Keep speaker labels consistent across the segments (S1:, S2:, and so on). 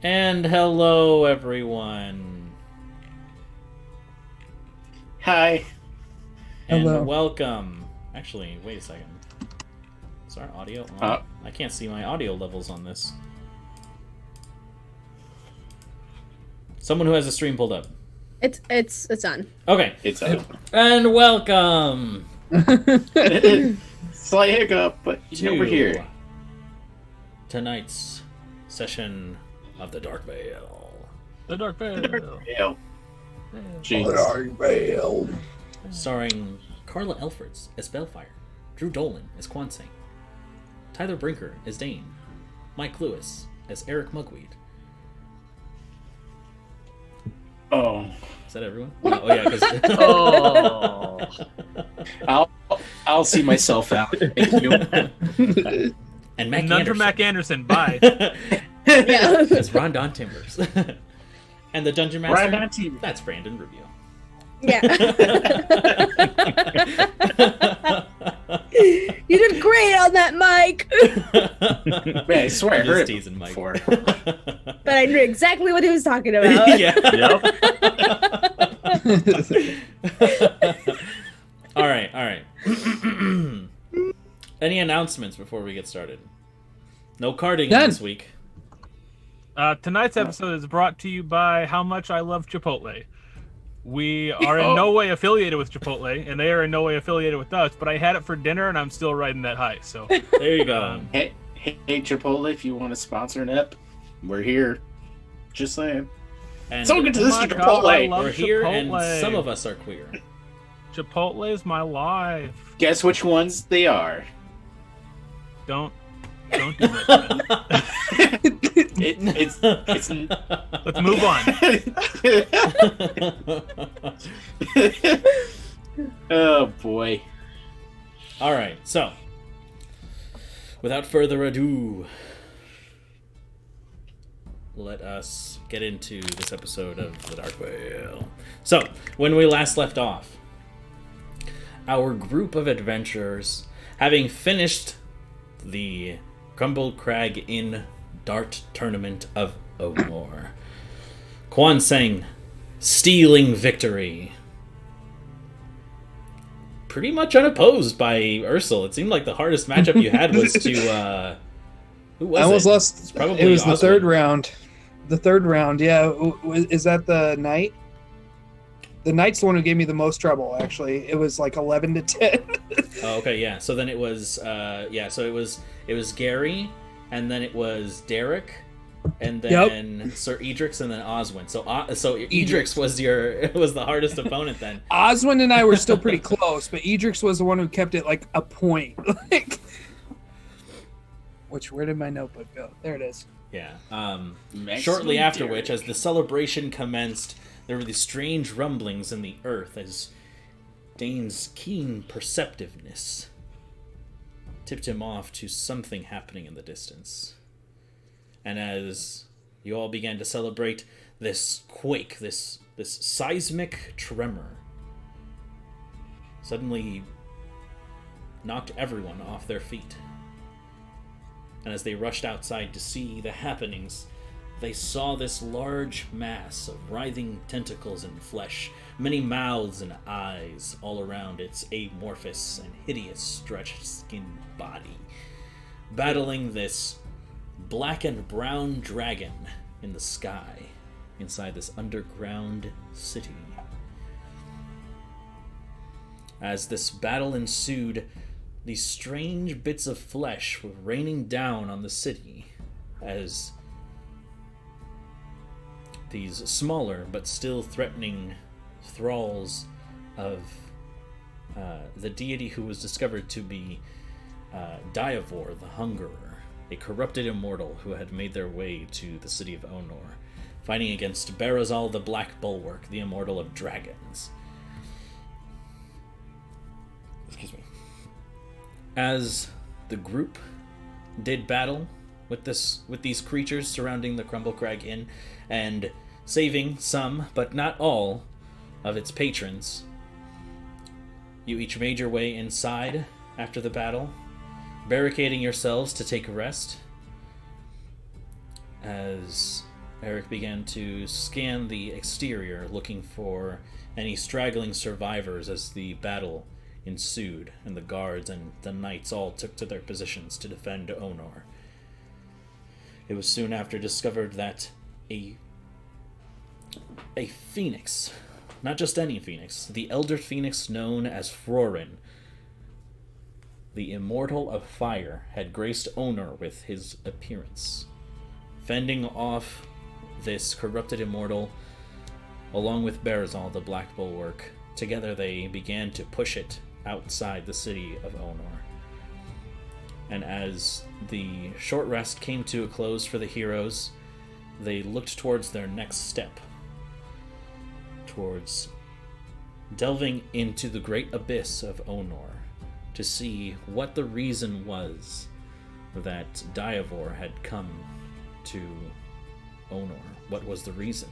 S1: And hello, everyone.
S2: Hi.
S1: And
S3: Hello.
S1: welcome. Actually, wait a second. Is our audio on? I can't see my audio levels on this. Someone who has a stream pulled up.
S4: It's on.
S1: Okay.
S2: It's up.
S1: And welcome
S2: Slight hiccup, but we're here.
S1: Tonight's session of the Dark Veil.
S5: The Dark Veil.
S2: Yeah. Jeez.
S1: Starring Carla Elfords as Bellfire, Drew Dolan as Kwansang, Tyler Brinker as Dane, Mike Lewis as Eric Mugweed.
S2: Oh.
S1: Is that everyone? Oh yeah, because
S2: I'll see myself out. Thank you.
S1: And Mac
S5: None
S1: Anderson.
S5: for Mac Anderson. Bye.
S4: Yeah.
S1: As Rondon Timbers. And the Dungeon Master.
S2: Rondon Timbers.
S1: That's Brandon Rubio.
S4: Yeah. You did great on that, Mike.
S2: Man, I swear I
S1: Just
S2: heard
S1: teasing
S2: it
S1: Mike.
S2: before.
S4: But I knew exactly what he was talking about.
S1: Yeah.
S2: Yep.
S1: All right. Any announcements before we get started? No carding
S3: None.
S1: this week.
S5: Tonight's episode is brought to you by How Much I Love Chipotle. We are in no way affiliated with Chipotle, and they are in no way affiliated with us, but I had it for dinner, and I'm still riding that high, so...
S1: There you go.
S2: Hey, Chipotle, if you want to sponsor an ep, we're here. Just saying.
S1: And
S2: So good to this
S5: my
S2: to
S5: God, I
S2: Chipotle.
S5: love
S1: we're here, and
S5: Chipotle.
S1: some of us are queer.
S5: Chipotle is my life.
S2: Guess which ones they are.
S5: Don't do that.
S2: It's
S5: Let's move on.
S2: Oh boy.
S1: All right, so without further ado, let us get into this episode of The Dark Veil. So, when we last left off, our group of adventurers, having finished the Crumble Crag Inn Dart Tournament of Onor, Kwansang stealing victory, pretty much unopposed by Ursel. It seemed like the hardest matchup you had was to who was
S3: I almost
S1: it?
S3: lost.
S1: It's probably
S3: It was the
S1: Oswald.
S3: third round. The third round, yeah. Is that the knight? The knight's the one who gave me the most trouble. Actually, it was like 11-10.
S1: Oh, okay, yeah. So then it was, So it was Gary, and then it was Derek, and then Sir Edrix, and then Oswin. So Edrix was the hardest opponent then.
S3: Oswin and I were still pretty close, but Edrix was the one who kept it like a point. Where did my notebook go? There it is.
S1: Yeah.
S2: Maximum
S1: Shortly after
S2: Derek.
S1: which, as the celebration commenced, there were these strange rumblings in the earth as Dane's keen perceptiveness tipped him off to something happening in the distance. And as you all began to celebrate, this quake, this seismic tremor, suddenly knocked everyone off their feet. And as they rushed outside to see the happenings, they saw this large mass of writhing tentacles and flesh, many mouths and eyes all around its amorphous and hideous stretched skinned body, battling this black and brown dragon in the sky inside this underground city. As this battle ensued, these strange bits of flesh were raining down on the city as these smaller but still threatening thralls of the deity who was discovered to be Diavor the Hungerer, a corrupted immortal who had made their way to the city of Onor, fighting against Barazal the Black Bulwark, the immortal of dragons. Excuse me. As the group did battle with these creatures surrounding the Crumble Crag Inn, and saving some, but not all, of its patrons, you each made your way inside after the battle, barricading yourselves to take a rest, as Eric began to scan the exterior, looking for any straggling survivors as the battle ensued, and the guards and the knights all took to their positions to defend Onor. It was soon after discovered that a phoenix, not just any phoenix, the elder phoenix known as Frorin, the immortal of fire, had graced Onor with his appearance. Fending off this corrupted immortal, along with Berzal, the Black Bulwark, together they began to push it outside the city of Onor. And as the short rest came to a close for the heroes, they looked towards their next step, towards delving into the great abyss of Onor to see what the reason was that Diavor had come to Onor. What was the reason?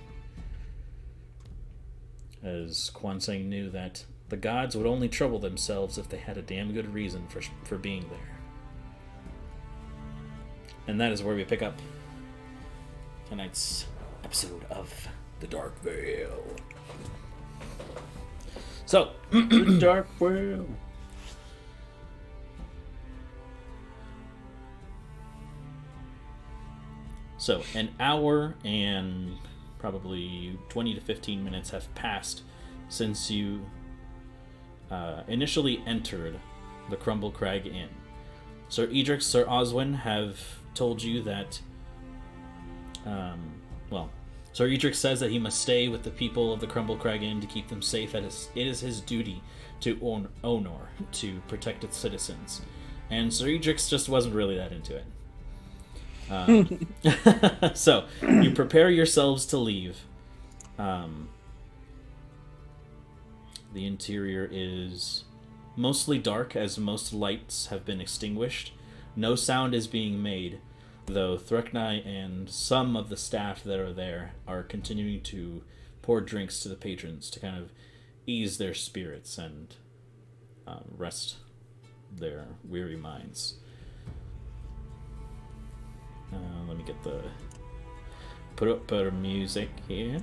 S1: As Kwanseng knew that the gods would only trouble themselves if they had a damn good reason for being there. And that is where we pick up tonight's episode of The Dark Veil. So,
S2: The Dark Veil.
S1: So, an hour and probably 20 to 15 minutes have passed since you initially entered the Crumble Crag Inn. Sir Edric, Sir Oswin have told you that, Sir Edric says that he must stay with the people of the Crumble Crag Inn to keep them safe. It is his duty to Onor to protect its citizens. And Sir Edric just wasn't really that into it. So, you prepare yourselves to leave. The interior is mostly dark, as most lights have been extinguished. No sound is being made, though Threknai and some of the staff that are there are continuing to pour drinks to the patrons to kind of ease their spirits and rest their weary minds. Let me get the proper music here.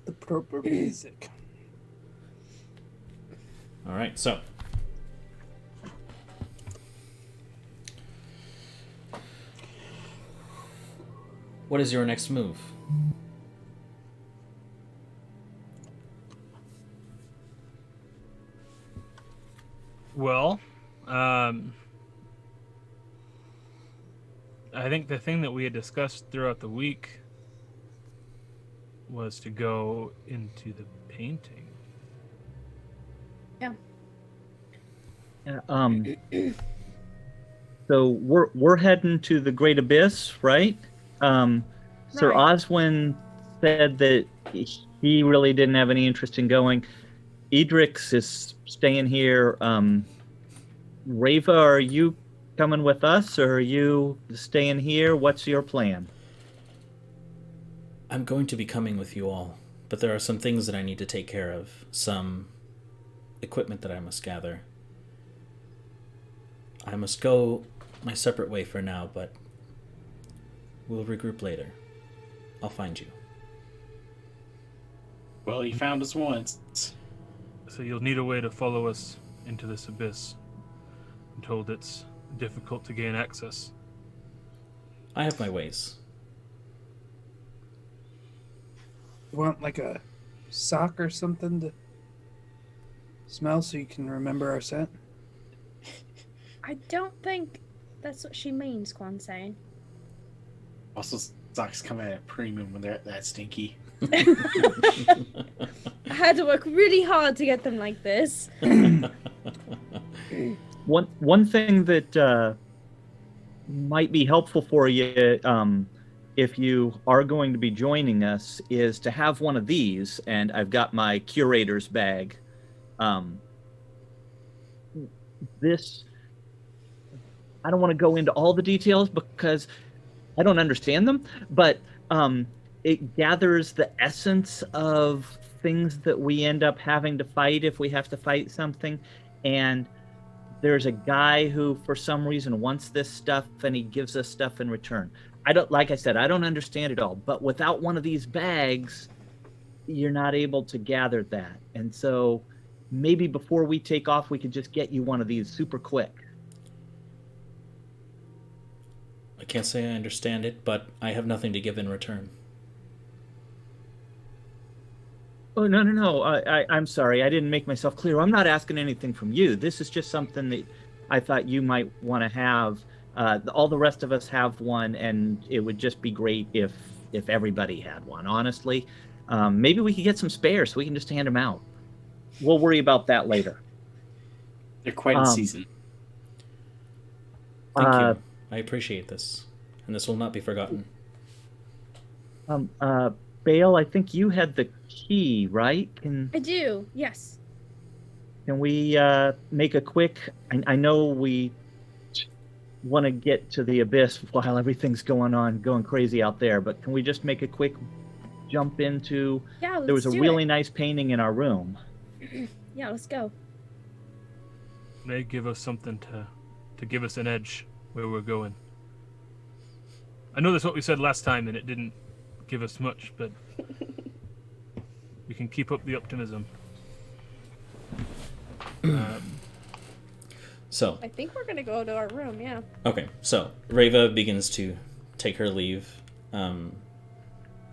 S3: The proper music.
S1: Alright, so. What is your next move?
S5: Well, I think the thing that we had discussed throughout the week was to go into the painting.
S4: Yeah.
S6: So we're heading to the Great Abyss, right? Sir
S4: Right.
S6: Oswin said that he really didn't have any interest in going. Edrix is staying here. Rava, are you coming with us, or are you staying here? What's your plan?
S1: I'm going to be coming with you all, but there are some things that I need to take care of. Some equipment that I must gather. I must go my separate way for now, but we'll regroup later. I'll find you.
S2: Well, he found us once.
S5: So you'll need a way to follow us into this abyss. I'm told it's difficult to gain access.
S1: I have my ways.
S3: You want like a sock or something to smell so you can remember our scent?
S4: I don't think that's what she means, Kwansei.
S2: Also, socks come at a premium when they're that stinky.
S4: I had to work really hard to get them like this.
S6: One thing that might be helpful for you if you are going to be joining us is to have one of these, and I've got my curator's bag. This, I don't want to go into all the details because I don't understand them, but it gathers the essence of things that we end up having to fight if we have to fight something, and there's a guy who, for some reason, wants this stuff, and he gives us stuff in return. I don't, like I said, I don't understand it all. But without one of these bags, you're not able to gather that. And so, maybe before we take off, we could just get you one of these super quick.
S1: I can't say I understand it, but I have nothing to give in return.
S6: Oh, no. I'm sorry. I didn't make myself clear. I'm not asking anything from you. This is just something that I thought you might want to have. All the rest of us have one, and it would just be great if everybody had one, honestly. Maybe we could get some spares so we can just hand them out. We'll worry about that later.
S2: They're quite in season.
S1: Thank you. I appreciate this, and this will not be forgotten.
S6: Bale, I think you had the key, right?
S4: I do, yes.
S6: Can we make a quick... I know we want to get to the abyss while everything's going crazy out there, but can we just make a quick jump into...
S4: Yeah,
S6: there was a really nice painting in our room.
S4: Yeah, let's go.
S5: May give us something to give us an edge where we're going. I know that's what we said last time, and it didn't give us much, but we can keep up the optimism.
S1: So
S4: I think we're gonna go to our room, yeah.
S1: okay, so Reva begins to take her leave.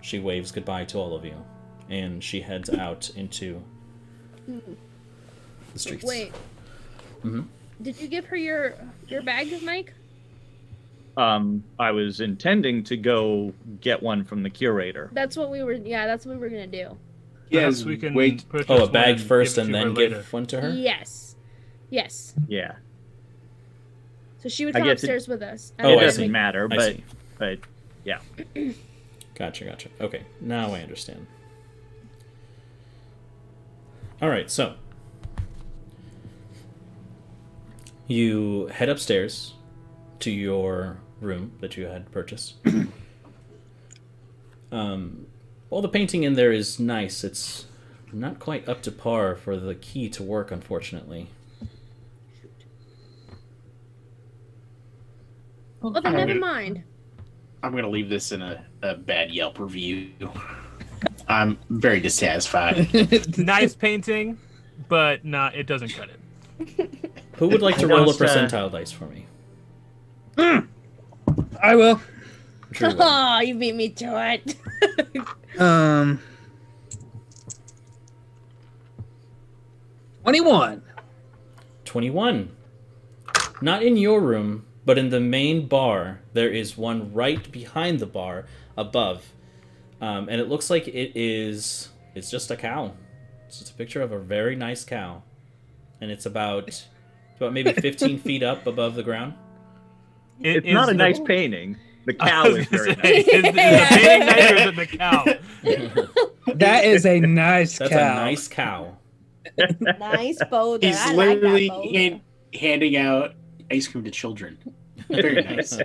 S1: She waves goodbye to all of you, and she heads out into the streets.
S4: Wait.
S1: Mm-hmm.
S4: Did you give her your bag, Mike?
S6: I was intending to go get one from the curator.
S4: That's what we were gonna do.
S5: Yes,
S2: Yes,
S5: we can
S2: wait.
S5: purchase
S1: Oh, a
S5: one
S1: bag
S5: and
S1: first
S5: give it
S1: and
S5: to her
S1: then
S5: later.
S1: give one to her?
S4: Yes.
S6: Yeah.
S4: So she would
S6: I
S4: come
S6: guess
S4: upstairs with us.
S1: Oh,
S6: It
S1: I
S6: doesn't
S1: see.
S6: matter,
S1: I see.
S6: but yeah.
S1: Gotcha. Okay, now I understand. Alright, so you head upstairs to your room that you had purchased. Well, the painting in there is nice. It's not quite up to par for the key to work, unfortunately.
S4: Well, then never mind.
S2: I'm going to leave this in a bad Yelp review. I'm very dissatisfied.
S5: Nice painting, but it doesn't cut it.
S1: Who would like to roll a percentile dice for me?
S3: I will.
S1: Drew will.
S4: Oh, you beat me to it.
S3: 21.
S1: 21. Not in your room, but in the main bar. There is one right behind the bar, above. And it looks like it's just a cow. It's just a picture of a very nice cow. And it's about maybe 15 feet up above the ground.
S6: It's not a nice painting. The cow is very nice.
S5: Is the painting nicer than the cow?
S3: That is a nice
S1: That's
S3: cow.
S1: a nice cow.
S4: Nice boulder.
S2: He's
S4: I like that
S2: literally
S4: boulder.
S2: handing out ice cream to children. Very nice.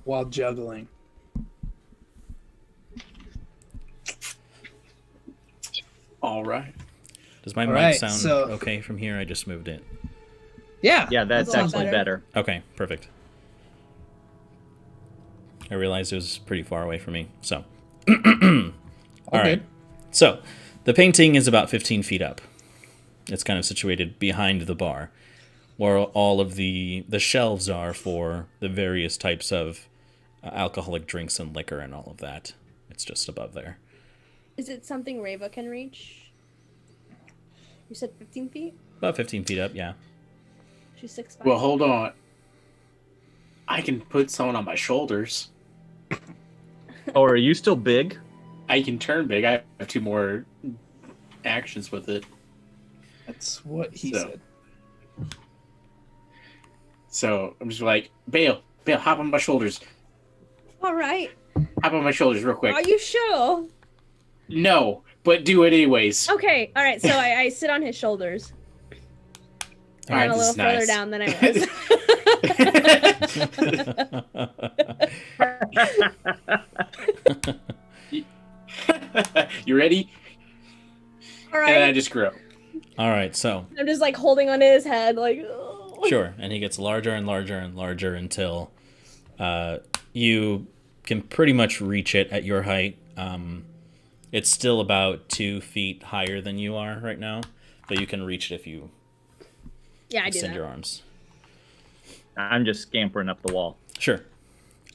S3: While juggling.
S2: All right.
S1: Does my
S3: All
S1: mic
S3: right,
S1: sound
S3: so-
S1: okay from here? I just moved it.
S3: Yeah.
S6: Yeah, that's
S4: That's a lot
S6: actually better.
S1: Okay, perfect. I realized it was pretty far away from me, so. All right. So, the painting is about 15 feet up. It's kind of situated behind the bar, where all of the shelves are for the various types of alcoholic drinks and liquor and all of that. It's just above there.
S4: Is it something Reva can reach? You said 15 feet?
S1: About 15 feet up, yeah.
S4: She's 6'5".
S2: Well, hold on. I can put someone on my shoulders.
S6: Oh, are you still big?
S2: I can turn big. I have 2 more actions with it.
S3: That's what he
S2: So.
S3: said.
S2: So I'm just like, Bale, hop on my shoulders.
S4: All right.
S2: Hop on my shoulders real quick.
S4: Are you sure?
S2: No, but do it anyways.
S4: Okay. All right. So I sit on his shoulders.
S2: All right,
S4: And a
S2: this
S4: little
S2: is
S4: further
S2: nice.
S4: down than I was.
S2: You ready?
S4: All
S2: And I
S4: right.
S2: just grow.
S1: All right, so
S4: I'm just like holding onto his head, like. Oh.
S1: sure, and he gets larger and larger and larger until you can pretty much reach it at your height. It's still about 2 feet higher than you are right now, but you can reach it if you
S4: Yeah, I do
S1: extend
S4: that.
S1: your arms.
S6: I'm just scampering up the wall.
S1: Sure.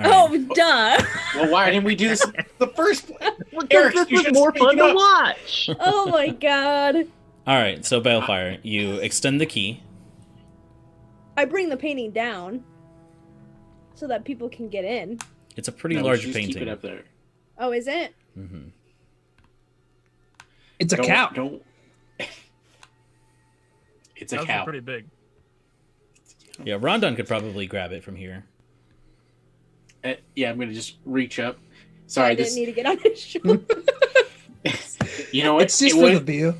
S1: All right.
S4: Oh, duh.
S2: Well, why didn't we do this in the first place?
S6: Because
S2: Eric,
S6: this
S2: you
S6: was
S2: should
S6: more
S2: speak
S6: fun to
S2: up.
S6: watch.
S4: Oh my god.
S1: All right, so Balefire, you extend the key.
S4: I bring the painting down so that people can get in.
S1: It's a pretty
S2: No,
S1: large
S2: just
S1: painting.
S2: Keep it up there.
S4: Oh, is it?
S1: Mm-hmm.
S3: It's a cow.
S2: Don't. It's a
S5: Those are
S2: cow.
S5: pretty big.
S1: Yeah, Rondon could probably grab it from here.
S2: Yeah, I'm gonna just reach up.
S4: I
S2: Sorry,
S4: didn't
S2: this.
S4: need to get on his shoulder.
S2: You know what?
S3: It's just
S2: It
S3: for the
S2: would-
S3: view.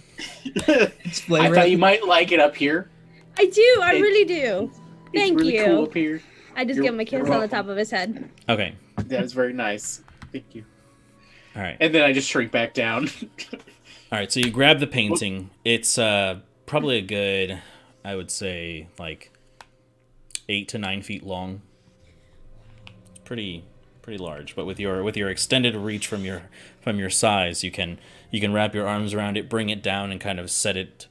S2: I
S3: It's flavor.
S2: thought you might like it up here.
S4: I do. I
S2: It-
S4: really do.
S2: It's
S4: Thank
S2: really
S4: you.
S2: cool up here.
S4: I just
S2: You're-
S4: give him a kiss
S2: you're
S4: on the
S2: welcome.
S4: top of his head.
S1: Okay.
S2: That was very nice. Thank you.
S1: All right.
S2: And then I just shrink back down.
S1: All right, so you grab the painting. It's probably a good, I would say, like 8 to 9 feet long. Pretty large, but with your extended reach from your size, you can wrap your arms around it, bring it down, and kind of set it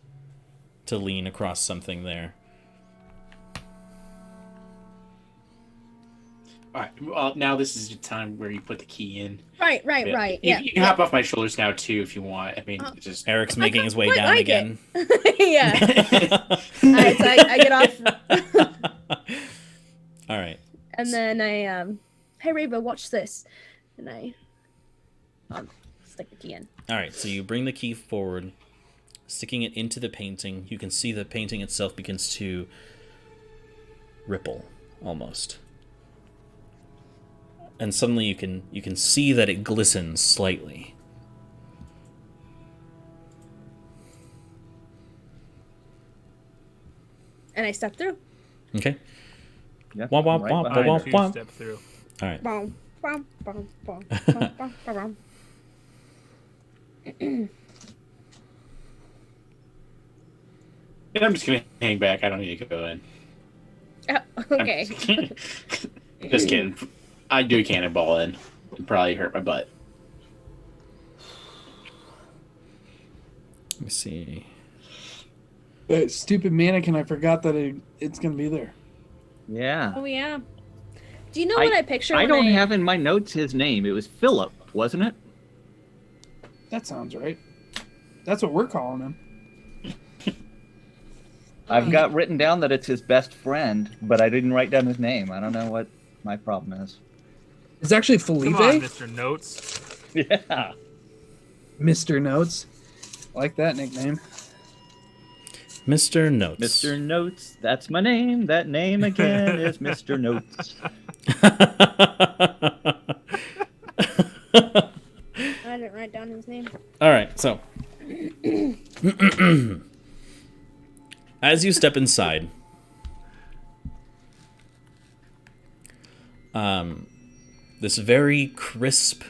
S1: to lean across something there.
S2: All right. Well, now this is the time where you put the key in.
S4: Right.
S2: You can hop off my shoulders now too if you want. I mean, just
S1: Eric's making his way
S4: quite
S1: down
S4: like
S1: again.
S4: Yeah. All right, so I get off,
S1: All right.
S4: and then I hey Reba, watch this, and I stick the key in.
S1: All right, so you bring the key forward, sticking it into the painting. You can see the painting itself begins to ripple almost. And suddenly you can see that it glistens slightly.
S4: And I step through.
S1: Okay.
S6: Yeah,
S1: Womp, womp,
S6: right
S1: womp,
S6: behind
S1: womp,
S6: you.
S1: womp.
S5: Step through.
S1: All right.
S4: Boom, boom, boom, boom, boom, boom, boom.
S2: and I'm just gonna hang back. I don't need to go in.
S4: Oh, okay.
S2: Just kidding. I do cannonball in. It'd probably hurt my butt.
S1: Let me see.
S3: That stupid mannequin. I forgot that it's gonna be there.
S6: Yeah.
S4: Oh yeah. Do you know what I picture?
S6: I
S4: when
S6: don't have in my notes his name. It was Philip, wasn't it?
S3: That sounds right. That's what we're calling him.
S6: I've got written down that it's his best friend, but I didn't write down his name. I don't know what my problem is.
S3: It's actually
S5: Come
S3: Felipe,
S5: on, Mr. Notes.
S6: Yeah.
S3: Mr. Notes. I like that nickname.
S1: Mr. Notes.
S6: Mr. Notes, that's my name. That name again is Mr. Notes.
S4: I didn't write down his name.
S1: All right, so as you step inside, this very crisp,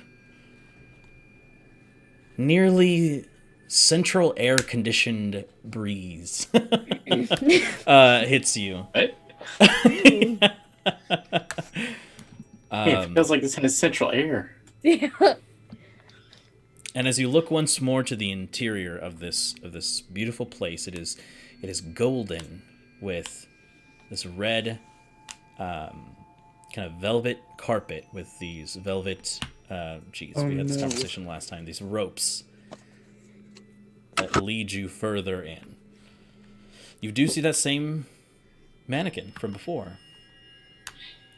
S1: nearly central air conditioned breeze hits you.
S2: What? It feels like this has central air.
S4: Yeah.
S1: And as you look once more to the interior of this beautiful place, it is golden with this red kind of velvet carpet with these velvet we had this
S3: no.
S1: conversation last time, these ropes that lead you further in. You do see that same mannequin from before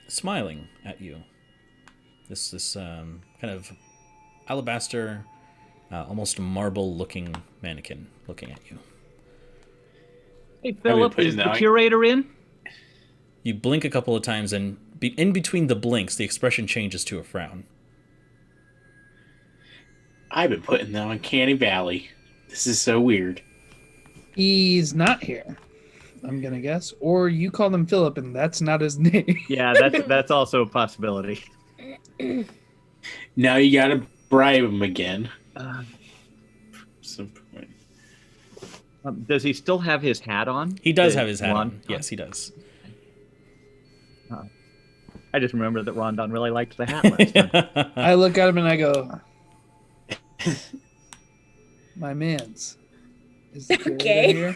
S1: smiling at you. This kind of alabaster, almost marble-looking mannequin looking at you.
S6: Hey, Philip,
S2: put it
S6: is the
S2: down.
S6: curator in?
S1: You blink a couple of times, and in between the blinks, the expression changes to a frown.
S2: I've been putting that on Canny Valley. This is so weird.
S3: He's not here, I'm gonna guess. Or you called him Philip, and that's not his name.
S6: Yeah, that's also a possibility.
S2: Now you gotta bribe him again. Some point.
S6: Does he still have his hat on?
S1: He does
S6: Did
S1: have his hat
S6: Ron-
S1: on. Yes, he does.
S6: I just remember that Rondon really liked the hat last time.
S3: I look at him and I go, "My man's." Is the curator
S4: Okay.
S3: here?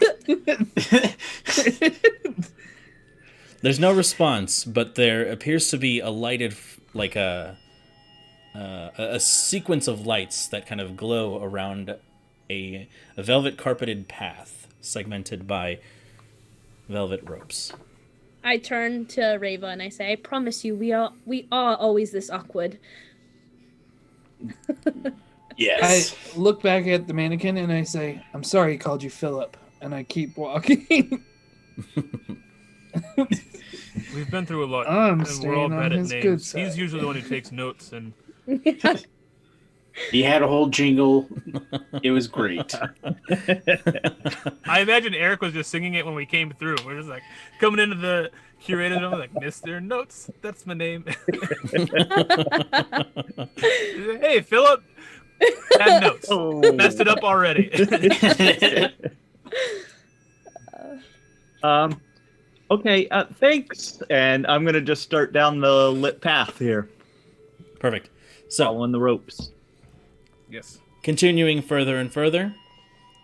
S1: There's no response, but there appears to be a lighted, like a sequence of lights that kind of glow around a velvet carpeted path segmented by velvet ropes.
S4: I turn to Reva and I say, "I promise you, we are always this awkward."
S2: Yes.
S3: I look back at the mannequin and I say, "I'm sorry he called you Philip," and I keep walking.
S5: We've been through a lot,
S3: I'm
S5: and we're all
S3: staying on
S5: bad at
S3: his good
S5: names.
S3: side.
S5: He's usually the one who takes notes, and
S2: He had a whole jingle. It was great.
S5: I imagine Eric was just singing it when we came through. We're just like coming into the curator's room, like, "Mr. Notes, that's my name." Hey, Philip, bad notes.
S6: Oh.
S5: Messed it up already.
S6: Okay, thanks. And I'm gonna just start down the lit path here,
S1: Perfect. So,
S6: following the ropes.
S5: Yes.
S1: continuing further and further,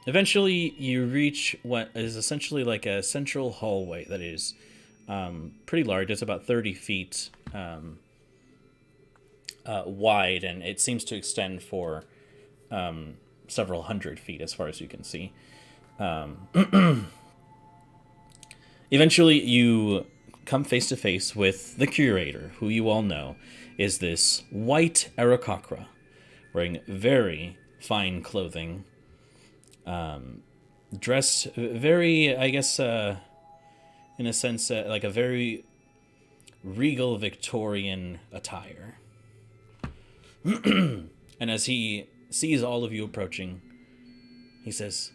S1: eventually you reach what is essentially like a central hallway that is pretty large. It's about 30 feet wide, and it seems to extend for several hundred feet as far as you can see. Eventually, you come face to face with the curator, who you all know is this white Aarakocra, wearing very fine clothing, dressed very, I guess, in a sense, like a very regal Victorian attire. And as he sees all of you approaching, he says,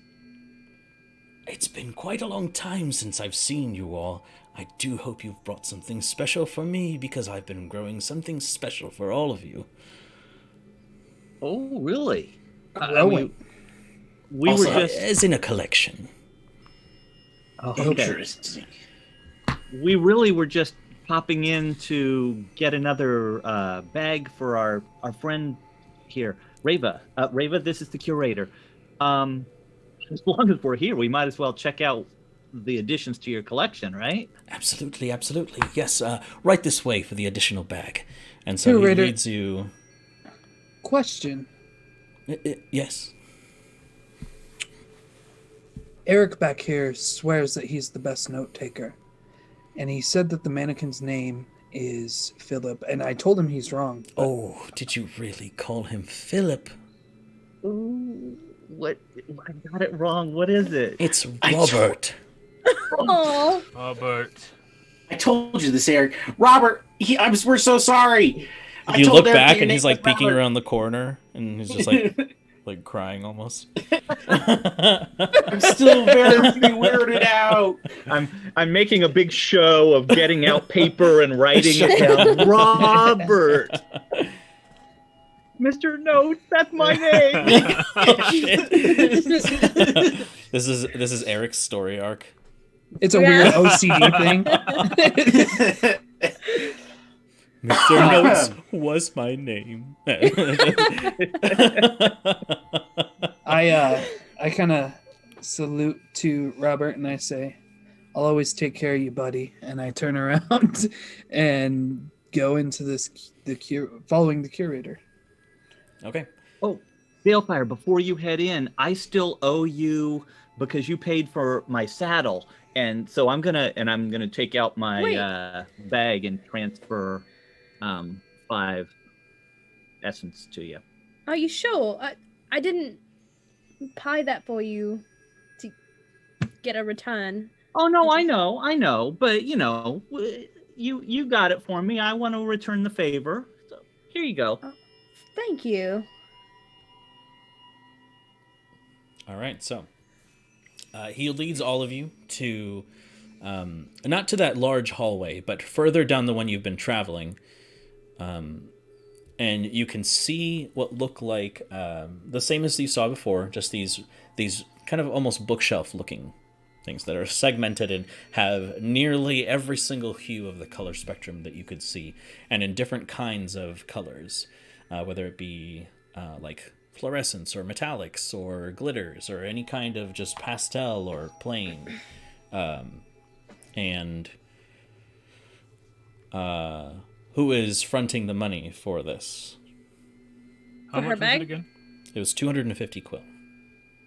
S1: "It's been quite a long time since I've seen you all. I do hope you've brought something special for me, because I've been growing something special for all of you."
S6: Oh, really?
S3: Growing.
S6: We
S2: Also,
S6: were just.
S1: As in a collection.
S6: Oh, okay.
S2: Interesting.
S6: We really were just popping in to get another bag for our friend here, Reva. Reva, this is the curator. As long as we're here, we might as well check out the additions to your collection, right?
S1: Absolutely, absolutely. Yes, right this way for the additional bag. And so
S3: Curator.
S1: he leads you...
S3: Question.
S1: Yes.
S3: Eric back here swears that he's the best note taker. And he said that the mannequin's name is Philip, and I told him he's wrong.
S1: Oh, did you really call him Philip?
S6: Ooh, what? I got it wrong. What is it?
S1: It's Robert.
S4: Oh,
S5: Robert.
S2: I told you this, Eric. Robert, we're so sorry. I
S1: You
S2: told
S1: look
S2: Eric
S1: back
S2: your
S1: and he's
S2: name
S1: like
S2: was
S1: peeking
S2: Robert.
S1: around the corner, and he's just like crying almost.
S2: I'm still very weirded out.
S6: I'm making a big show of getting out paper and writing it down. Robert, Mr. Notes, that's my name.
S1: This is Eric's story arc.
S3: It's a weird OCD thing.
S1: Mr. Notes was my name.
S3: I kind of salute to Robert and I say, "I'll always take care of you, buddy." And I turn around and go into following the curator.
S1: Okay.
S6: Oh, Balefire, before you head in, I still owe you because you paid for my saddle, and so I'm gonna take out my bag and transfer 5 essence to you.
S4: are you sure? I didn't buy that for you to get a return.
S6: Oh no, I know, but you know, you got it for me. I want to return the favor. So here you go.
S4: Thank you.
S1: All right. So he leads all of you to not to that large hallway, but further down the one you've been traveling. and you can see what look like the same as you saw before, just these kind of almost bookshelf looking things that are segmented and have nearly every single hue of the color spectrum that you could see, and in different kinds of colors, whether it be like fluorescence or metallics or glitters or any kind of just pastel or plain. And who is fronting the money for this?
S5: How
S4: For her
S5: much was
S4: bag?
S5: it again?
S1: It was 250 quill.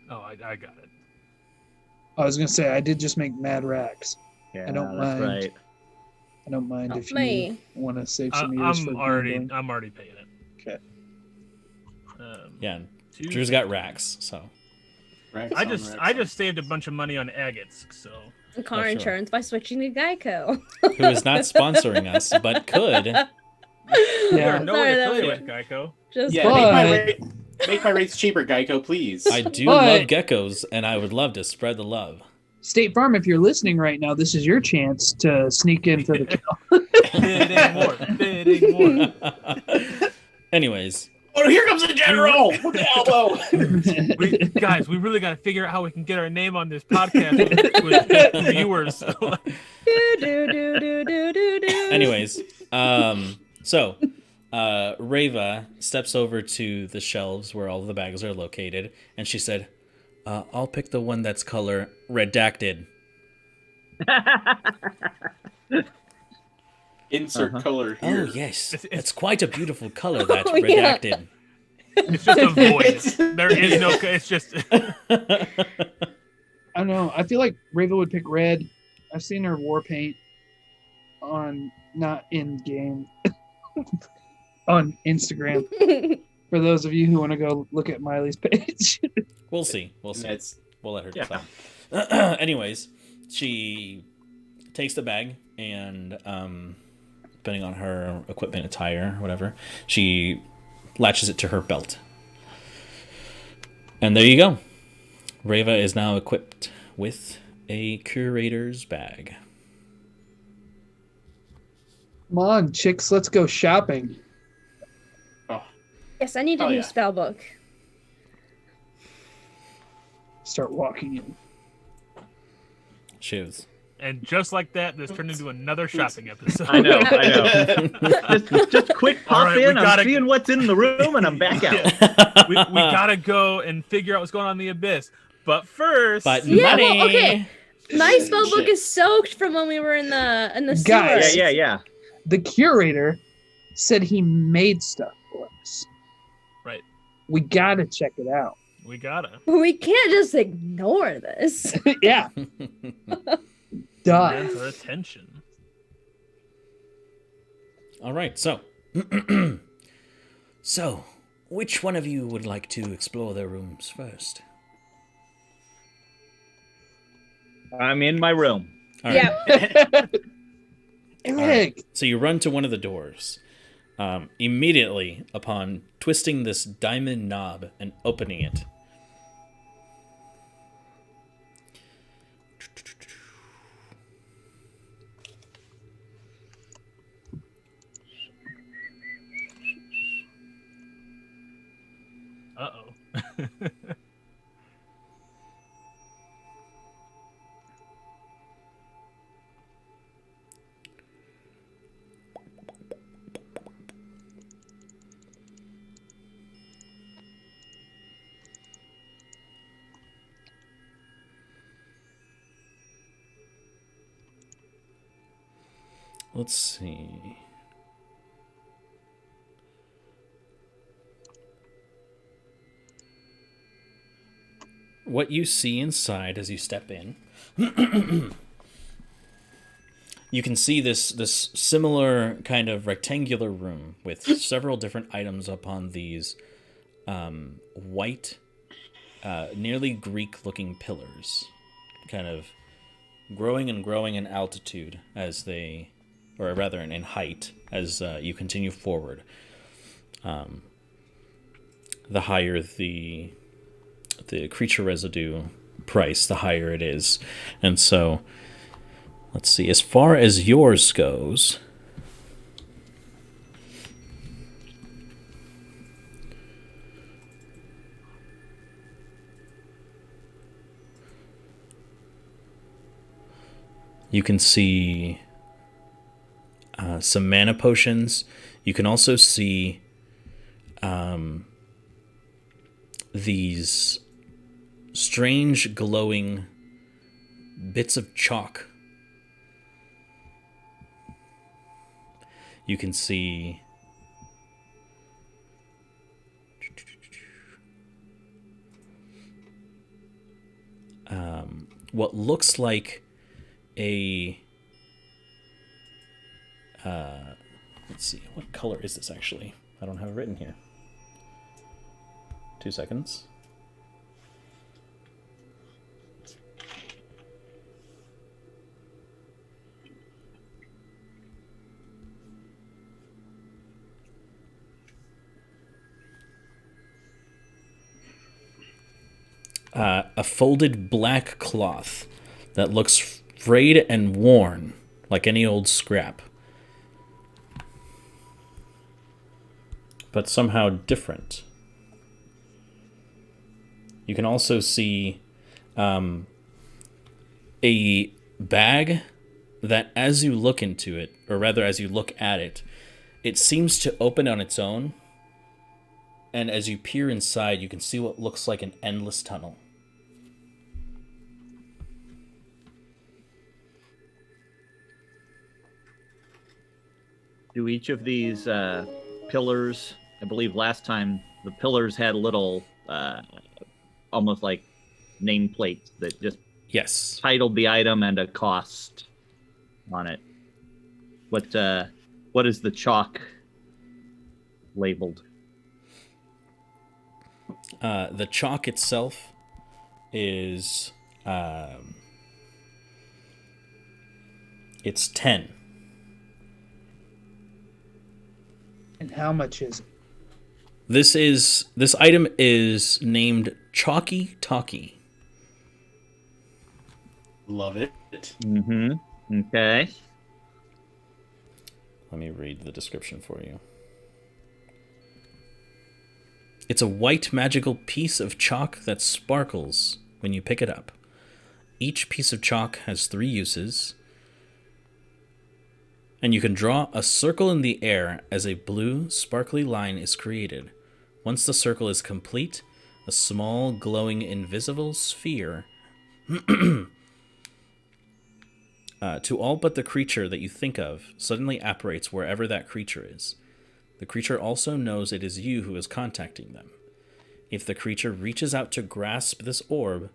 S5: Oh, I got it.
S3: I was gonna say I did just make mad racks.
S6: Yeah,
S3: I don't
S6: that's
S3: mind.
S6: right.
S3: I don't mind
S4: Not
S3: if
S4: me.
S3: you want to save some years for
S5: I'm
S3: gambling.
S5: already paying it.
S6: Okay.
S1: Yeah, and
S5: Two-
S1: Drew's got racks, so
S2: Racks
S5: I
S2: on
S5: just
S2: racks
S5: I
S2: on.
S5: just saved a bunch of money on agates, so
S4: And car
S1: Oh, sure.
S4: insurance by switching to Geico.
S1: who is not sponsoring us, but could.
S5: we
S3: Yeah.
S5: are no
S4: Sorry,
S5: way
S4: that
S5: affiliated
S4: was-
S5: with Geico.
S4: Just
S2: Yeah, make my rates cheaper, Geico, please.
S1: I do
S3: But-
S1: love geckos, and I would love to spread the love.
S3: State Farm, if you're listening right now, this is your chance to sneak in for the kill.
S5: Bidding more.
S1: Anyways,
S2: Oh, here comes the general with the elbow.
S5: Guys, we really got to figure out how we can get our name on this podcast with viewers.
S1: anyways, so Reva steps over to the shelves where all the bags are located, and she said, I'll pick the one that's color redacted.
S2: Insert color here.
S1: Oh, yes.
S5: It's-
S1: It's quite a beautiful color, that
S4: Oh, yeah.
S1: redacted.
S5: It's just a void. There is no. It's just.
S3: I don't know. I feel like Rava would pick red. I've seen her war paint on not in game on Instagram. For those of you who want to go look at Miley's page.
S1: We'll see. We'll see.
S2: That's
S1: We'll let her
S6: Yeah.
S1: decide. Anyways, she takes the bag and, depending on her equipment, attire, whatever, she latches it to her belt. And there you go. Reva is now equipped with a curator's bag.
S3: Come on, chicks, let's go shopping.
S4: Yes, I need a
S2: Oh,
S4: new
S2: yeah.
S4: spell book.
S3: Start walking in.
S1: Shoes.
S5: And just like that, this turned into another shopping episode.
S6: I know. just quick pop
S5: All right, we
S6: in. I'm
S5: gotta-
S6: seeing what's in the room, and I'm back out.
S5: we gotta go and figure out what's going on in the abyss. But first,
S1: But
S4: Yeah,
S1: money.
S4: well, okay. My spell book
S2: Shit.
S4: is soaked from when we were in the
S3: Guys.
S4: sewers.
S6: Yeah.
S3: The curator said he made stuff for us.
S5: Right.
S3: We gotta check it out.
S5: we gotta.
S4: We can't just ignore this.
S3: Yeah. Duh.
S5: Demand for attention.
S1: All right, so. So, which one of you would like to explore their rooms first?
S6: I'm in my room.
S1: All right.
S4: Yeah.
S3: Eric.
S1: So you run to one of the doors. Immediately upon twisting this diamond knob and opening it,
S5: Uh-oh.
S1: let's see. What you see inside as you step in, you can see this similar kind of rectangular room with several different items upon these white, nearly Greek-looking pillars, kind of growing and growing in altitude as they, or rather in height, as you continue forward. The higher the creature residue price, the higher it is. And so, let's see, as far as yours goes, You can see some mana potions. You can also see these strange glowing bits of chalk. You can see what looks like a let's see, what color is this actually? I don't have it written here. 2 seconds. A folded black cloth that looks frayed and worn like any old scrap, but somehow different. You can also see a bag that, as you look into it, or rather as you look at it, it seems to open on its own. And as you peer inside, you can see what looks like an endless tunnel.
S6: Do each of these pillars, I believe last time the pillars had little, almost like nameplates that just
S1: Yes.
S6: titled the item and a cost on it. What is the chalk labeled?
S1: The chalk itself is it's 10.
S3: And how much is it?
S1: This item is named Chalky Talkie.
S2: Love it.
S6: Mm-hmm. Okay.
S1: Let me read the description for you. It's a white magical piece of chalk that sparkles when you pick it up. Each piece of chalk has 3 uses, and you can draw a circle in the air as a blue, sparkly line is created. Once the circle is complete, a small, glowing, invisible sphere to all but the creature that you think of suddenly apparates wherever that creature is. The creature also knows it is you who is contacting them. If the creature reaches out to grasp this orb,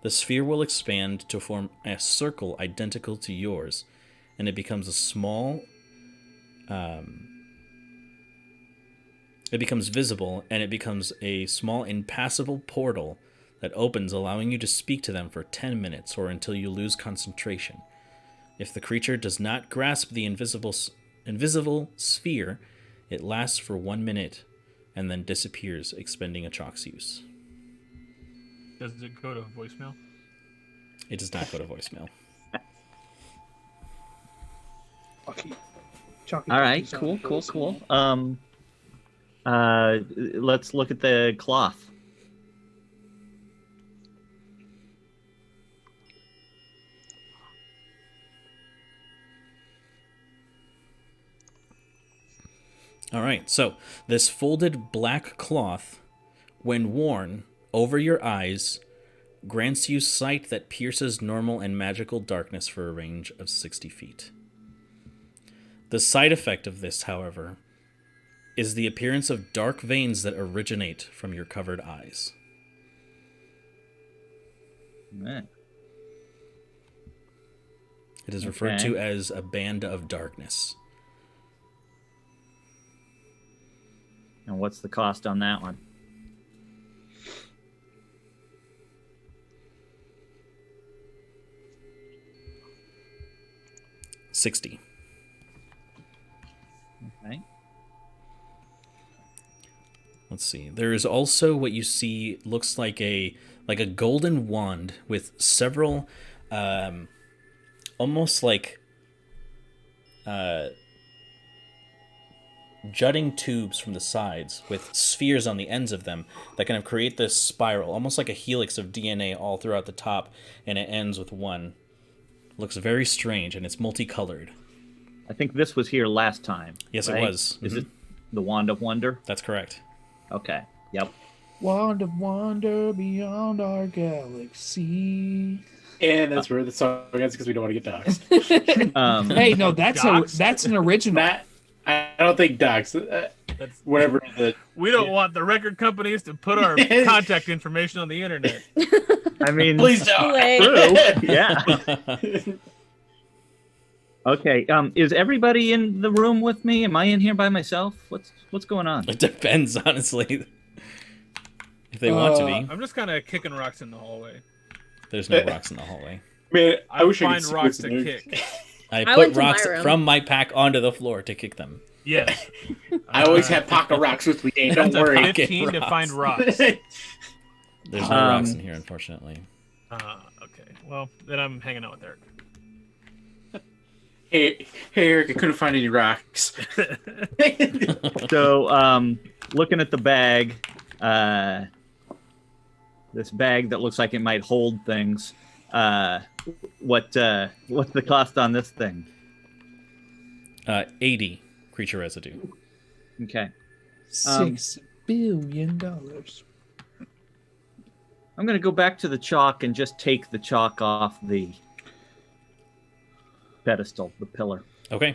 S1: the sphere will expand to form a circle identical to yours, and it becomes a small... it becomes visible, and it becomes a small impassable portal that opens, allowing you to speak to them for 10 minutes or until you lose concentration. If the creature does not grasp the invisible sphere, it lasts for 1 minute and then disappears, expending a chalk's use.
S5: Does it go to voicemail?
S1: It does not go to voicemail.
S3: Chalky.
S6: All right. Cool. Let's look at the cloth.
S1: All right, so this folded black cloth, when worn over your eyes, grants you sight that pierces normal and magical darkness for a range of 60 feet. The side effect of this, however, is the appearance of dark veins that originate from your covered eyes.
S6: Man.
S1: It is referred to as a band of darkness.
S6: And what's the cost on that one?
S1: $60.
S6: Okay.
S1: Let's see. There is also what you see looks like a golden wand with several almost like jutting tubes from the sides with spheres on the ends of them that kind of create this spiral, almost like a helix of DNA all throughout the top, and it ends with one Looks very strange, and it's multicolored.
S6: I think this was here last time.
S1: Yes,
S6: right?
S1: it was.
S6: Is it the Wand of Wonder?
S1: That's correct.
S6: Okay. Yep.
S3: Wand of wonder beyond our galaxy.
S2: And that's where the song ends because we don't want to get doxxed.
S3: Hey, no, that's an original.
S2: I don't think dox. Whatever the.
S5: We don't want the record companies to put our contact information on the internet.
S6: I mean,
S2: Please don't.
S6: true. Yeah. Okay. Is everybody in the room with me? Am I in here by myself? What's going on?
S1: It depends, honestly. If they want to be.
S5: I'm just kind of kicking rocks in the hallway.
S1: There's no rocks in the hallway.
S2: Man, I wish I
S5: find
S2: could see
S5: rocks
S2: what's
S5: to
S2: in there.
S5: kick.
S1: I
S4: I
S1: put
S4: went to my
S1: rocks
S4: room.
S1: from my pack onto the floor to kick them.
S5: Yes.
S2: I always have pocket rocks with me, Dane. Don't
S5: That's a
S2: worry.
S5: 15 to find rocks.
S1: There's no rocks in here, unfortunately.
S5: Okay. Well, then I'm hanging out with Eric.
S2: Hey, Eric, I couldn't find any rocks.
S6: So, looking at the bag, this bag that looks like it might hold things. What's the cost on this thing?
S1: 80 creature residue.
S6: Okay.
S3: $6 billion.
S6: I'm going to go back to the chalk and just take the chalk off the pedestal, the pillar.
S1: Okay.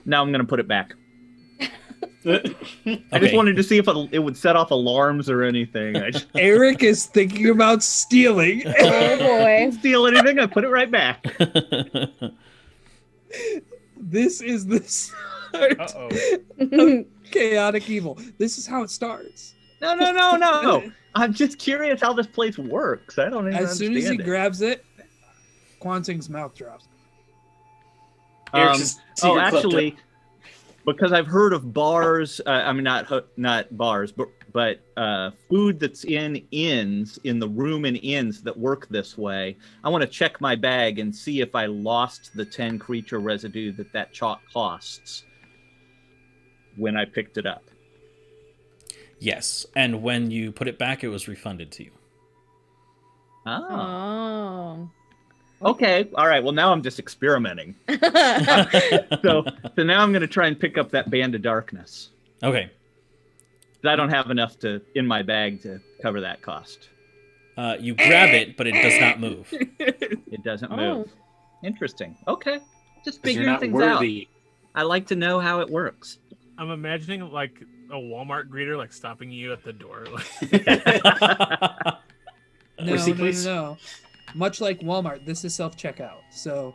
S6: Now I'm going to put it back. I just
S1: Okay.
S6: wanted to see if it would set off alarms or anything. I just
S3: Eric is thinking about stealing.
S4: Oh boy.
S6: didn't steal anything. I put it right back.
S3: This is the start
S5: Uh-oh.
S3: of chaotic evil. This is how it starts.
S6: No. I'm just curious how this place works. I don't even
S3: As soon as he
S6: understand it.
S3: grabs it, Quanting's mouth drops.
S2: Eric's secret club
S6: Actually, because I've heard of bars. I mean, not bars, but food that's in inns, in the room in inns that work this way. I want to check my bag and see if I lost the 10 creature residue that chalk costs when I picked it up.
S1: Yes, and when you put it back, it was refunded to you.
S6: Oh.
S4: Oh.
S6: Okay. All right. Well, now I'm just experimenting. So now I'm going to try and pick up that Band of Darkness.
S1: Okay.
S6: I don't have enough in my bag to cover that cost.
S1: You grab it, but it does not move.
S6: It doesn't move. Interesting. Okay. Just
S2: 'cause you're
S6: figuring
S2: not
S6: things
S2: worthy.
S6: out. I like to know how it works.
S5: I'm imagining like a Walmart greeter like stopping you at the door.
S3: No,
S2: Receipt, please.
S3: no. Much like Walmart, this is self-checkout. So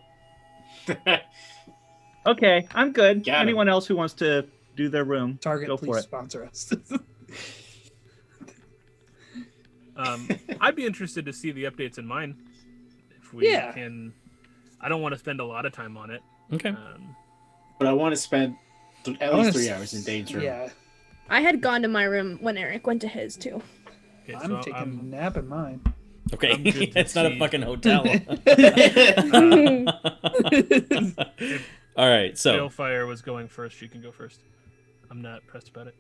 S6: Okay. I'm good.
S2: Got him.
S6: Anyone else who wants to do their room,
S3: Target,
S6: go for
S3: please
S6: it.
S3: sponsor us.
S5: I'd be interested to see the updates in mine. If we
S3: Yeah.
S5: can. I don't want to spend a lot of time on it.
S1: Okay.
S2: But I want to spend at least 3 hours in Dane's room.
S3: Yeah,
S4: I had gone to my room when Eric went to his too.
S5: Okay,
S3: I'm
S5: so
S3: taking
S5: I'm-
S3: a nap in mine.
S1: Okay.
S5: I'm good to
S1: It's not a
S5: see.
S1: fucking hotel. All right, so.
S5: Khyle Fryer was going first. She can go first. I'm not pressed about it.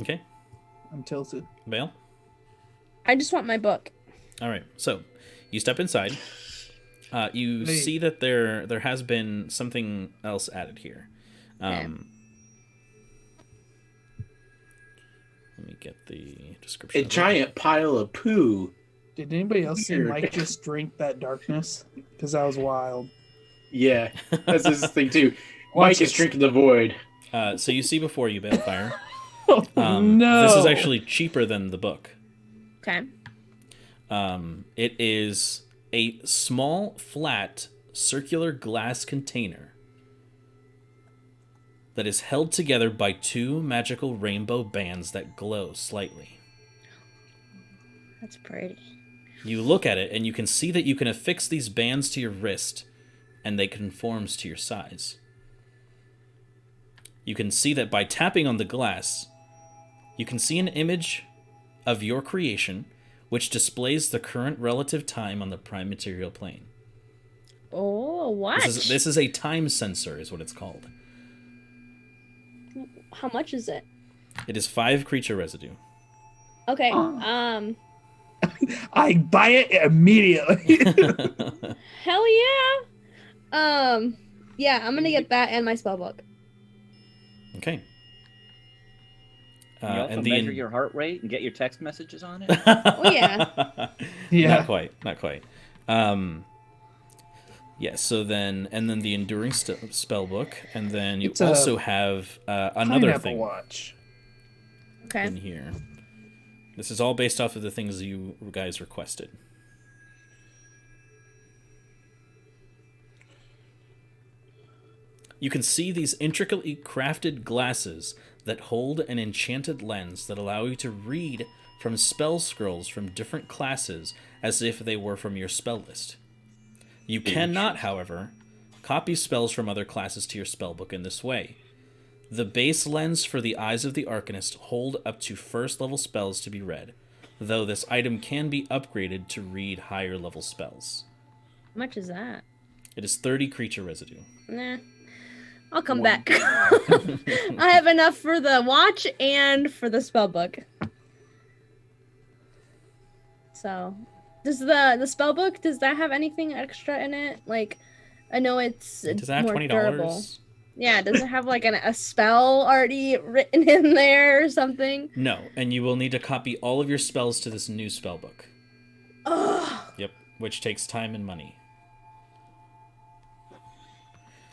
S1: Okay.
S3: I'm tilted.
S1: Bale?
S4: I just want my book.
S1: All right, so you step inside. You
S3: Hey.
S1: see that there has been something else added here.
S4: Okay.
S1: Let me get the description.
S2: A
S1: of it.
S2: giant pile of poo.
S3: Did anybody else see
S2: Weird.
S3: Mike just drink that darkness? Because that was wild.
S2: Yeah, that's his thing too.
S3: Watch
S2: Mike is
S3: this.
S2: drinking the void.
S1: So you see before you, Balefire.
S3: No.
S1: This is actually cheaper than the book.
S4: Okay.
S1: It is a small, flat, circular glass container that is held together by 2 magical rainbow bands that glow slightly.
S4: That's pretty.
S1: You look at it, and you can see that you can affix these bands to your wrist, and they conforms to your size. You can see that by tapping on the glass, you can see an image of your creation, which displays the current relative time on the prime material plane.
S4: Oh, what?
S1: This is a time sensor, is what it's called.
S4: How much is it?
S1: It is 5 creature residue.
S4: Okay.
S3: I buy it immediately.
S4: Hell yeah. Yeah, I'm gonna get that and my spell book.
S1: Okay.
S7: Can you also
S1: and
S7: measure your heart rate and get your text messages on it?
S4: Oh yeah.
S3: Yeah.
S1: Not quite. Yeah, so then the enduring spell book, and then you
S3: It's a
S1: also have another
S3: Pineapple
S1: thing
S3: watch.
S4: Okay.
S1: in here. This is all based off of the things you guys requested. You can see these intricately crafted glasses that hold an enchanted lens that allow you to read from spell scrolls from different classes as if they were from your spell list. You cannot, however, copy spells from other classes to your spellbook in this way. The base lens for the Eyes of the Arcanist hold up to first level spells to be read, though this item can be upgraded to read higher level spells.
S4: How much is that?
S1: It is 30 creature residue.
S4: Nah. I'll come back. I have enough for the watch and for the spell book. So, does the spell book, does that have anything extra in it? Like, I know it's
S1: Does that have
S4: more
S1: $20?
S4: durable. Yeah, does it have like a spell already written in there or something?
S1: No, and you will need to copy all of your spells to this new spellbook.
S4: Ugh.
S1: Yep, which takes time and money.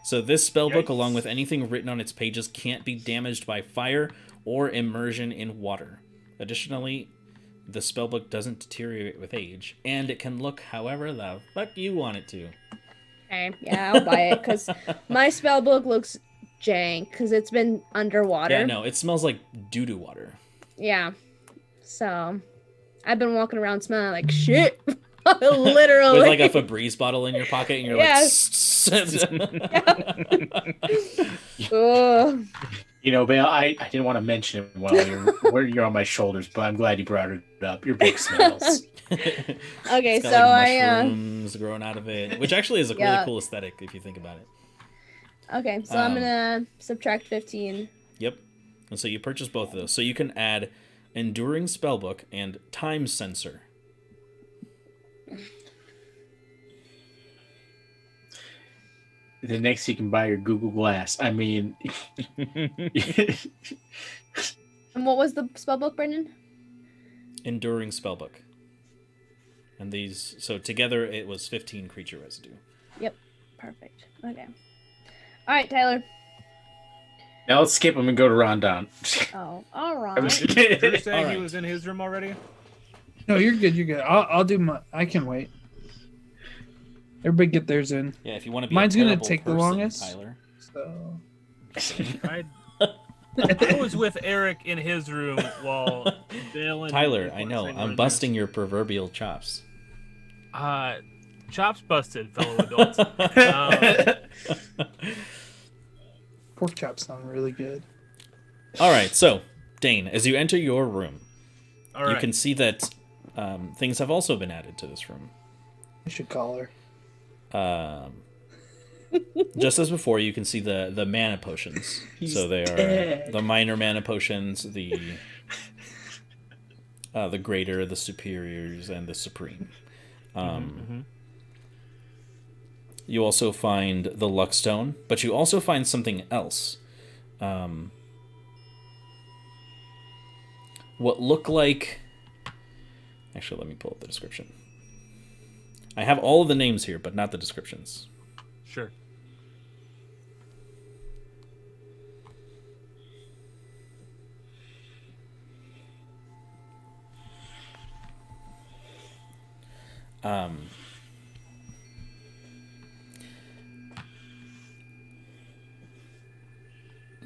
S1: So this spellbook, along with anything written on its pages, can't be damaged by fire or immersion in water. Additionally, the spellbook doesn't deteriorate with age, and it can look however the fuck you want it to.
S4: Okay, yeah, I'll buy it because my spell book looks jank because it's been underwater.
S1: Yeah, no, it smells like doo-doo water.
S4: Yeah, so I've been walking around smelling like shit. Literally.
S1: With like a Febreze bottle in your pocket, and you're like...
S4: Ugh.
S2: You know, Bale, I didn't want to mention it while you're on my shoulders, but I'm glad you brought it up. Your book smells.
S4: Okay,
S1: It's got,
S4: so
S1: like, mushrooms growing out of it, which actually is a really cool aesthetic if you think about it.
S4: Okay, so I'm gonna subtract 15.
S1: Yep. And so you purchase both of those. So you can add Enduring Spellbook and Time Sensor.
S2: The next you can buy your Google Glass. I mean...
S4: And what was the spell book, Brendan?
S1: Enduring Spellbook. And these, so together it was 15 creature residue.
S4: Yep, perfect. Okay. All right, Tyler.
S2: Now let's skip him and go to Rondon.
S4: Oh, all right.
S5: Did you say
S1: Alright.
S5: he was in his room already?
S3: No, you're good. You're good. I'll do my. I can wait. Everybody get theirs in.
S1: Yeah, if you want to be
S3: Mine's
S1: a
S3: gonna
S1: terrible
S3: take the
S1: person,
S3: longest.
S1: Tyler.
S3: So
S5: I was with Eric in his room while Dale.
S1: Tyler, I know. I'm busting your proverbial chops.
S5: Chops busted, fellow adults.
S3: pork chops sound really good.
S1: All right, so, Dane, as you enter your room,
S5: All right.
S1: you can see that things have also been added to this room.
S3: I should call her.
S1: Just as before, you can see the mana potions. So they are the minor mana potions, the greater, the superiors, and the supreme. You also find the Luckstone, but you also find something else. What look like... Actually, let me pull up the description. I have all of the names here, but not the descriptions.
S5: Sure.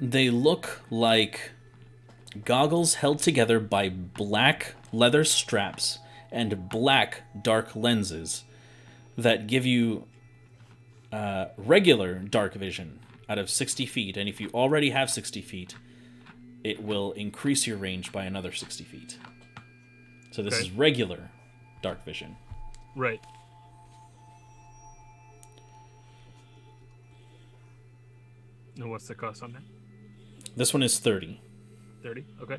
S1: They look like goggles held together by black leather straps and black dark lenses that give you regular dark vision out of 60 feet. And if you already have 60 feet, it will increase your range by another 60 feet. So this
S5: Okay.
S1: is regular dark vision.
S5: Right. And what's the cost on that?
S1: This one is 30.
S5: 30? Okay.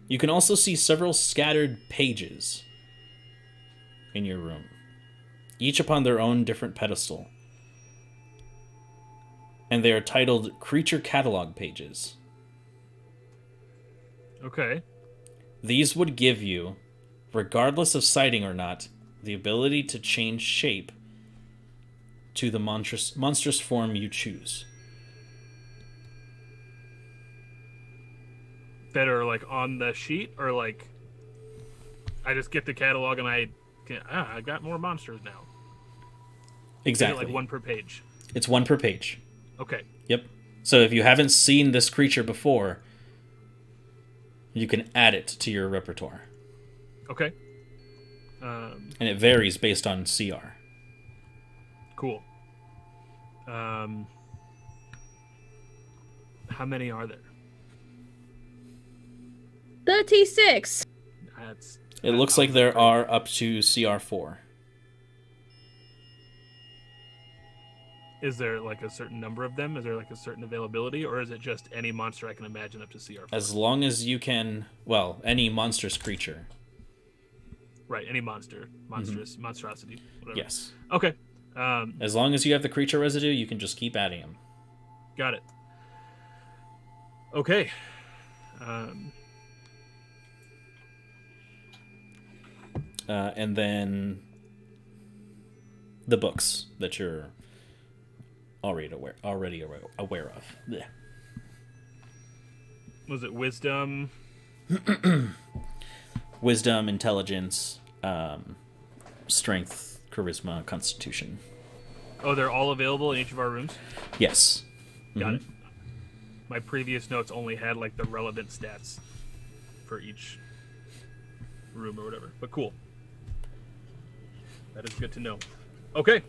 S1: You can also see several scattered pages in your room, each upon their own different pedestal. And they are titled Creature Catalog pages.
S5: Okay.
S1: These would give you, regardless of sighting or not, the ability to change shape to the monstrous form you choose.
S5: That are like on the sheet, or like I just get the catalog and I got more monsters now.
S1: Exactly.
S5: Is it like one per page?
S1: It's one per page.
S5: Okay.
S1: Yep. So if you haven't seen this creature before, you can add it to your repertoire.
S5: Okay.
S1: And it varies based on CR.
S5: Cool. How many are there?
S4: 36.
S1: It looks like there are up to CR4.
S5: Is there like a certain number of them? Is there like a certain availability, or is it just any monster I can imagine up to CR4?
S1: As long as you can, well, any monstrous creature.
S5: Right, any monstrosity, whatever.
S1: Yes.
S5: Okay.
S1: As long as you have the creature residue, you can just keep adding them.
S5: Got it. Okay.
S1: And then the books that you're already aware of. Blech.
S5: Was it wisdom?
S1: Wisdom, intelligence, strength, charisma, constitution.
S5: Oh, they're all available in each of our rooms?
S1: Yes.
S5: Got it. My previous notes only had like the relevant stats for each room or whatever. But cool. That is good to know. Okay.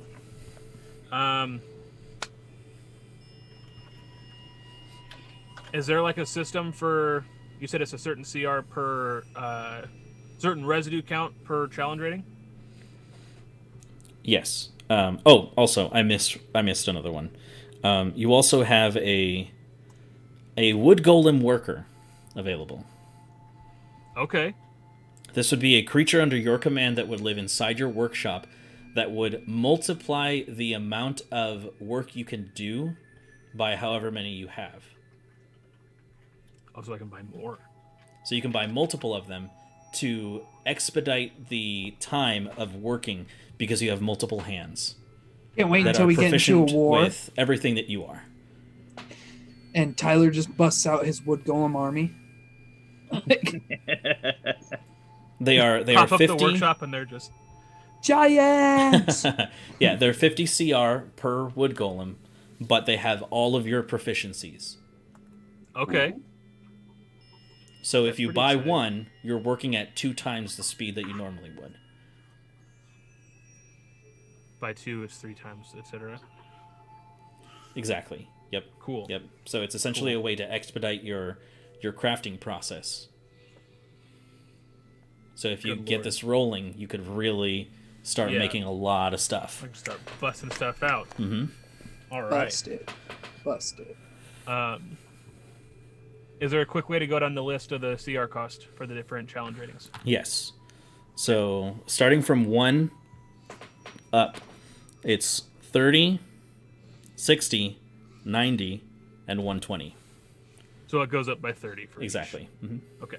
S5: Is there like a system for, you said it's a certain CR per certain residue count per challenge rating?
S1: Yes. Also, I missed another one. You also have a wood golem worker available.
S5: Okay.
S1: This would be a creature under your command that would live inside your workshop that would multiply the amount of work you can do by however many you have.
S5: Oh, so I can buy more.
S1: So you can buy multiple of them to expedite the time of working because you have multiple hands.
S3: Can't wait
S1: that
S3: until
S1: are
S3: we get into a
S1: proficient
S3: war
S1: with everything that you are.
S3: and Tyler just busts out his wood golem army.
S1: They are
S5: Pop
S1: 50
S5: up the workshop and they're just
S3: Giants!
S1: Yeah, they're 50 CR per wood golem, but they have all of your proficiencies.
S5: okay.
S1: So if
S5: That's
S1: you
S5: pretty
S1: buy
S5: exciting.
S1: one, you're working at 2 times the speed that you normally would.
S5: By 2 is 3 times, etc.
S1: Exactly. Yep.
S5: Cool.
S1: Yep. So it's essentially a way to expedite your crafting process. So if you
S5: Good
S1: get
S5: lord.
S1: this rolling, you could really start
S5: Yeah.
S1: making a lot of stuff.
S5: I can start busting stuff out.
S1: Mm-hmm.
S5: All right.
S3: Busted.
S5: Is there a quick way to go down the list of the CR cost for the different challenge ratings?
S1: Yes. So starting from 1 up, it's 30, 60, 90, and 120.
S5: So it goes up by 30 for each.
S1: Exactly. Mm-hmm.
S5: Okay.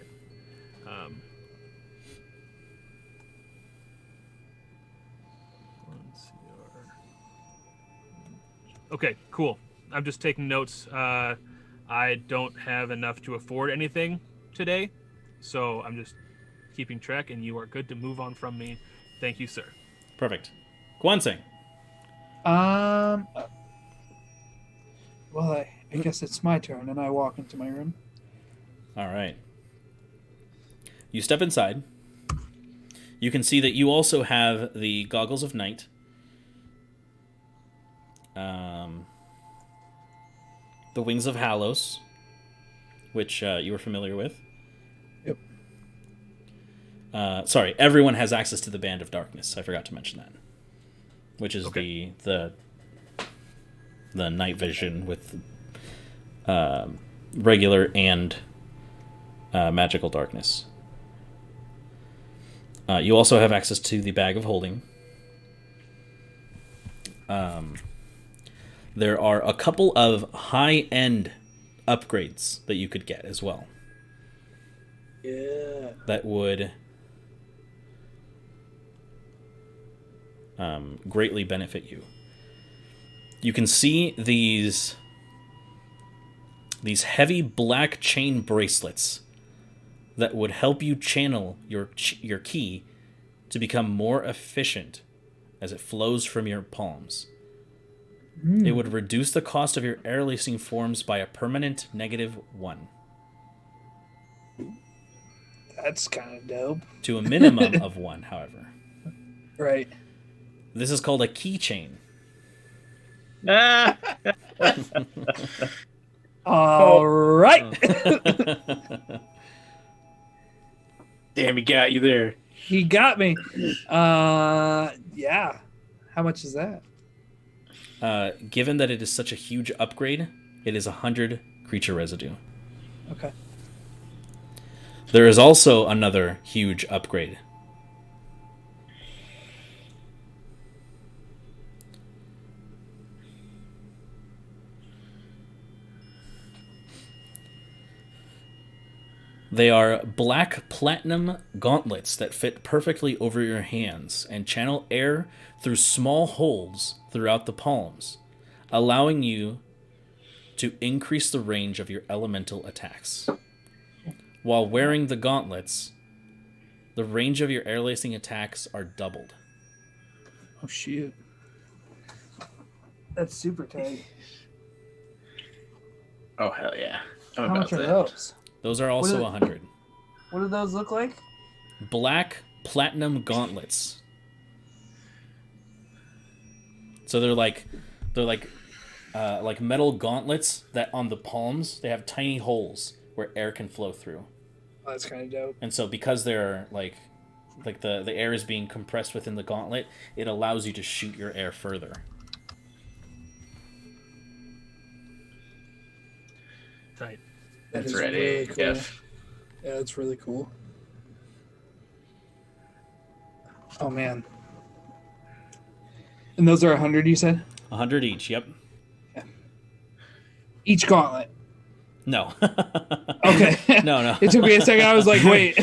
S5: One CR. Okay, cool. I'm just taking notes. I don't have enough to afford anything today, so I'm just keeping track, and you are good to move on from me. Thank you, sir.
S1: Perfect. Guansing.
S3: Well, I guess it's my turn, and I walk into my room.
S1: All right. You step inside. You can see that you also have the Goggles of Night. The Wings of Halos, which you were familiar with.
S3: Yep.
S1: Sorry, everyone has access to the Band of Darkness. I forgot to mention that. Which is
S5: Okay.
S1: the night vision with regular and magical darkness. You also have access to the bag of holding. There are a couple of high-end upgrades that you could get as well.
S3: Yeah.
S1: That would greatly benefit you. You can see these heavy black chain bracelets that would help you channel your ki to become more efficient as it flows from your palms. It would reduce the cost of your air lacing forms by a permanent -1.
S3: That's kind of dope.
S1: To a minimum of 1, however.
S3: Right.
S1: This is called a keychain.
S6: Ah!
S3: All right.
S2: Damn, he got you there.
S3: He got me. Yeah. How much is that?
S1: Given that it is such a huge upgrade, it is 100 creature residue.
S3: Okay.
S1: There is also another huge upgrade. They are black platinum gauntlets that fit perfectly over your hands and channel air through small holes throughout the palms, allowing you to increase the range of your elemental attacks. While wearing the gauntlets, the range of your air lacing attacks are doubled.
S3: Oh, shoot. That's super tight.
S2: Oh, hell yeah. I'm
S3: How
S2: about
S3: much are
S2: that.
S3: those?
S1: Those are also 100.
S3: What do those look like?
S1: Black platinum gauntlets. So they're like metal gauntlets that on the palms they have tiny holes where air can flow through.
S3: Oh, that's kind of dope.
S1: And so because they're like the air is being compressed within the gauntlet, it allows you to shoot your air further.
S5: Tight.
S3: That
S2: That's
S3: is
S2: ready.
S3: really cool.
S2: Jeff.
S3: Yeah, that's really cool. Oh man. And those are 100, you said?
S1: 100 each. Yep.
S3: Each gauntlet.
S1: No.
S3: Okay.
S1: No.
S3: It took me a second. I was like, wait.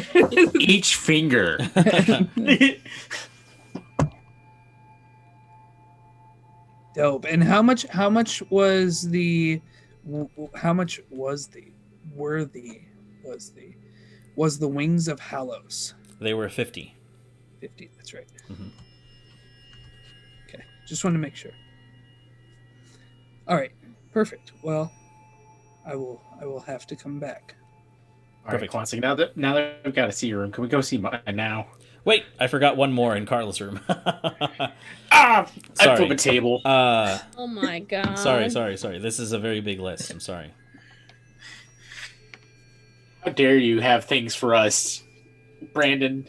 S2: Each finger.
S3: Dope. And how much was the Wings of Halos?
S1: They were 50.
S3: 50, that's right.
S1: Mhm.
S3: Okay. Just wanted to make sure. All right. Perfect. Well, I will have to come back.
S2: All right, Quancy, now that we've got to see your room, can we go see mine now?
S1: Wait, I forgot one more in Carla's room.
S2: I
S1: Sorry.
S2: flipped a table.
S4: Oh my god.
S1: Sorry. This is a very big list. I'm sorry.
S2: How dare you have things for us, Brandon?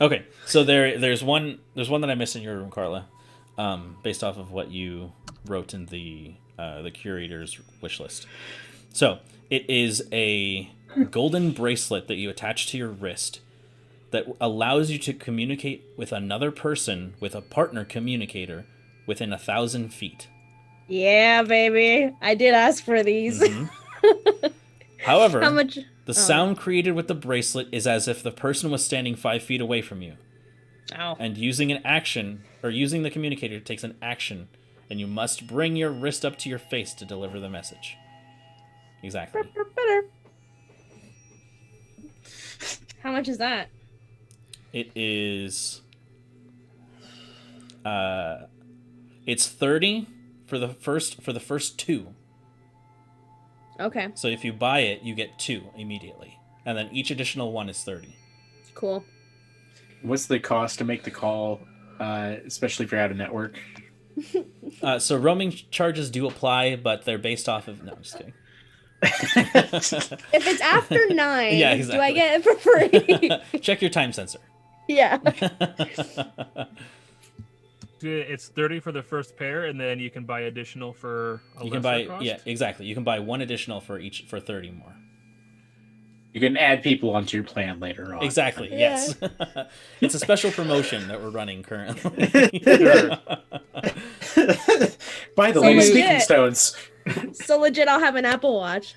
S1: Okay, so there's one that I missed in your room, Carla, based off of what you wrote in the curator's wish list. So it is a golden bracelet that you attach to your wrist that allows you to communicate with another person with a partner communicator within 1,000 feet.
S4: Yeah, baby. I did ask for these.
S1: Mhm. However,
S4: How much?
S1: the sound created with the bracelet is as if the person was standing 5 feet away from you.
S4: Ow.
S1: And using the communicator takes an action, and you must bring your wrist up to your face to deliver the message. Exactly.
S4: How much is that?
S1: It is. It's 30 for the first 2.
S4: Okay,
S1: So if you buy it, you get 2 immediately, and then each additional one is 30.
S4: cool.
S2: What's the cost to make the call, especially if you're out of network?
S1: So roaming charges do apply, but they're based off of. No, I'm just kidding.
S4: If it's after 9,
S1: Yeah,
S4: do I
S1: exactly.
S4: get it for free?
S1: Check your time sensor.
S4: Yeah.
S5: It's 30 for the first pair, and then you can buy additional for a
S1: You can
S5: lesser
S1: buy
S5: cost?
S1: exactly. You can buy one additional for 30 more.
S2: You can add people onto your plan later on.
S1: Exactly.
S4: Yeah.
S1: Yes. It's a special promotion that we're running currently.
S2: Buy the
S4: So
S2: latest
S4: legit.
S2: speaking stones.
S4: So legit, I'll have an Apple Watch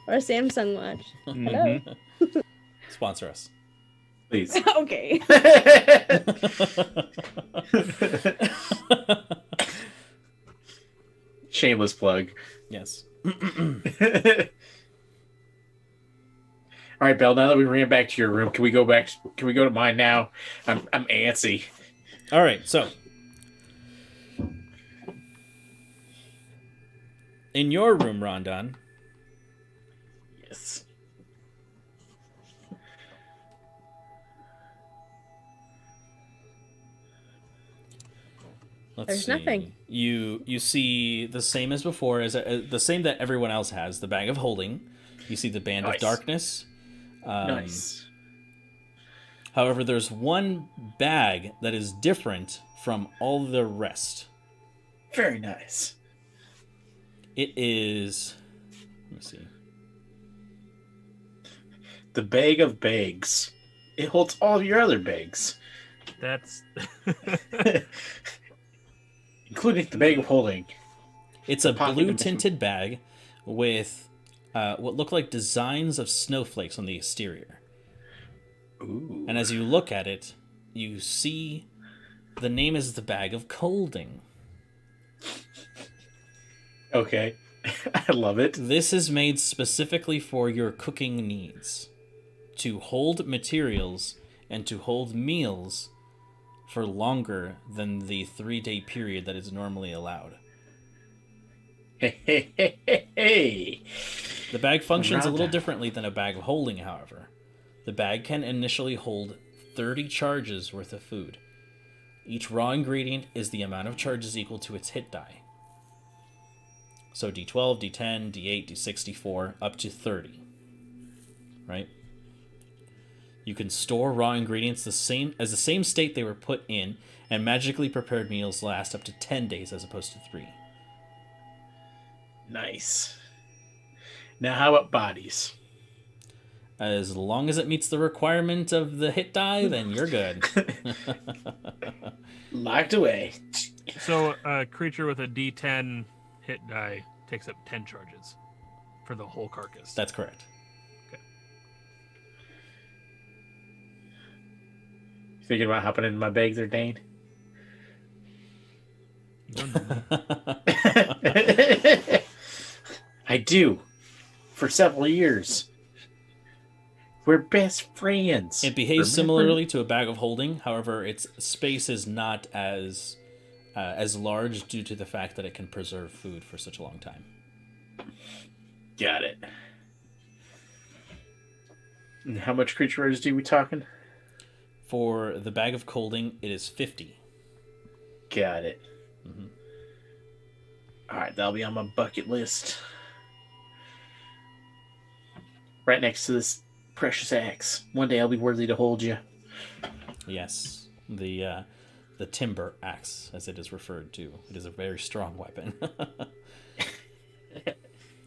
S4: or a Samsung Watch. Hello.
S1: Sponsor us.
S2: Please.
S4: Okay.
S2: Shameless plug.
S1: Yes.
S2: All right, Belle. Now that we ran back to your room, can we go back? Can we go to mine now? I'm antsy.
S1: All right. So, in your room, Rondon,
S2: Yes.
S1: let's
S4: There's
S1: see.
S4: nothing.
S1: You see the same as before, as the same that everyone else has. The bag of holding. You see the band of
S2: Nice.
S1: darkness.
S2: Nice.
S1: However, there's one bag that is different from all the rest.
S2: Very nice.
S1: It is. Let me see.
S2: The bag of bags. It holds all of your other bags,
S5: That's
S2: including the bag of holding.
S1: It's a
S2: pocket
S1: blue
S2: dimension.
S1: tinted bag with what look like designs of snowflakes on the exterior.
S2: Ooh.
S1: And as you look at it, you see the name is the bag of colding.
S2: Okay. I love it.
S1: This is made specifically for your cooking needs, to hold materials and to hold meals for longer than the 3-day period that is normally allowed.
S2: Hey.
S1: The bag functions a little
S2: Rhonda.
S1: differently than a bag of holding, however. The bag can initially hold 30 charges worth of food. Each raw ingredient is the amount of charges equal to its hit die. So D12, D10, D8, D6, D4, up to 30. Right? You can store raw ingredients the same state they were put in, and magically prepared meals last up to 10 days as opposed to 3.
S2: Nice. Now, how about bodies?
S1: As long as it meets the requirement of the hit die, then you're good.
S2: Locked away.
S5: so a creature with a D10 hit die takes up 10 charges for the whole carcass.
S1: That's correct.
S2: Thinking about hopping into my bags there, Dane? I do. For several years. We're best friends.
S1: It behaves
S2: Remember?
S1: similarly to a bag of holding. However, its space is not as large due to the fact that it can preserve food for such a long time.
S2: Got it. And how much creature residue we talking?
S1: For the bag of colding, it is 50.
S2: Got it.
S1: Mhm.
S2: All right, that'll be on my bucket list. Right next to this precious axe. One day I'll be worthy to hold you.
S1: Yes, the timber axe, as it is referred to. It is a very strong weapon.
S2: How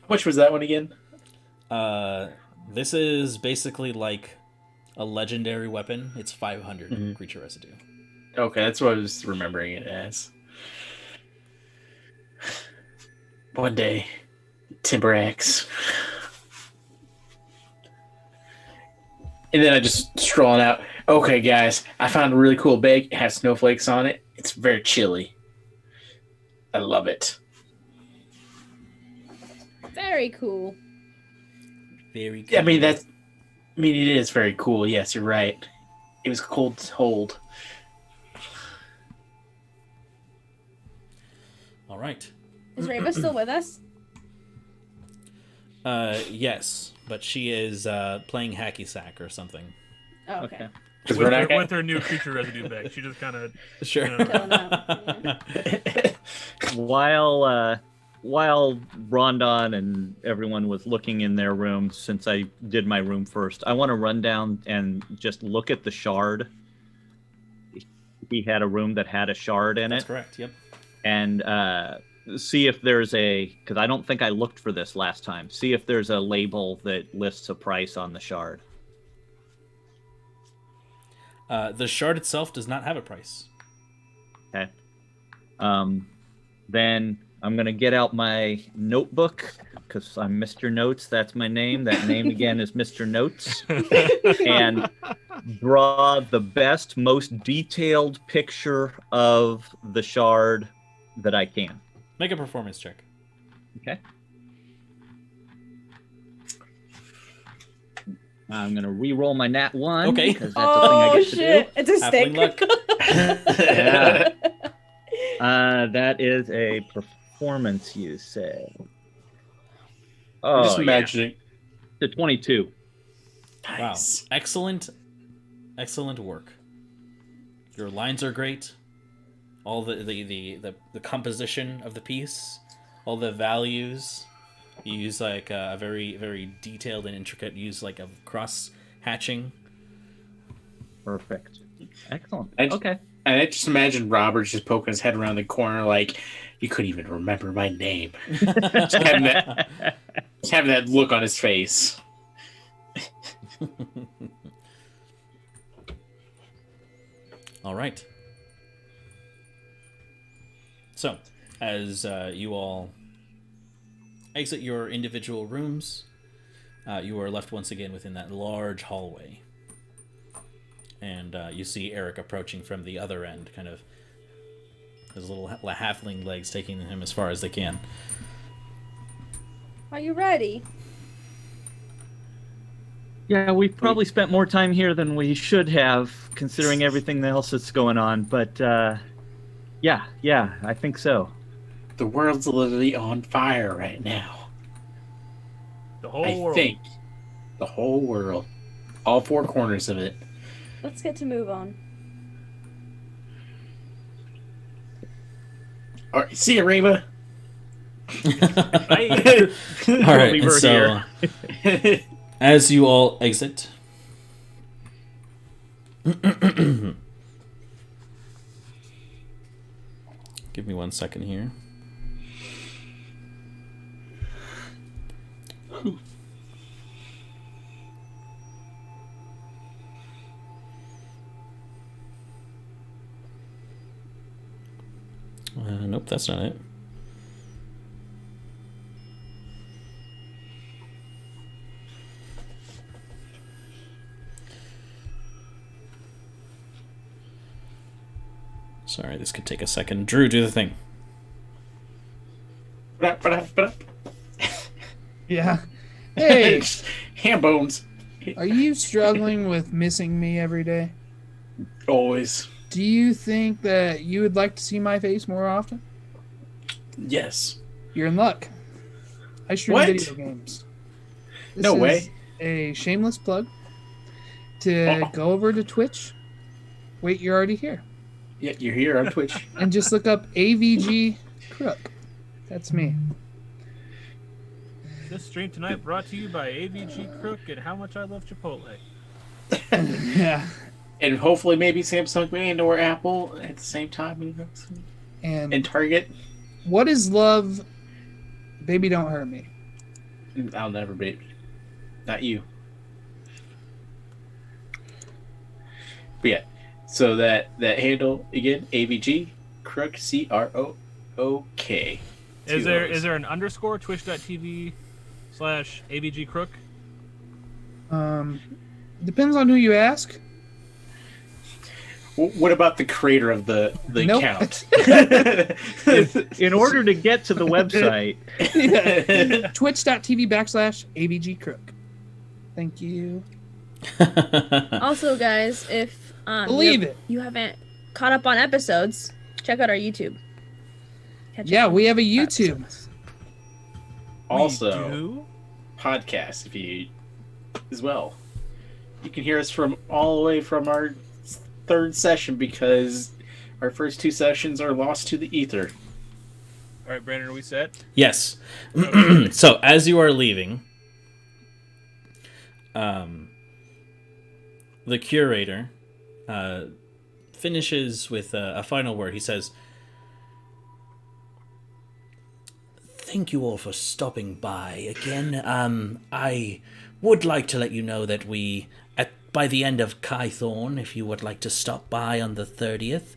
S2: much was that one again?
S1: This is basically like a legendary weapon. It's 500 creature residue.
S2: Okay, that's what I was remembering it as. One day, timber axe. And then I just strolling out. Okay, guys, I found a really cool bag. It has snowflakes on it. It's very chilly. I love it.
S4: Very cool.
S1: Very cool.
S2: Yeah, I mean, it is very cool. Yes, you're right. It was cold to hold.
S1: All right.
S4: Is Reva still with us?
S1: Yes, but she is playing hacky sack or something.
S4: Oh, okay.
S2: Because
S5: with,
S2: we're
S5: her,
S2: not.
S5: with her new creature residue bag. She just kind of
S1: Sure.
S4: Chilling out. Yeah.
S6: While Rondon and everyone was looking in their rooms, since I did my room first, I want to run down and just look at the shard. He had a room that had a shard in
S1: That's
S6: it,
S1: correct. Yep.
S6: and see if there's because I don't think I looked for this last time. See if there's a label that lists a price on the shard.
S1: The shard itself does not have a price.
S6: Okay. Then I'm going to get out my notebook because I'm Mr. Notes. That's my name. That name again is Mr. Notes. And draw the best, most detailed picture of the shard that I can.
S1: Make a performance check.
S6: Okay. I'm going to re-roll my nat 1.
S1: Okay.
S6: Because that's a thing I get to do.
S4: It's a stick.
S6: Yeah. That is a performance, you say.
S2: I'm just
S6: Oh,
S2: imagining.
S6: The 22.
S2: Nice.
S1: Wow. Excellent work. Your lines are great. All the composition of the piece, all the values. You use like a very, very detailed and intricate like a cross hatching.
S6: Perfect. Excellent.
S2: And
S6: Okay.
S2: I just imagine Robert just poking his head around the corner like, you couldn't even remember my name. just having that look on his face.
S1: All right. So, as you all exit your individual rooms, you are left once again within that large hallway. And you see Eric approaching from the other end, kind of his little halfling legs taking him as far as they can.
S4: Are you ready?
S6: Yeah, we've probably spent more time here than we should have, considering everything else that's going on. But yeah, I think so.
S2: The world's literally on fire right now.
S5: The whole world.
S2: I think the whole world, all four corners of it.
S4: Let's get to move on.
S2: All right, see you, Reba.
S5: Bye.
S1: All right,
S6: We
S1: and
S6: were
S1: so
S6: here.
S1: as you all exit, give me 1 second here. Nope, that's not it. Sorry, this could take a second. Drew, do the thing.
S3: Yeah. Hey,
S2: Ham bones.
S3: are you struggling with missing me every day?
S2: Always.
S3: Do you think that you would like to see my face more often?
S2: Yes.
S3: You're in luck. I stream
S2: What?
S3: video games. This
S2: No
S3: is
S2: way.
S3: A shameless plug to go over to Twitch. Wait, you're already here.
S2: Yeah, you're here on Twitch.
S3: And just look up AVG Crook. That's me.
S5: This stream tonight brought to you by AVG Crook and How Much I Love Chipotle.
S3: Yeah.
S2: And hopefully maybe Samsung and or Apple at the same time. And Target.
S3: What is love? Baby, don't hurt me.
S2: I'll never, baby. Not you. But yeah. So that handle again, AVG Crook, CROOK.
S5: Is there an underscore twitch.tv/AVG Crook?
S3: Depends on who you ask.
S2: What about the creator of the
S3: Nope.
S2: account?
S6: In order to get to the website,
S3: Twitch.tv/AVG Crook. Thank you.
S4: Also, guys, if
S3: Believe it.
S4: you haven't caught up on episodes, check out our YouTube. Catch
S3: Yeah,
S4: up on
S3: we have a YouTube.
S4: episodes.
S2: Also,
S5: We do?
S2: podcast if you as well. You can hear us from all the way from our third session because our first two sessions are lost to the ether.
S5: All right, Brandon, are we set?
S1: Yes. So as you are leaving, the curator finishes with a final word. He says, thank you all for stopping by again. I would like to let you know that by the end of Kythorn, if you would like to stop by on the 30th,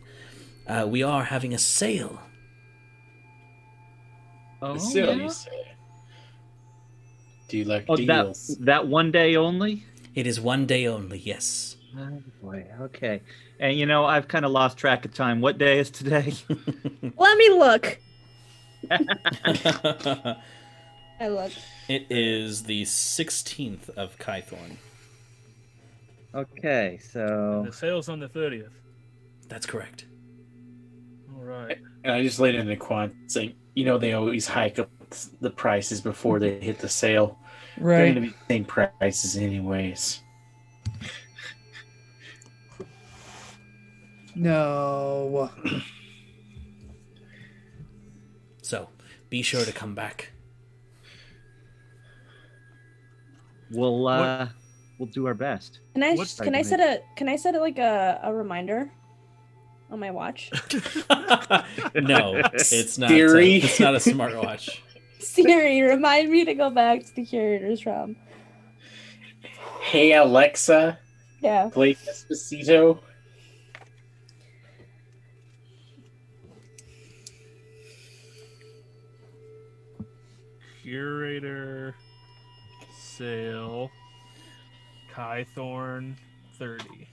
S1: we are having a sale.
S6: Oh,
S2: So
S6: yeah?
S2: you say. Do you like
S6: Oh,
S2: deals?
S6: that one day only?
S1: It is one day only, yes.
S6: Oh, boy. Okay. And I've kind of lost track of time. What day is today?
S4: Let me look. I look.
S1: It is the 16th of Kythorn.
S6: Okay, so
S5: The sale's on the 30th.
S1: That's correct.
S5: All right.
S2: And I just laid it in the quant saying, they always hike up the prices before they hit the sale. They're
S3: Right.
S2: going to be the same prices anyways.
S3: No.
S1: So, be sure to come back.
S6: we'll do our best.
S4: Can I
S5: What's-
S4: can I set a like a reminder on my watch?
S1: No, it's not.
S2: Siri.
S1: It's not a smartwatch.
S4: Siri, remind me to go back to the curator's room.
S2: Hey, Alexa,
S4: Yeah.
S2: play Despacito.
S5: Curator sale. Kythorn 30.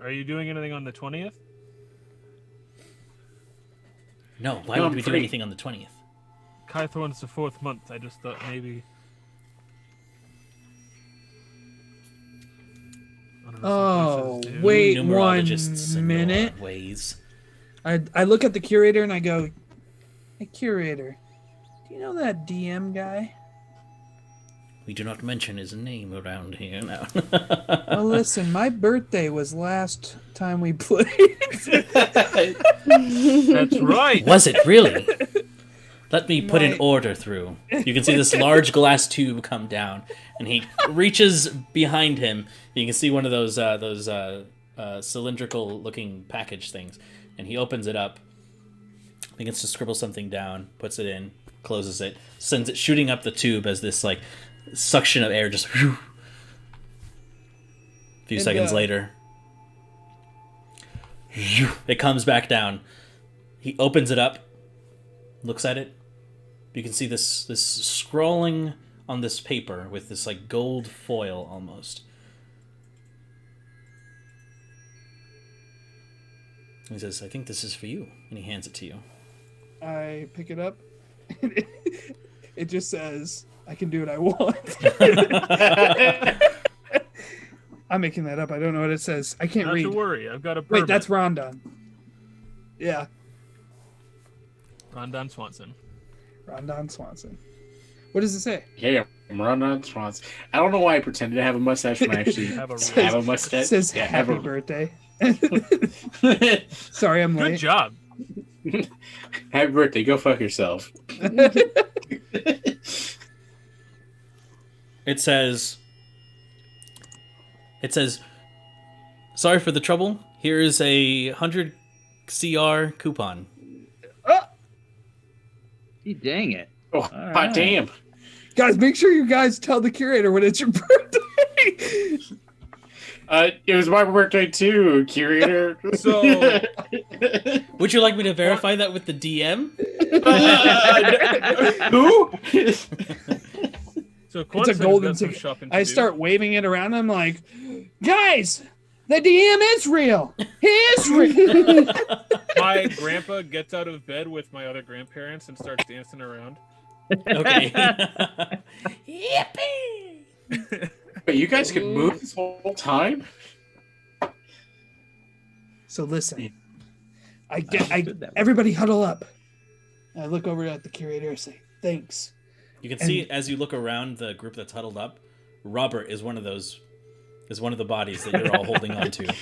S5: Are you doing anything on the 20th?
S1: No, why
S2: No,
S1: would
S2: I'm
S1: we do
S2: free.
S1: anything on the 20th?
S5: Kythorn's the 4th month. I just thought maybe. I don't know, some
S3: Oh,
S5: places do.
S3: wait
S1: Numerologists
S3: one
S1: and your
S3: minute.
S1: ways.
S3: I look at the curator and I go, "Hey, curator, do you know that DM guy?"
S1: We do not mention his name around here now.
S3: Well, listen, my birthday was last time we played.
S5: That's right.
S1: Was it really? Let me put an
S3: My-
S1: order through. You can see this large glass tube come down, and he reaches behind him. You can see one of those cylindrical-looking package things, and he opens it up, begins to scribble something down, puts it in, closes it, sends it shooting up the tube as this like suction of air just. Whew. A few
S3: And,
S1: seconds later, it comes back down. He opens it up, looks at it. You can see this scrolling on this paper with this like gold foil almost. He says, "I think this is for you," and he hands it to you.
S3: I pick it up. It just says, "I can do what I want." I'm making that up. I don't know what it says. I can't
S5: Not
S3: read.
S5: to worry. I've got a permit.
S3: Wait, that's Rondon. Yeah,
S5: Rondon Swanson.
S3: Rondon Swanson. What does it say?
S2: Yeah, I'm Rondon Swans. I don't know why I pretended to have a mustache when I actually
S5: Have a
S2: have a
S3: It
S2: mustache.
S3: says
S2: Yeah, have
S3: "Happy
S2: a-
S3: Birthday." Sorry, I'm
S5: Good
S3: late.
S5: job.
S2: Happy birthday. Go fuck yourself.
S1: It says, "Sorry for the trouble. Here is a 100 CR coupon."
S6: Gee, dang it.
S2: Oh, hot damn.
S3: Guys, make sure you guys tell the curator when it's your birthday.
S2: It was my birthday too, curator.
S5: So-
S1: Would you like me to verify that with the DM?
S2: Who?
S5: So
S3: It's a golden ticket. I start waving it around. I'm like, guys, the DM is real. He is real.
S5: My grandpa gets out of bed with my other grandparents and starts dancing around.
S1: Okay. Yippee!
S2: Wait, you guys could move this whole time?
S3: So listen,
S6: understood that.
S3: everybody huddle up. I look over at the curator and say, thanks.
S1: You can see as you look around the group that's huddled up, Robert is one of the bodies that you're all holding on to.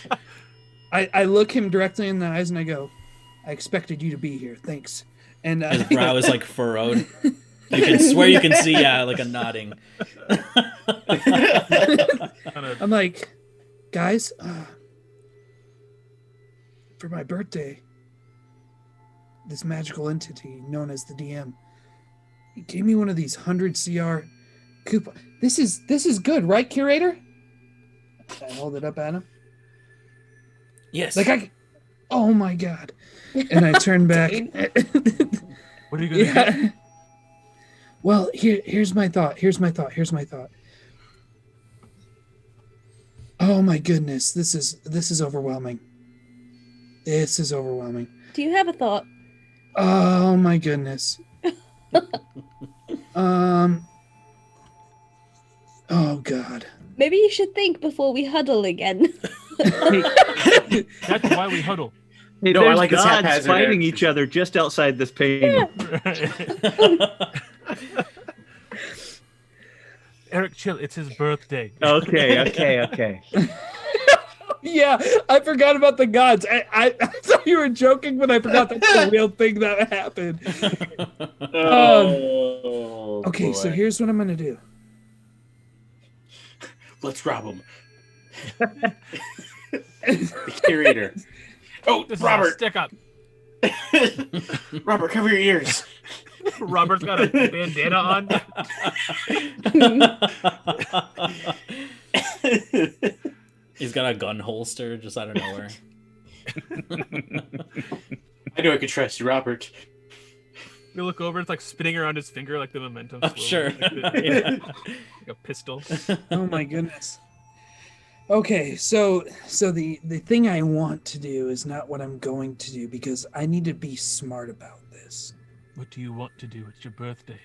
S3: I look him directly in the eyes and I go, I expected you to be here. Thanks. And
S1: His brow is like furrowed. You can swear you can see like a nodding.
S5: Kind of
S3: I'm like, guys, for my birthday, this magical entity known as the DM, he gave me one of these 100 CR coupon. This is good, right, curator? I hold it up at him.
S1: Yes.
S3: Oh my god. And I turn back.
S5: What are you gonna do?
S3: Well, here's my thought. Oh my goodness, this is overwhelming. This is overwhelming.
S4: Do you have a thought?
S3: Oh my goodness. Oh god.
S4: Maybe you should think before we huddle again.
S5: That's why we huddle.
S6: Hey,
S2: No, I
S6: there's
S2: like this
S6: gods
S2: haphazard
S6: fighting
S2: air.
S6: each other just outside this pane.
S5: Eric, chill. It's his birthday.
S6: Okay.
S3: Yeah, I forgot about the gods. I thought you were joking, but I forgot that's the real thing that happened. Okay, so here's what I'm gonna do.
S2: Let's rob him. The curator. Oh,
S5: This
S2: Robert!
S5: is a stick up.
S2: Robert, cover your ears.
S5: Robert's got a bandana on.
S1: He's got a gun holster just out of nowhere.
S2: I knew I could trust you, Robert.
S5: You look over, it's like spinning around his finger like the momentum.
S1: Oh,
S5: slowly,
S1: sure.
S5: like a pistol.
S3: Oh my goodness. Okay, so the thing I want to do is not what I'm going to do because I need to be smart about this.
S5: What do you want to do? It's your birthday.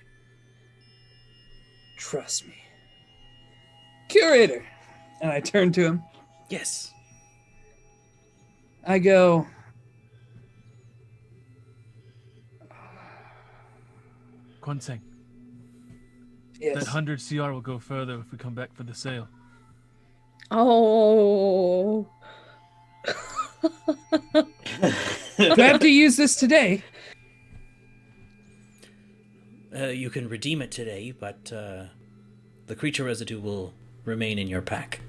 S3: Trust me. Curator! And I turn to him.
S1: Yes.
S3: I go,
S5: Konseng,
S3: yes.
S5: that 100 CR will go further if we come back for the sale.
S4: Oh.
S3: Do I have to use this today?
S1: You can redeem it today, but the creature residue will remain in your pack.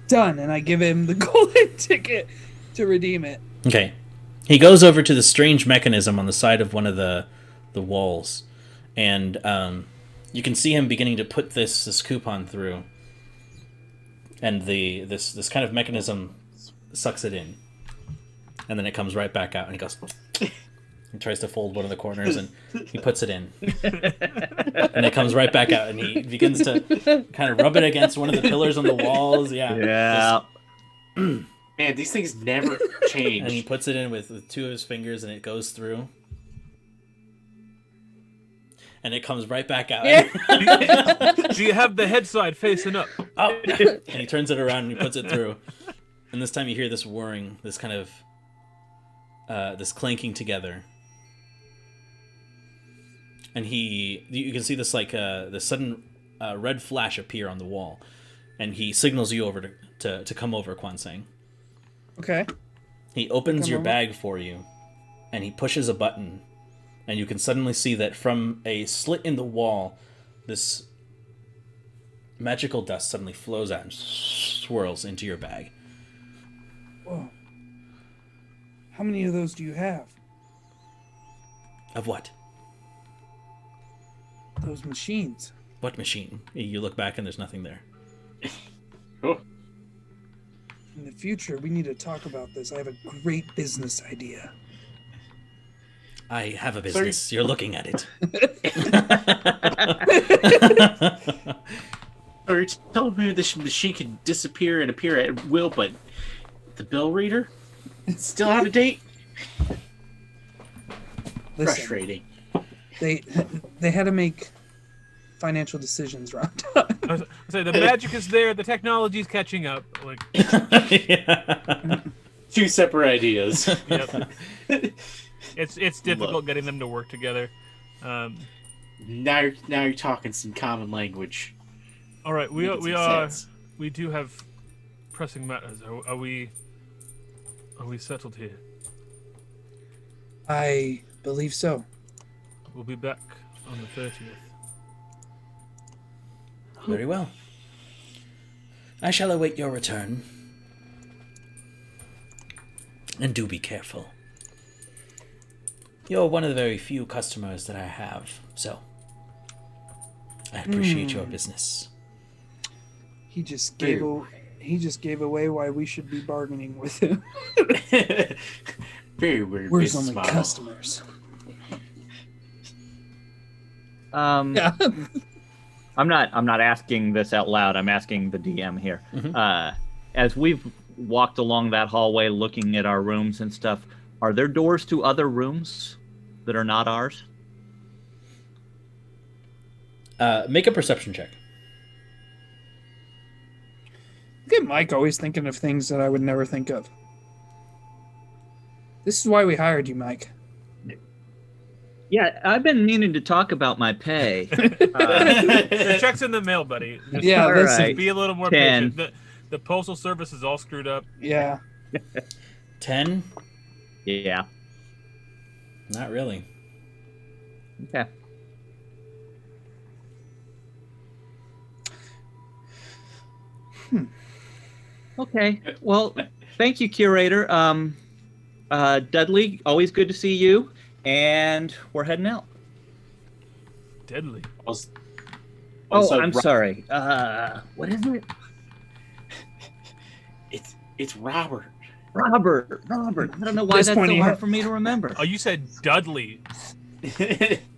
S3: Done. And I give him the golden ticket to redeem it.
S1: Okay. He goes over to the strange mechanism on the side of one of the walls, and you can see him beginning to put this coupon through, and this kind of mechanism sucks it in, and then it comes right back out, and he goes. He tries to fold one of the corners, and he puts it in, and it comes right back out, and he begins to kind of rub it against one of the pillars on the walls.
S6: Yeah.
S2: Man, these things never change.
S1: And he puts it in with two of his fingers, and it goes through. And it comes right back out.
S5: Do you have the head side facing up?
S1: Oh. And he turns it around and he puts it through. And this time you hear this whirring, this kind of this clanking together. And you can see this the sudden red flash appear on the wall, and he signals you over to come over, Kwansang.
S3: Okay.
S1: He opens
S3: Come
S1: your
S3: over.
S1: bag for you, and he pushes a button, and you can suddenly see that from a slit in the wall, this magical dust suddenly flows out and swirls into your bag.
S3: Whoa. How many of those do you have?
S1: Of what?
S3: Those machines.
S1: What machine? You look back and there's nothing there.
S2: Oh,
S3: In the future, we need to talk about this. I have a great business idea.
S1: I have a business. You're looking at it.
S2: or you're telling me this machine can disappear and appear at will, but the bill reader it's still out of date?
S3: Listen,
S2: Frustrating.
S3: they had to make financial decisions, Ron.
S5: I say the magic is there, the technology's catching up. Like,
S1: Yeah.
S2: Two separate ideas.
S5: yep. It's difficult getting them to work together.
S2: Now you're talking some common language.
S5: All right,
S2: Making some sense.
S5: we do have pressing matters. Are we settled here?
S3: I believe so.
S5: We'll be back on the 30th.
S1: Very well. I shall await your return. And do be careful. You're one of the very few customers that I have, so I appreciate your business.
S3: He just gave away why we should be bargaining with him.
S2: Very weird
S3: We're
S2: business
S3: only
S2: model.
S3: customers.
S6: Yeah. I'm not asking this out loud. I'm asking the DM here. As we've walked along that hallway looking at our rooms and stuff, are there doors to other rooms that are not ours?
S1: Make a perception check.
S3: Look at Mike always thinking of things that I would never think of. This is why we hired you, Mike.
S6: Yeah, I've been meaning to talk about my pay.
S5: The check's in the mail, buddy. Just
S3: Yeah,
S6: all
S3: listen.
S6: right.
S5: be a little more
S6: 10.
S5: patient. The postal service is all screwed up.
S3: Yeah.
S1: 10?
S6: Yeah.
S1: Not really.
S6: Okay. Okay. Well, thank you, curator. Dudley, always good to see you. And we're heading out.
S5: Deadly.
S2: Also,
S6: I'm sorry. What is it?
S2: It's Robert.
S6: Robert. I don't know why
S3: This
S6: that's
S3: point
S6: so
S3: he
S6: hard
S3: had-
S6: for me to remember.
S5: Oh, you said Dudley.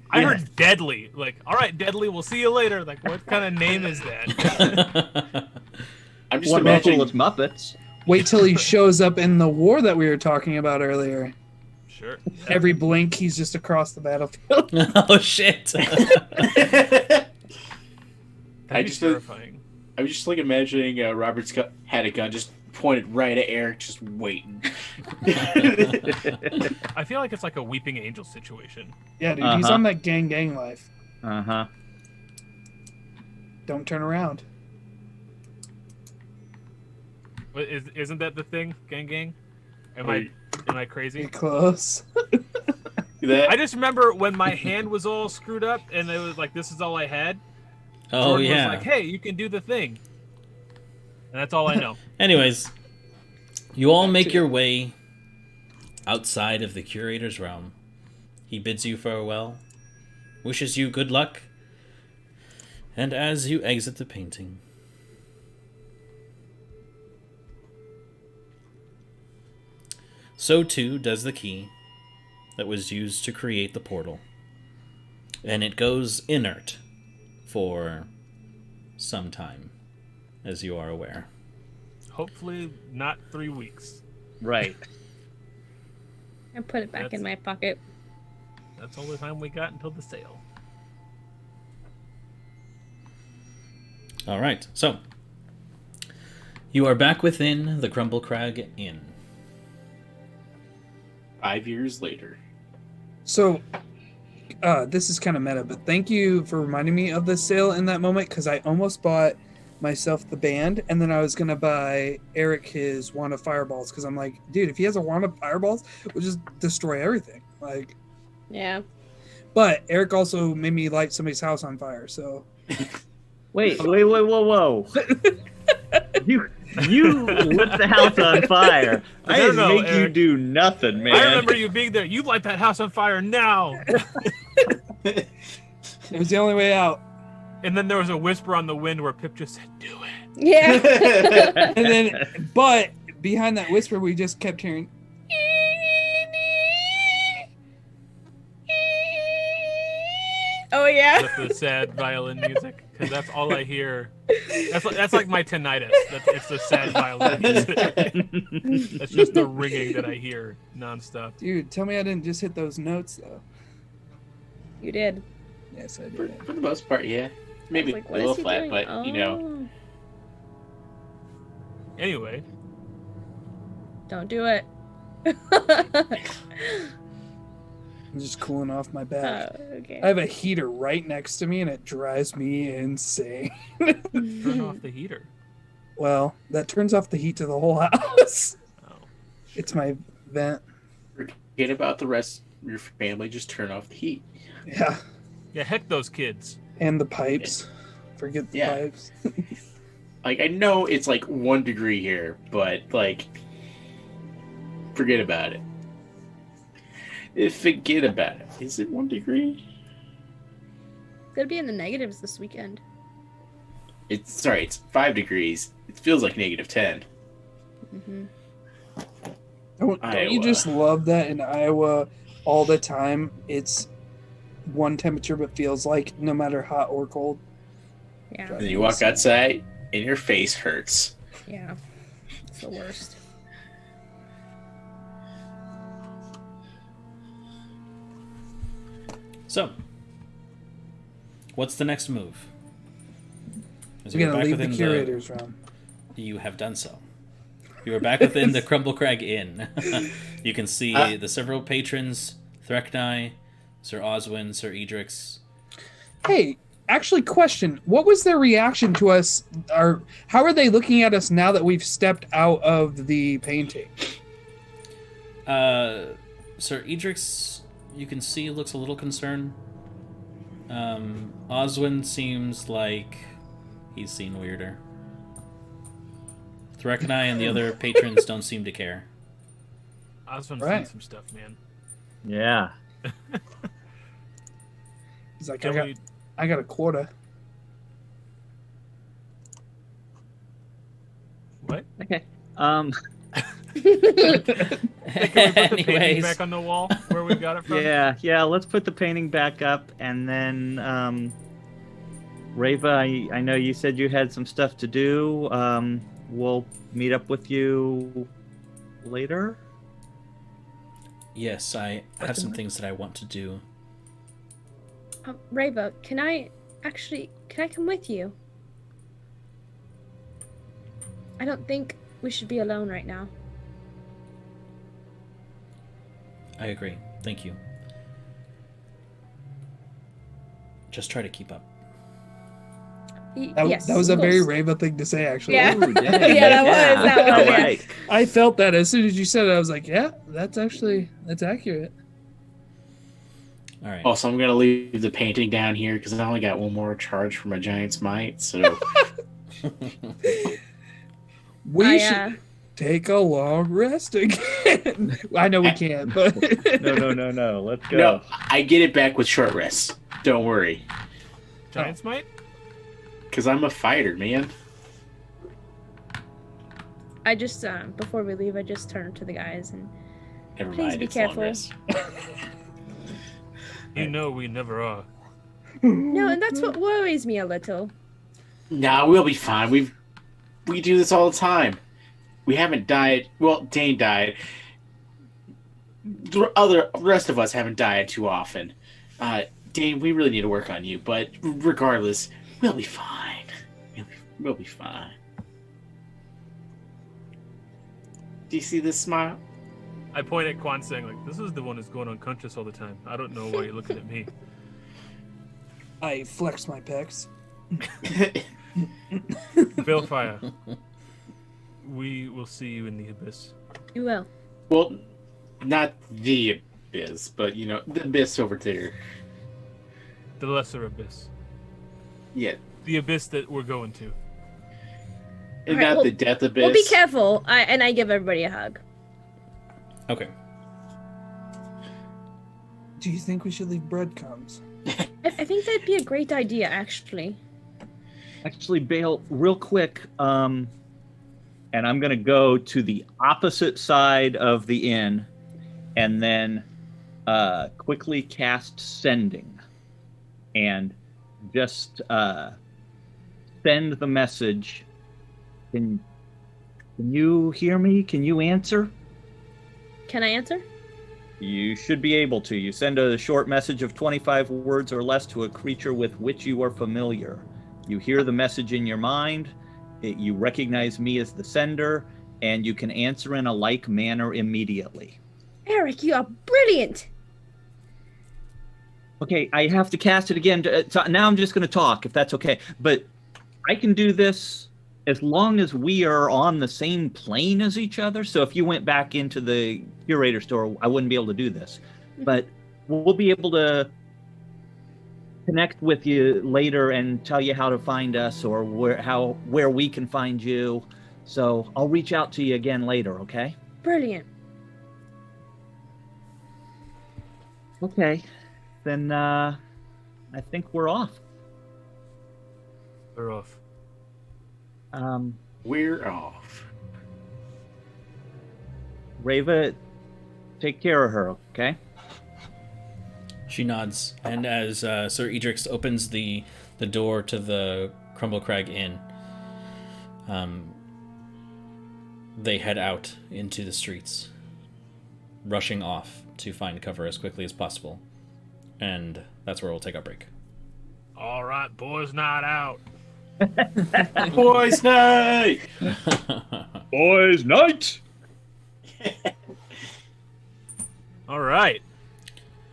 S5: I heard Deadly. Like, all right, Deadly, we'll see you later. Like, what kind of name is that?
S2: I'm just
S6: One
S2: imagining.
S6: with Muppets.
S3: Wait till he shows up in the war that we were talking about earlier.
S5: Sure.
S3: Every blink, he's just across the battlefield.
S1: Oh, shit.
S5: That'd be
S2: just
S5: terrifying.
S2: I was just like imagining Robert's had a gun just pointed right at Eric, just waiting.
S5: I feel like it's like a Weeping Angel situation.
S3: Yeah, dude, he's on that gang life.
S6: Uh-huh.
S3: Don't turn around.
S5: What, isn't that the thing? Gang? Am I crazy?
S3: Get close.
S2: That,
S5: I just remember when my hand was all screwed up and it was like, this is all I had.
S1: Oh,
S5: Jordan
S1: yeah.
S5: was like, hey, you can do the thing. And that's all I know.
S1: Anyways, you all make your way outside of the curator's realm. He bids you farewell, wishes you good luck, and as you exit the painting, so too does the key that was used to create the portal. And it goes inert for some time, as you are aware.
S5: Hopefully not 3 weeks.
S6: Right.
S4: I put it back in my pocket.
S5: That's all the time we got until the sale.
S1: All right, so you are back within the Crumblecrag Inn.
S2: 5 years later.
S3: So, this is kind of meta, but thank you for reminding me of this sale in that moment, because I almost bought myself the band, and then I was going to buy Eric his wand of fireballs, because I'm like, dude, if he has a wand of fireballs, we'll just destroy everything. Like,
S4: Yeah.
S3: but Eric also made me light somebody's house on fire, so...
S6: Wait, whoa. You lit the house on fire. I didn't
S5: No,
S6: make you
S5: Eric.
S6: do nothing, man.
S5: I remember you being there. You light that house on fire now.
S3: It was the only way out.
S5: And then there was a whisper on the wind where Pip just said, do it.
S4: Yeah.
S3: And then, but behind that whisper, we just kept hearing...
S4: Oh yeah.
S5: With the sad violin music. Because that's all I hear. That's like my tinnitus. It's the sad violin music. That's just the ringing that I hear nonstop.
S3: Dude, tell me I didn't just hit those notes, though.
S4: You did.
S3: Yes, I
S2: For
S3: did.
S2: the most part, yeah. Maybe
S4: Like,
S2: a
S4: what
S2: little
S4: is he
S2: flat,
S4: doing?
S2: but you know.
S4: Oh.
S5: Anyway,
S4: Don't do it.
S3: I'm just cooling off my back.
S4: Okay.
S3: I have a heater right next to me, and it drives me insane.
S5: turn off the heater.
S3: Well, that turns off the heat to the whole house.
S5: Oh.
S3: It's my vent.
S2: Forget about the rest of your family. Just turn off the heat.
S3: Yeah.
S5: Yeah, heck those kids.
S3: And the pipes. Forget the
S2: Yeah.
S3: pipes.
S2: Like, I know it's like 1 degree here, but like Forget about it. Forget about it. Is it 1 degree?
S4: It's gonna be in the negatives this weekend.
S2: It's 5 degrees. It feels like -10.
S4: Mm-hmm.
S3: Don't you
S2: Iowa.
S3: just love that in Iowa all the time? It's one temperature, but feels like no matter hot or cold.
S4: Yeah.
S2: And then you walk outside, and your face hurts.
S4: Yeah. It's the worst.
S1: So, what's the next move? As
S3: We're
S1: you are
S3: gonna
S1: back
S3: leave the
S1: within
S3: curators round.
S1: You have done so. You are back within the Crumblecrag Inn. You can see the several patrons, Threknai, Sir Oswin, Sir Edrix.
S3: Hey, actually, question: what was their reaction to us? Or how are they looking at us now that we've stepped out of the painting?
S1: Sir Edrix, you can see, looks a little concerned. Oswin seems like he's seen weirder. Threknai and the other patrons don't seem to care.
S5: Oswin's
S3: Right.
S5: seen some stuff, man.
S6: Yeah.
S3: He's like,
S5: Can
S3: I got a quota.
S5: What?
S6: Okay.
S5: Can we put the painting
S1: Anyways,
S5: back on the wall where we got it from?
S6: Yeah. Let's put the painting back up, and then Reva, I know you said you had some stuff to do. We'll meet up with you later.
S1: yes, I have some things that I want to do.
S4: Reva, can I come with you? I don't think we should be alone right now.
S1: I agree. Thank you. Just try to keep up.
S4: Yes,
S3: That was
S4: of
S3: a very
S4: course.
S3: Reva thing to say, actually.
S4: Yeah.
S6: Ooh, dang.
S4: Yeah, that was,
S6: All
S4: yeah.
S6: right.
S3: I felt that as soon as you said it. I was like, yeah, that's accurate.
S1: All right.
S2: Also, I'm going to leave the painting down here because I only got one more charge for my Giant's Might. So,
S3: We should take a long rest again. I know we can't, but
S6: No. Let's go.
S2: no, I get it back with short rests. Don't worry.
S5: Giant's Might?
S2: Because I'm a fighter, man.
S4: I just before we leave, I just turned to the guys and
S2: Never
S4: Please
S2: mind,
S4: be
S2: it's long
S4: careful.
S2: rest.
S5: You know we never are.
S4: no, and that's what worries me a little.
S2: Nah, we'll be fine. We do this all the time. We haven't died. Well, Dane died. The rest of us haven't died too often. Dane, we really need to work on you. But regardless, we'll be fine. We'll be fine. Do you see this smile?
S5: I point at Quan saying, like, this is the one who's going unconscious all the time. I don't know why you're looking at me.
S3: I flex my pecs.
S5: Balefire, we will see you in the abyss.
S4: You will.
S2: Well, not the abyss, but the abyss over there.
S5: The lesser abyss.
S2: Yeah,
S5: The abyss that we're going to.
S2: and
S4: Alright,
S2: not
S4: well-
S2: the death abyss.
S4: Well, be careful. I give everybody a hug.
S1: Okay.
S3: Do you think we should leave breadcrumbs?
S4: I think that'd be a great idea, actually.
S6: Actually, Bale, real quick, and I'm going to go to the opposite side of the inn and then quickly cast Sending and just send the message. Can you hear me? Can you answer?
S4: Can I answer?
S6: You should be able to. You send a short message of 25 words or less to a creature with which you are familiar. You hear the message in your mind, you recognize me as the sender, and you can answer in a like manner immediately.
S4: Eric, you are brilliant.
S6: Okay, I have to cast it again. Now I'm just going to talk, if that's okay. But I can do this as long as we are on the same plane as each other. So if you went back into the curator store, I wouldn't be able to do this. But we'll be able to connect with you later and tell you how to find us or where we can find you. So I'll reach out to you again later, okay?
S4: Brilliant.
S6: Okay, then I think we're off.
S5: We're off.
S2: We're off.
S6: Rava, take care of her, okay?
S1: She nods, and as Sir Edrix opens the door to the Crumble Crag Inn, they head out into the streets, rushing off to find cover as quickly as possible. And that's where we'll take our break.
S5: All right, boys, night out.
S2: Boys' night!
S6: Boys' night!
S5: All right.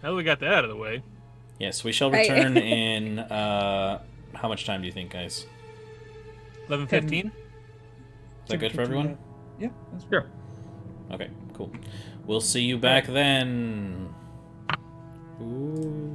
S5: Now that we got that out of the way.
S1: Yes, we shall
S4: Right.
S1: return in how much time do you think, guys?
S5: 11:15.
S1: Is that good for everyone?
S3: Yeah, that's
S6: Sure.
S1: Okay, cool. We'll see you back then. Ooh.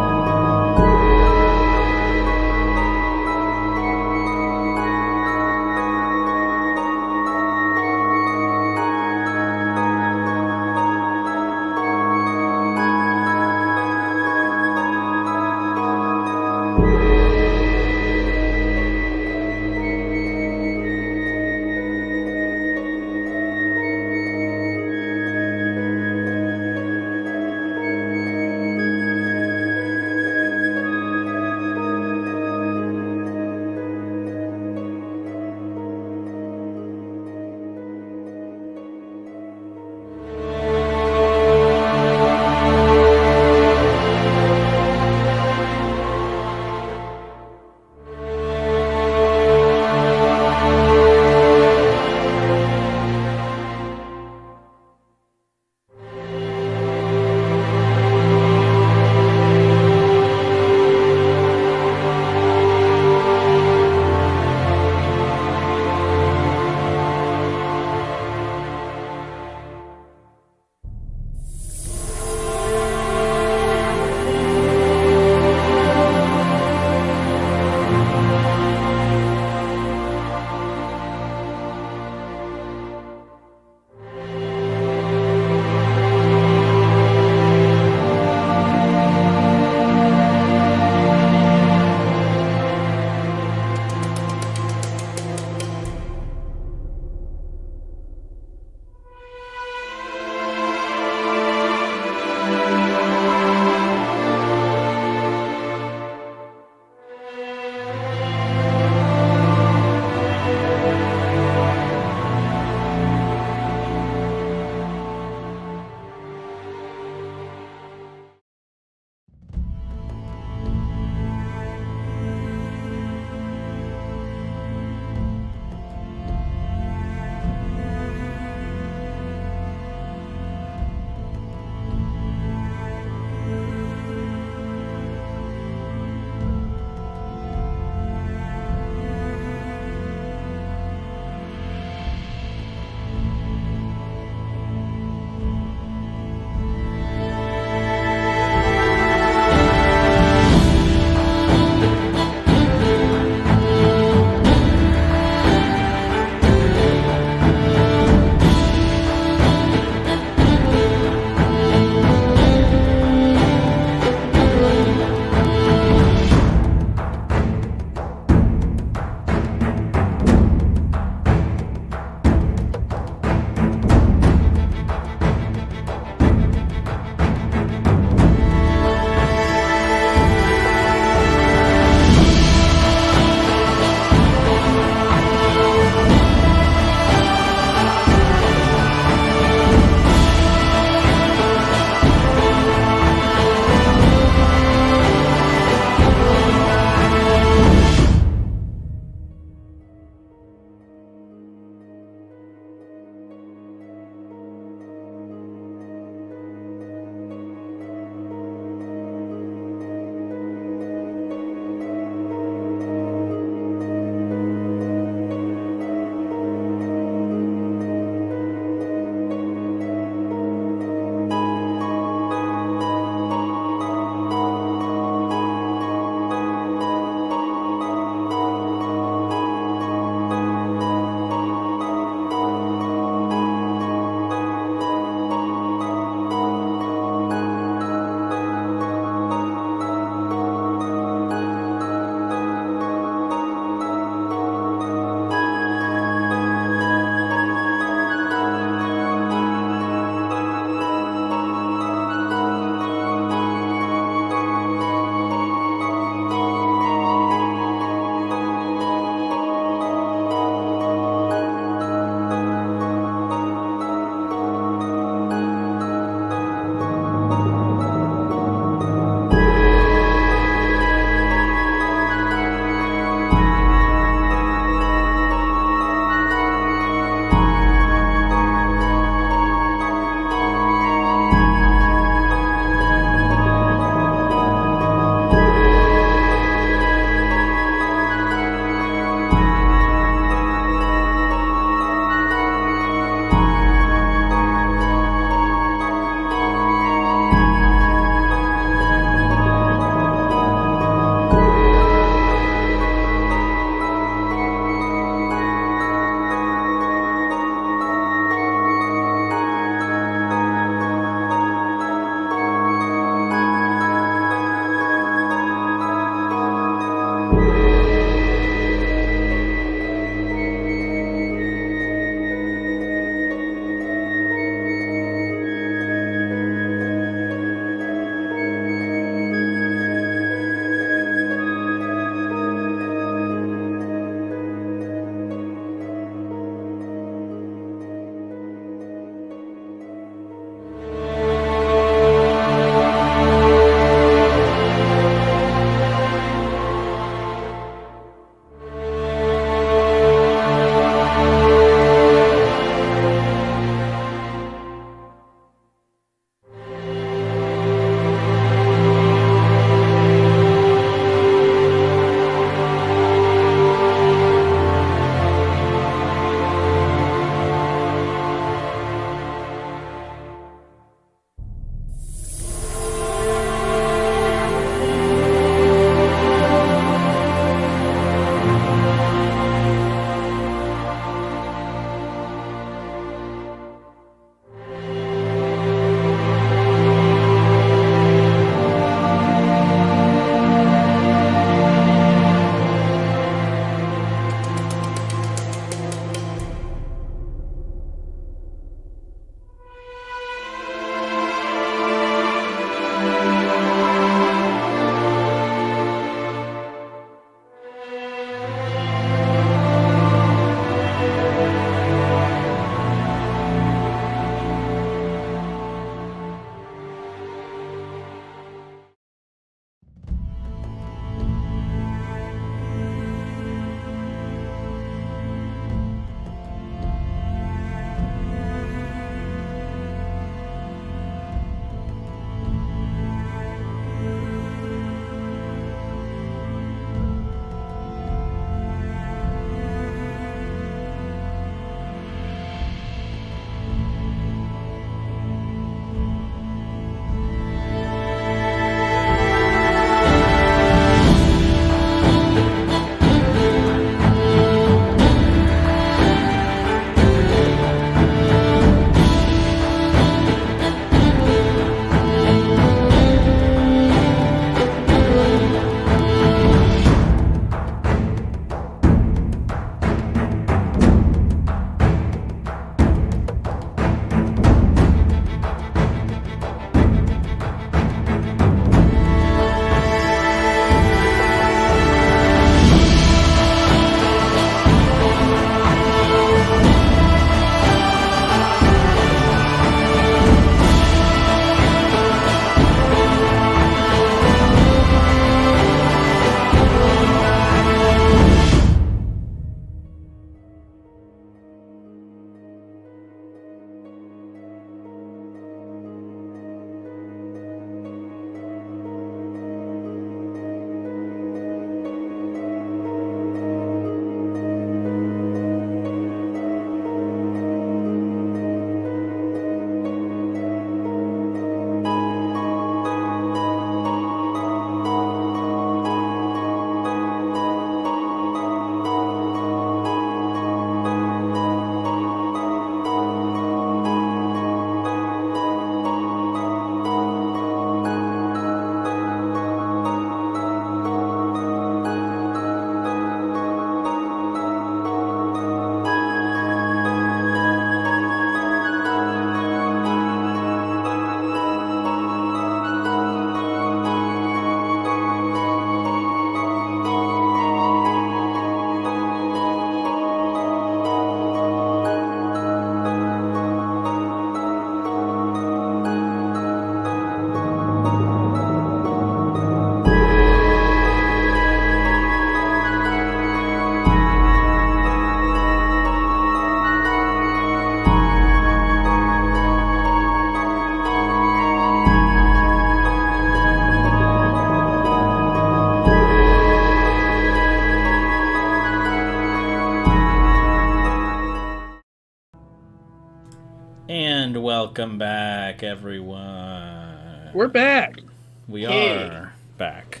S1: And welcome back, everyone.
S3: We're back.
S1: We
S2: Hey.
S1: are back.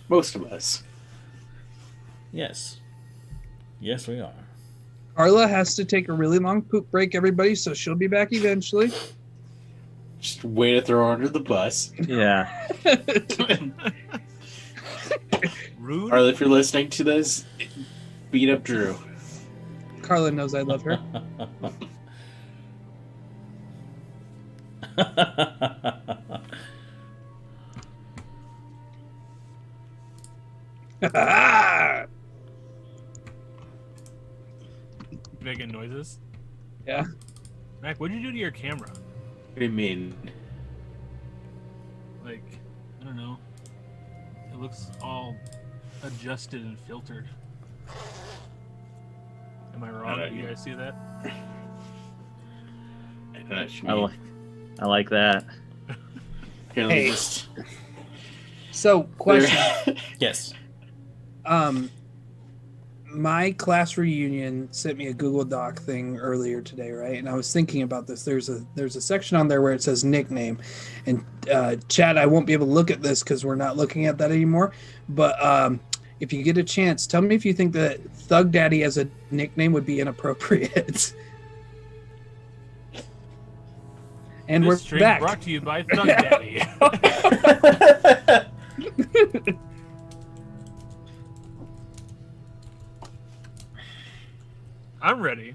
S2: Most of us.
S1: Yes. Yes, we are.
S3: Carla has to take a really long poop break, everybody, so she'll be back eventually.
S2: Just way to throw her under the bus.
S6: Yeah.
S5: Rude.
S2: Harley, if you're listening to this, beat up Drew.
S3: Carla knows I love her.
S5: Making noises.
S3: Yeah.
S5: Mac, what'd you do to your camera?
S2: What do you mean?
S5: Like, I don't know. It looks all adjusted and filtered. Am I wrong?
S2: don't
S5: Do you
S2: know.
S5: guys see that?
S2: I don't know what you
S6: I,
S2: mean.
S6: li- I like that.
S2: Here, let me
S3: Hey.
S2: just-
S3: So, question.
S1: Yes.
S3: My class reunion sent me a Google Doc thing earlier today, right? And I was thinking about this. There's a section on there where it says nickname, and Chad, I won't be able to look at this because we're not looking at that anymore. But if you get a chance, tell me if you think that Thug Daddy as a nickname would be inappropriate. And
S5: This
S3: we're
S5: stream
S3: back.
S5: brought to you by Thug Daddy. I'm ready.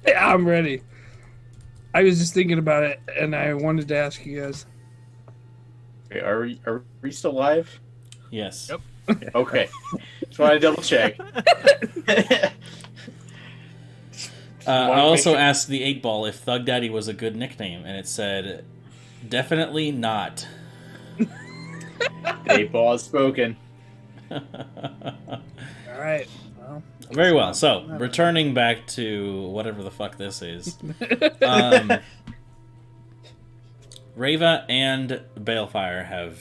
S3: Yeah, I'm ready. I was just thinking about it, and I wanted to ask you guys.
S2: Wait, are we still live?
S1: Yes.
S5: Yep.
S2: Okay. Just want to double check.
S1: I also asked the 8-Ball if Thug Daddy was a good nickname, and it said, definitely not.
S2: Eight ball has spoken.
S3: All right. Well,
S1: Very well. So, returning back to whatever the fuck this is. Reva and Balefire have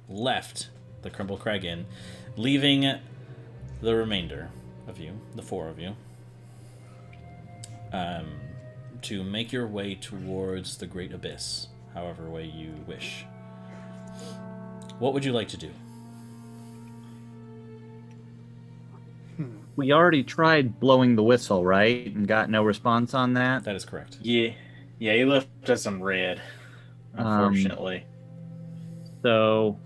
S1: left the Crimble Crag Inn, leaving the remainder of you, the 4 of you, to make your way towards the Great Abyss, however way you wish. What would you like to do?
S6: We already tried blowing the whistle, right? And got no response on that.
S1: That is correct.
S2: Yeah, he left us on red. Unfortunately.
S6: So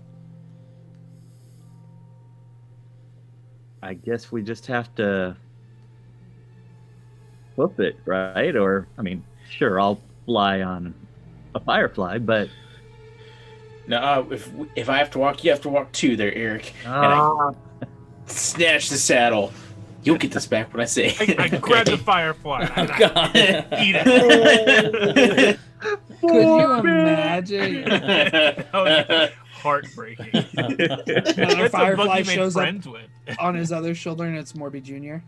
S6: I guess we just have to flip it, right? Or, I mean, sure, I'll fly on a firefly, but
S2: No, if I have to walk, you have to walk too, there, Eric. And I snatch the saddle. You'll get this back when I say.
S5: I grabbed the firefly.
S1: Oh, God.
S5: Eat it.
S3: could you imagine?
S5: That was heartbreaking.
S3: Another
S5: That's a book
S3: firefly
S5: you made
S3: shows up
S5: friends with.
S3: on his other shoulder, and it's Morby Jr.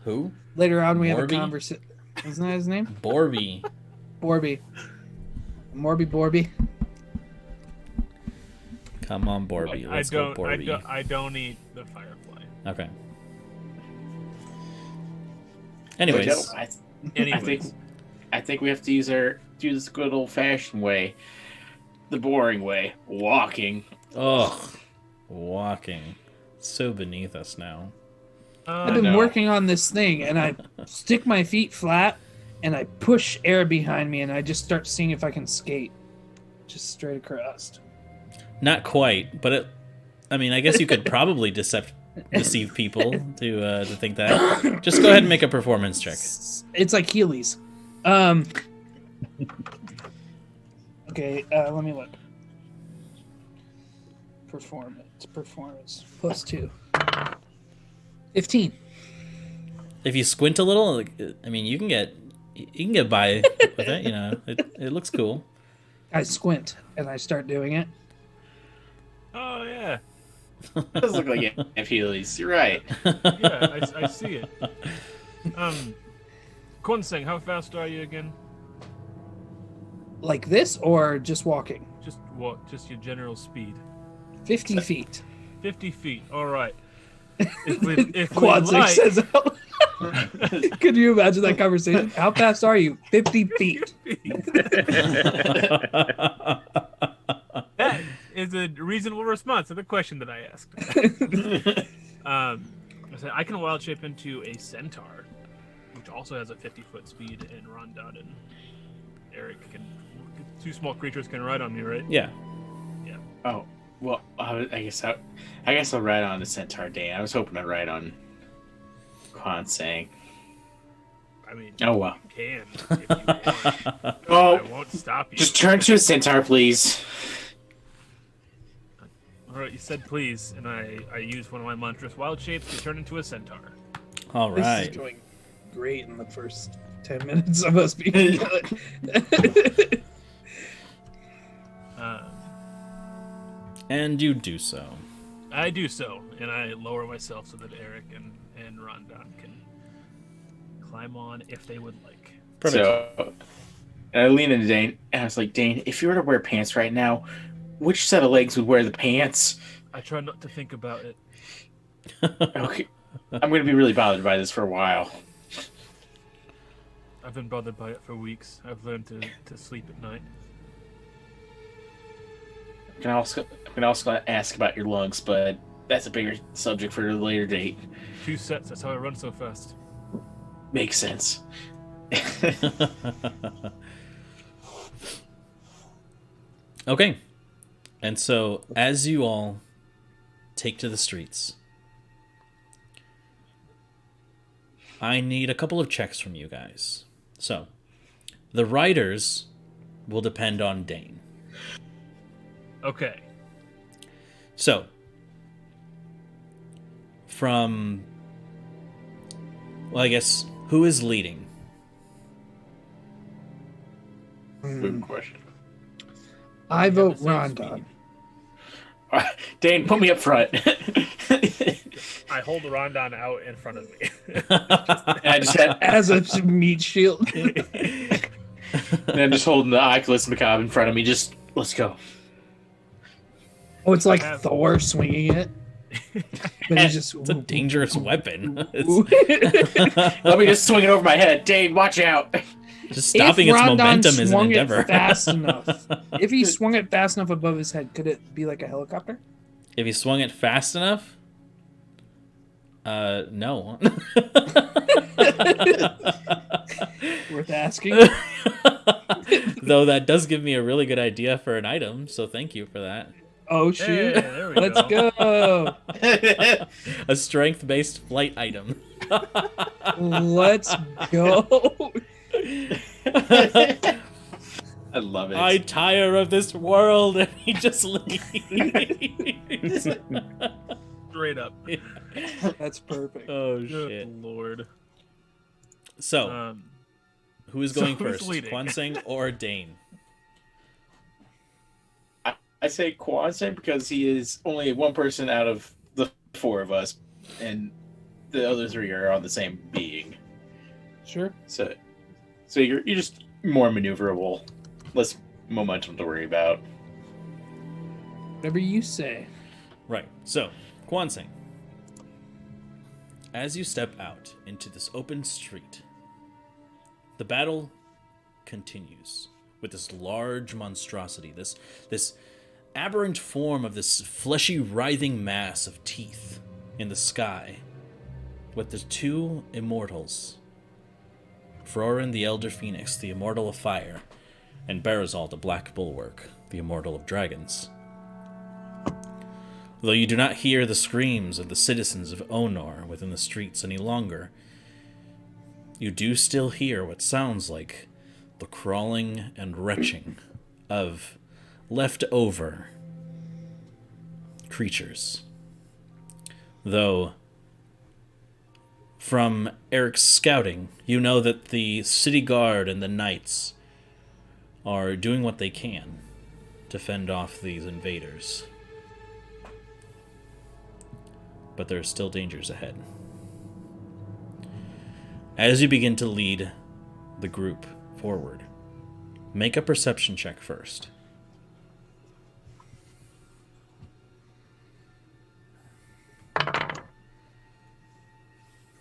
S1: Who?
S3: Later on, we have a
S1: Morby?
S3: conversation. Isn't that his name?
S1: Borby.
S3: Borby. Morby Borby.
S1: Come on, Borby. Let's go, Borby.
S5: I don't eat the firefly.
S1: Okay. Anyways,
S2: I think we have to do this good old fashioned way, the boring way, walking.
S1: ugh, walking. So beneath us now.
S3: I've been
S2: no.
S3: working on this thing, and I stick my feet flat, and I push air behind me, and I just start seeing if I can skate, just straight across.
S1: Not quite, but I guess you could probably deceive people to think that. Just go ahead and make a performance check.
S3: It's like Heelys. Okay, let me look. Performance +2. 15.
S1: If you squint a little, you can get by with it. It looks cool.
S3: I squint and I start doing it.
S5: Oh yeah,
S2: It does look like Heelys. You're right.
S5: yeah, I see it. Konseng, how fast are you again?
S3: Like this, or just walking?
S5: Just what? Just your general speed.
S3: 50 feet.
S5: 50 feet. All right. If we
S3: Quad
S5: like,
S3: says out. Could you imagine that conversation? How fast are you? 50 feet.
S5: That is a reasonable response to the question that I asked. I said I can wild shape into a centaur, which also has a 50-foot speed, and Rondon and Eric can. 2 small creatures can ride on me, right?
S1: Yeah.
S5: Yeah.
S2: Oh, well, I guess I'll ride on the Centaur Dan. I was hoping to ride on Kwansang.
S5: I mean,
S2: Oh well.
S5: you can if you want.
S2: Oh,
S5: I won't stop you.
S2: just turn to a Centaur, please.
S5: All right, you said please, and I used one of my monstrous wild shapes to turn into a centaur.
S1: All
S3: This
S1: right.
S3: is going great in the first 10 minutes of us being good.
S1: And you do so.
S5: I do so, and I lower myself so that Eric and Rondon can climb on if they would like.
S1: Perfect.
S2: So, and I lean into Dane, and I was like, Dane, if you were to wear pants right now, which set of legs would wear the pants?
S5: I try not to think about it.
S2: Okay, I'm going to be really bothered by this for a while.
S5: I've been bothered by it for weeks. I've learned to sleep at night.
S2: I'm gonna also ask about your lungs, but that's a bigger subject for a later date.
S5: 2 sets, that's how I run so fast.
S2: Makes sense.
S1: Okay. And so, as you all take to the streets, I need a couple of checks from you guys. So, the riders will depend on Dane.
S5: Okay.
S1: So, from... Well, I guess, who is leading?
S2: Good question.
S3: I vote
S5: the same
S3: Rondon.
S2: Dane, put me up front.
S5: I hold Rondon out in front of me.
S2: And I just had,
S3: As a meat shield.
S2: and I'm just holding the Oculus Macabre in front of me. Just let's go.
S3: Oh, it's like
S5: have-
S3: Thor swinging it. But he's just.
S1: It's a dangerous weapon.
S2: Let me just swing it over my head. Dane, watch out.
S1: Just stopping its momentum is an endeavor.
S3: Fast enough. If he swung it fast enough above his head, could it be like a helicopter?
S1: If he swung it fast enough? No.
S3: Worth asking.
S1: Though that does give me a really good idea for an item, so thank you for that.
S3: Oh
S5: Hey,
S3: shoot!
S5: there we
S3: Let's go.
S1: A strength-based flight item.
S3: Let's go.
S2: I love it.
S1: I tire of this world, and he just leaves.
S5: Straight up.
S3: That's perfect.
S1: Oh
S5: Good
S1: shit!
S5: lord.
S1: So, who is going
S5: who's
S1: first,
S5: leading?
S1: Kwansing or Dane?
S2: I say Kwansang because he is only one person out of the 4 of us, and the other 3 are on the same being.
S3: Sure.
S2: So you're just more maneuverable, less momentum to worry about.
S3: Whatever you say.
S1: Right. So, Kwansing, as you step out into this open street, the battle continues with this large monstrosity, this aberrant form of this fleshy, writhing mass of teeth in the sky, with the 2 immortals, Frorin the Elder Phoenix, the Immortal of Fire, and Barazal the Black Bulwark, the Immortal of Dragons. Though you do not hear the screams of the citizens of Onor within the streets any longer, you do still hear what sounds like the crawling and retching of leftover creatures. Though, from Eric's scouting, you know that the city guard and the knights are doing what they can to fend off these invaders. But there are still dangers ahead. As you begin to lead the group forward, make a perception check first.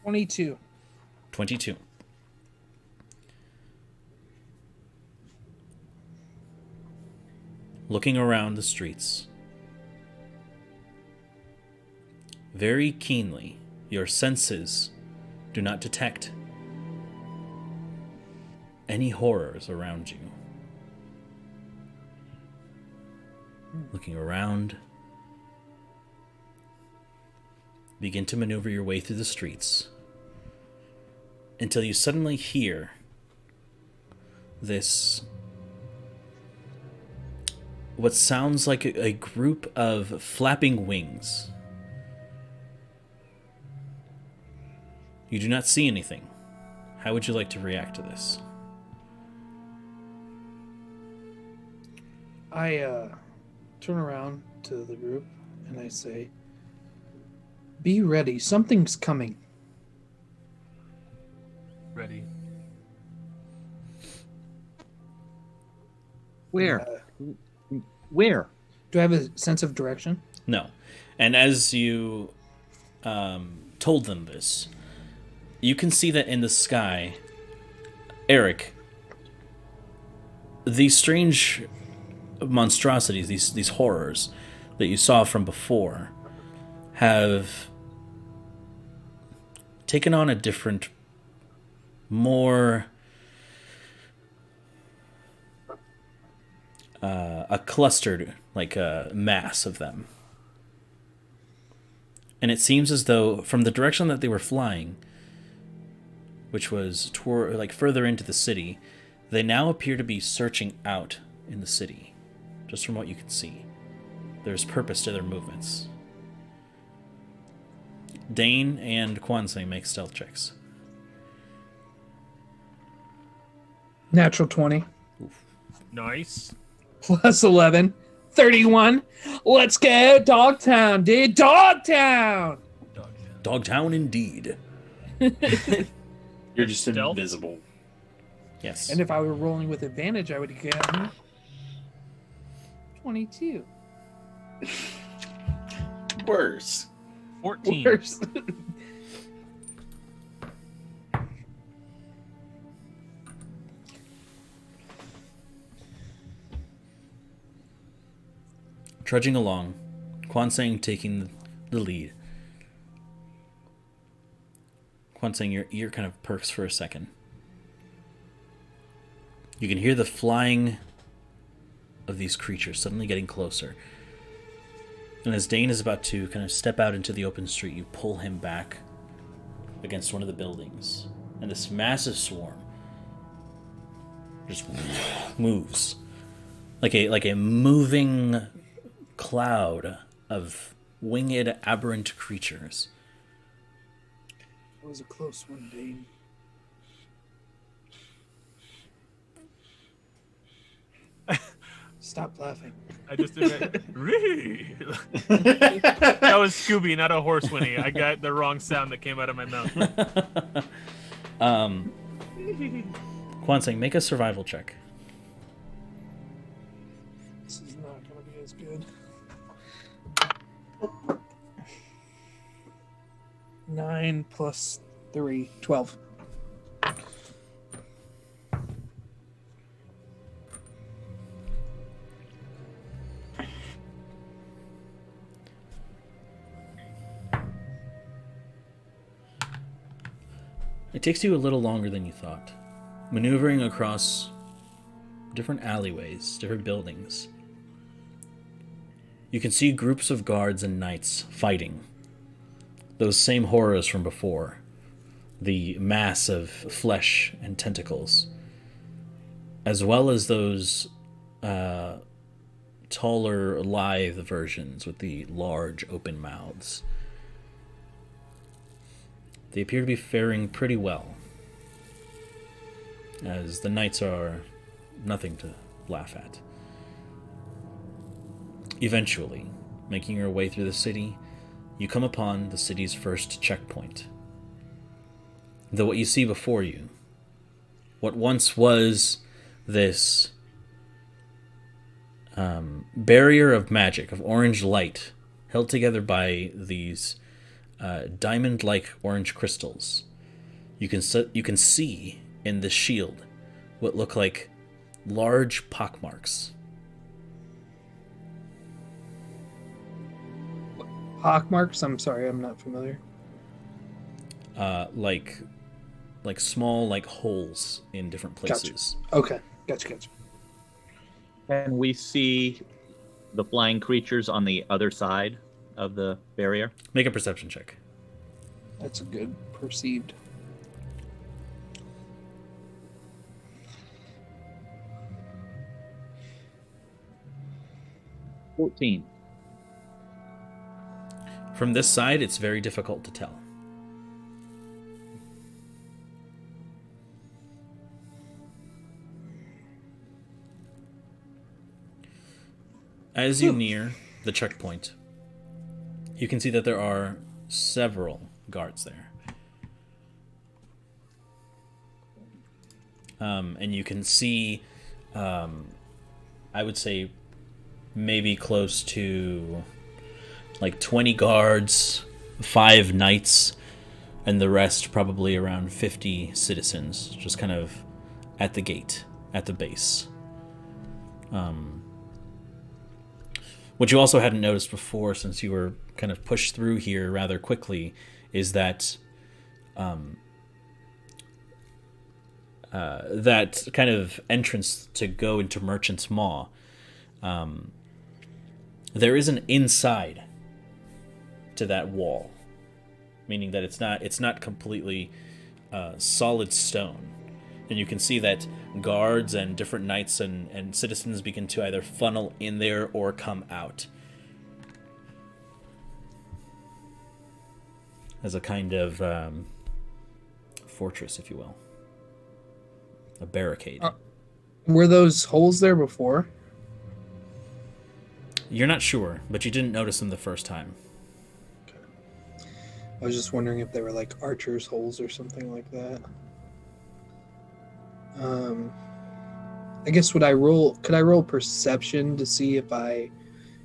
S3: 22.
S1: 22. Looking around the streets, very keenly, your senses do not detect any horrors around you. Looking around, begin to maneuver your way through the streets until you suddenly hear this, what sounds like a group of flapping wings. You do not see anything. How would you like to react to this?
S3: I turn around to the group and I say, "Be ready. Something's coming."
S5: Ready.
S6: Where? Where?
S3: Do I have a sense of direction?
S1: No. And as you told them this, you can see that in the sky, Eric, these strange monstrosities, these horrors that you saw from before, have taken on a different, more a clustered, like a mass of them. And it seems as though from the direction that they were flying, which was toward, like, further into the city, they now appear to be searching out in the city, just from what you can see. There's purpose to their movements. Dane and Kwanzaa make stealth checks.
S3: Natural 20
S5: Nice.
S3: plus 11. 31. Let's go. Dogtown, dude. Dogtown.
S1: Dogtown indeed.
S2: You're just
S5: Stealth?
S2: invisible.
S1: Yes.
S3: And if I were rolling with advantage, I would get 22.
S2: Worse.
S5: 14.
S3: Worse.
S1: Trudging along, Kwanzaa taking the lead. Kwanzaa, your ear kind of perks for a second. You can hear the flying of these creatures suddenly getting closer. And as Dane is about to kind of step out into the open street, you pull him back against one of the buildings. And this massive swarm just moves. Like a moving cloud of winged aberrant creatures.
S3: That was a close one, Dane. Stop laughing.
S5: I just did that. That was Scooby, not a horse whinny. I got the wrong sound that came out of my mouth.
S1: Kwanzaa, make a survival check.
S3: This is not going to be as good. 9 plus 3, 12.
S1: It takes you a little longer than you thought. Maneuvering across different alleyways, different buildings. You can see groups of guards and knights fighting. Those same horrors from before. The mass of flesh and tentacles. As well as those taller, lithe versions with the large open mouths. They appear to be faring pretty well, as the knights are nothing to laugh at. Eventually, making your way through the city, you come upon the city's first checkpoint. Though what you see before you, what once was this barrier of magic, of orange light, held together by these diamond-like orange crystals, you can see in the shield what look like large pockmarks.
S3: Pockmarks? I'm sorry, I'm not familiar.
S1: Like small like holes in different places.
S3: Okay, gotcha.
S6: Can we see the flying creatures on the other side of the barrier?
S1: Make a perception check.
S3: That's a good perceived.
S6: $14.
S1: From this side, it's very difficult to tell. As you near the checkpoint, you can see that there are several guards there. And you can see, I would say, maybe close to like 20 guards, 5 knights, and the rest probably around 50 citizens, just kind of at the gate, at the base. What you also hadn't noticed before, since you were kind of pushed through here rather quickly, is that that kind of entrance to go into Merchant's Maw, there is an inside to that wall, meaning that it's not completely solid stone. And you can see that guards and different knights and citizens begin to either funnel in there or come out as a kind of fortress, if you will. A barricade.
S3: Were those holes there before?
S1: You're not sure, but you didn't notice them the first time.
S3: I was just wondering if they were like archer's holes or something like that. I guess could I roll perception to see if I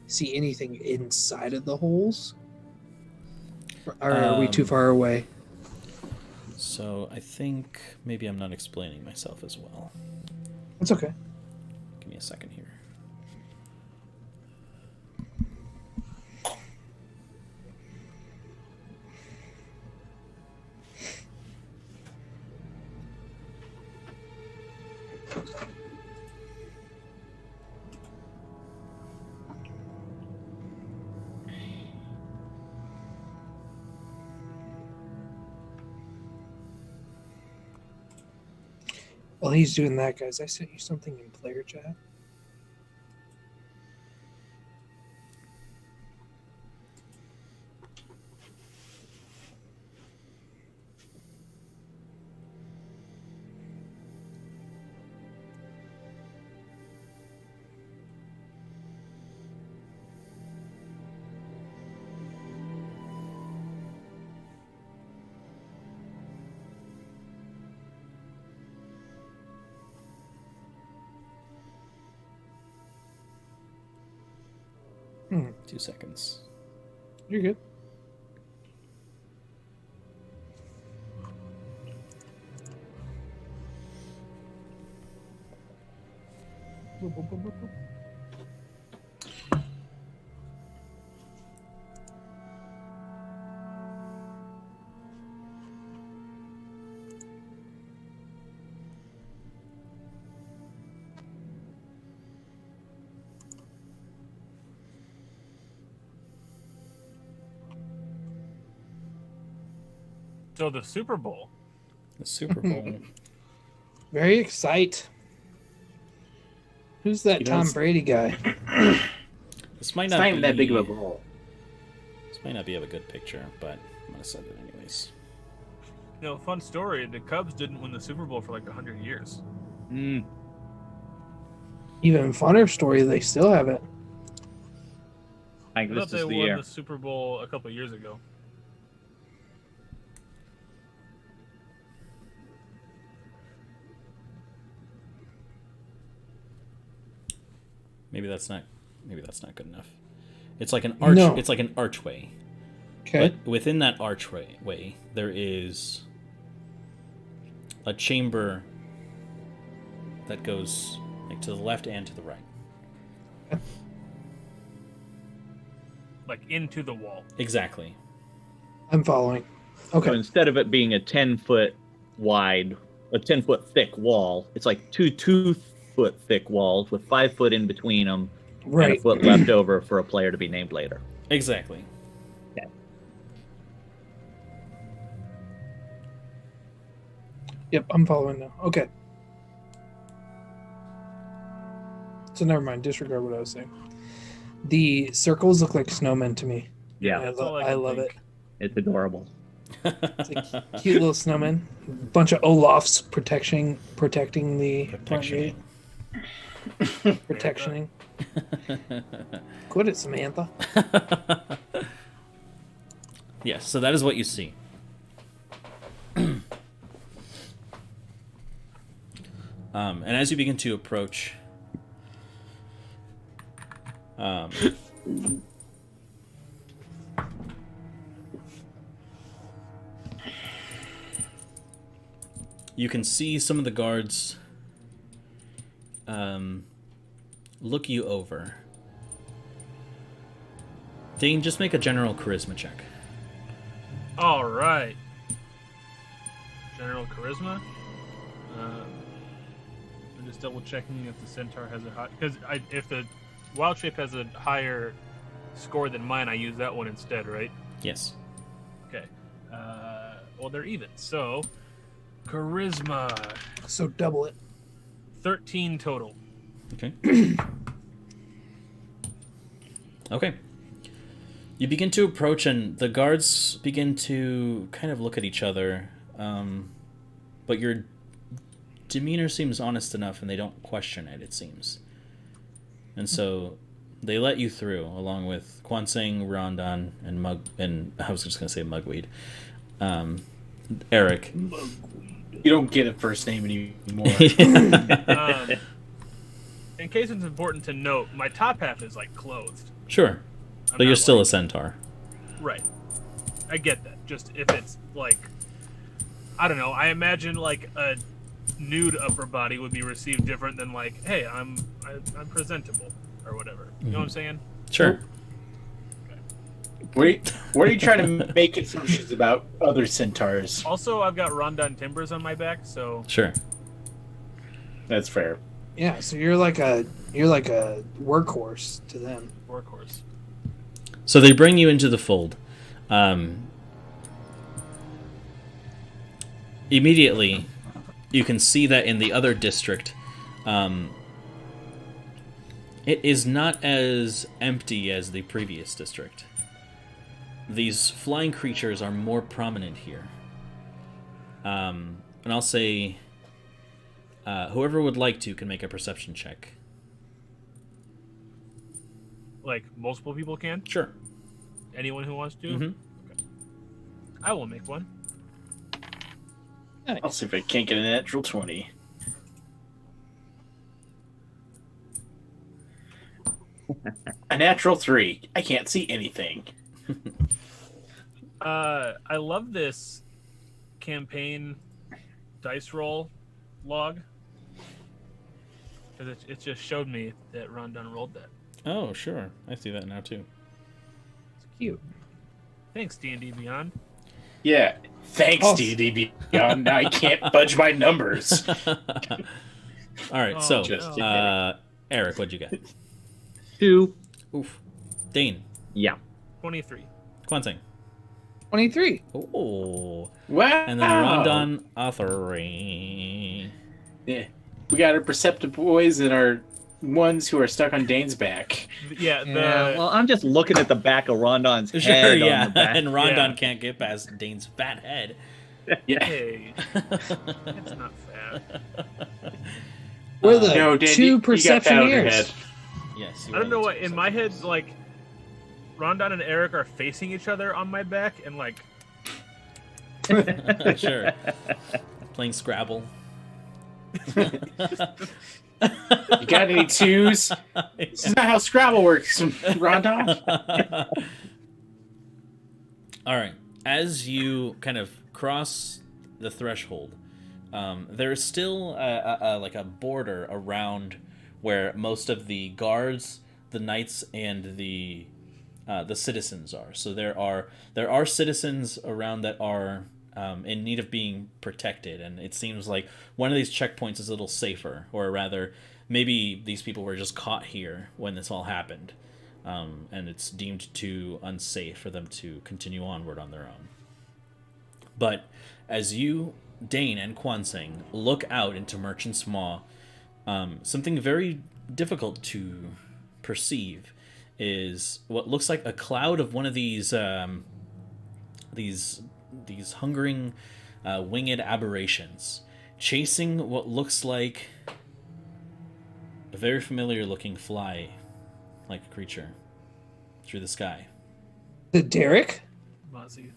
S3: see anything inside of the holes? Or are we too far away?
S1: So I think maybe I'm not explaining myself as well.
S3: It's okay.
S1: Give me a second here.
S3: While he's doing that, guys, I sent you something in player chat. Hmm.
S1: 2 seconds.
S3: You're good.
S5: So the Super Bowl.
S1: The Super Bowl.
S3: Very excited. Who's that Tom Brady guy?
S1: This might
S2: It's
S1: not
S2: not
S1: be
S2: even that big of a ball.
S1: This might not be of a good picture, but I'm gonna send it anyways.
S5: You know, fun story. The Cubs didn't win the Super Bowl for like 100 years.
S6: Mm.
S3: Even funner story, they still have it.
S6: I
S5: I
S6: think
S5: thought
S6: this
S5: they
S6: is the
S5: won
S6: year.
S5: the Super Bowl a couple years ago.
S1: Maybe that's not good enough. It's like an arch.
S3: No.
S1: It's like an archway.
S3: Okay.
S1: But within that archway, there is a chamber that goes like to the left and to the right.
S5: Like into the wall.
S1: Exactly.
S3: I'm following.
S6: So
S3: Okay.
S6: instead of it being a 10-foot wide, a 10-foot thick wall, it's like two 2-foot thick walls with 5 foot in between them, and a
S3: Right.
S6: foot left over for a player to be named later.
S1: Exactly.
S3: Yep, I'm following now. Okay. So never mind. Disregard what I was saying. The circles look like snowmen to me.
S6: Yeah,
S3: I,
S5: all I
S3: I
S5: can
S3: love
S5: think.
S3: it.
S6: it's adorable.
S3: It's like cute little snowmen. Bunch of Olafs protecting the front gate. Protectioning. Quit it, Samantha.
S1: Yes, so that is what you see. And as you begin to approach, you can see some of the guards look you over. Dane, just make a general charisma check.
S5: All right. General charisma. I'm just double checking if the centaur has a high, because if the wild shape has a higher score than mine, I use that one instead, right?
S1: Yes.
S5: Okay. Well, they're even. So, charisma,
S3: So double it.
S5: 13 total.
S1: Okay. Okay. You begin to approach, and the guards begin to kind of look at each other, but your demeanor seems honest enough, and they don't question it, it seems. And so they let you through, along with Kwansing, Rondon, and I was just going to say Mugweed. Eric.
S2: You don't get a first name anymore.
S5: In case it's important to note, my top half is like clothed.
S1: Sure.
S5: I'm
S1: But you're
S5: not,
S1: still
S5: like-
S1: a centaur.
S5: Right. I get that. Just if it's like, I don't know. I imagine like a nude upper body would be received different than like, hey, I'm presentable or whatever. You know what I'm saying?
S1: Sure.
S2: What are you trying to make assumptions about other centaurs?
S5: Also, I've got Rondon timbers on my back, so
S1: Sure.
S2: That's fair.
S3: Yeah, so you're like a workhorse to them.
S5: workhorse.
S1: So they bring you into the fold. Immediately, you can see that in the other district, it is not as empty as the previous district. These flying creatures are more prominent here. And I'll say, whoever would like to can make a perception check.
S5: Like multiple people can.
S1: Sure.
S5: Anyone who wants to.
S1: Mm-hmm.
S5: Okay. I will make one.
S2: I'll see if I can't get a natural 20. A natural 3. I can't see anything.
S5: I love this campaign dice roll log because it just showed me that Rondon rolled that.
S1: Oh, sure. I see that now, too.
S3: It's cute.
S5: Thanks, D&D Beyond.
S2: Yeah. Thanks,
S3: Oh.
S2: DDB. Now I can't budge my numbers.
S1: All right,
S5: Oh,
S1: so,
S2: just
S5: no.
S1: Eric, what'd you get?
S6: 2.
S1: Oof. Dane.
S6: Yeah.
S5: 23.
S1: Kwansing.
S3: 23.
S1: Oh.
S2: Wow.
S1: And then Rondon Authorry.
S2: Yeah. We got our perceptive boys and our ones who are stuck on Dane's back.
S5: Yeah, the
S6: Well, I'm just looking at the back of Rondon's
S1: Sure,
S6: head
S1: yeah.
S6: on the back.
S1: And Rondon
S5: Yeah.
S1: can't get past Dane's fat head.
S2: Yeah.
S5: hey, it's not fair.
S3: We're the
S2: No, Dan,
S3: two
S2: you got that on your
S3: perceptioneers.
S2: head.
S1: Yes.
S5: I don't know what in my head like. Rondon and Eric are facing each other on my back, and like
S1: Sure. Playing Scrabble.
S2: You got any twos? This is not how Scrabble works, Rondon.
S1: All right. As you kind of cross the threshold, There's still like a border around where most of the guards, the knights, and the citizens are. So there are citizens around that are in need of being protected, and it seems like one of these checkpoints is a little safer, or rather, maybe these people were just caught here when this all happened, and it's deemed too unsafe for them to continue onward on their own. But as you, Dane and Kwanseng, look out into Merchant's Maw, something very difficult to perceive is what looks like a cloud of one of these hungering winged aberrations, chasing what looks like a very familiar looking fly-like creature through the sky.
S3: The Derek?
S5: Mozzie.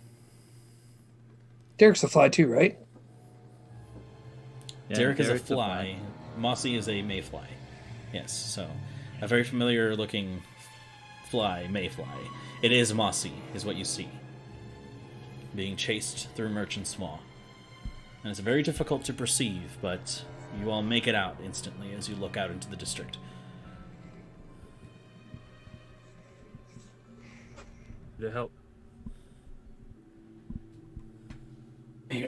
S3: Derek's a fly too, right?
S6: Yeah,
S1: Derek is a
S6: Derek's
S1: fly. Mossy is a mayfly. Yes, so a very familiar looking fly, mayfly. It is Mossy, is what you see, being chased through Merchant's Maw. And it's very difficult to perceive, but you all make it out instantly as you look out into the district.
S5: To help.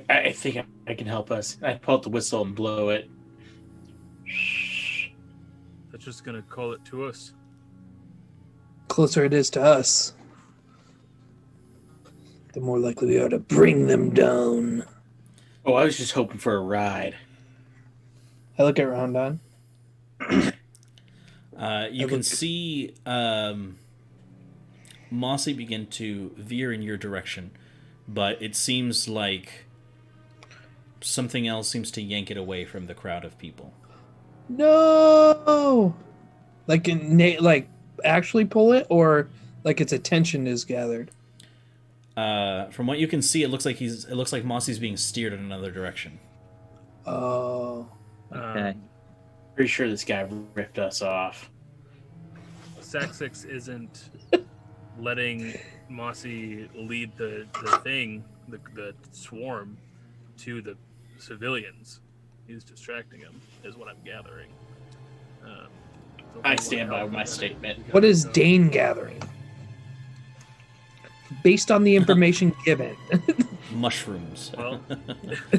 S2: I think I can help us. I pull out the whistle and blow it.
S5: They're just gonna call it to us.
S3: Closer it is to us, the more likely we are to bring them down.
S2: Oh, I was just hoping for a ride.
S3: I look at Rondon.
S1: You can see Mossy begin to veer in your direction, but it seems like something else seems to yank it away from the crowd of people.
S3: No! Like actually pull it, or like its attention is gathered?
S1: From what you can see, it looks like Mossy's being steered in another direction.
S3: Oh.
S6: Okay.
S2: Pretty sure this guy ripped us off.
S5: Saxix isn't letting Mossy lead the swarm to the civilians. He's distracting him, is what I'm gathering.
S2: I stand by my statement.
S3: What is Dane gathering? Based on the information given.
S1: Mushrooms.
S5: Well,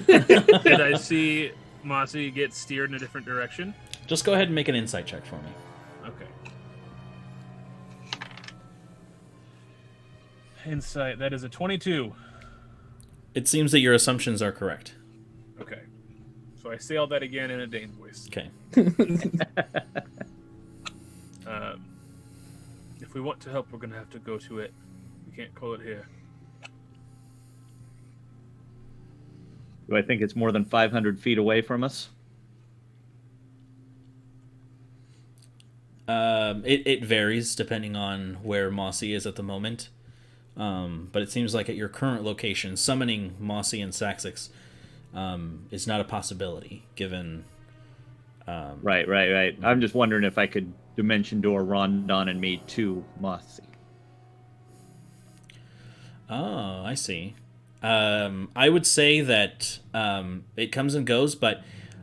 S5: did I see Mossy get steered in a different direction?
S1: Just go ahead and make an insight check for me.
S5: Okay. Insight, that is a 22.
S1: It seems that your assumptions are correct.
S5: Okay. So I say all that again in a Dane voice.
S1: Okay.
S5: If we want to help, we're going to have to go to it. We can't call it here.
S6: Do I think it's more than 500 feet away from us?
S1: It varies depending on where Mossy is at the moment. But it seems like at your current location, summoning Mossy and Saxix is not a possibility, given...
S6: Right. I'm just wondering if I could dimension door Rondon and me to Mossy.
S1: Oh, I see. I would say that it comes and goes, but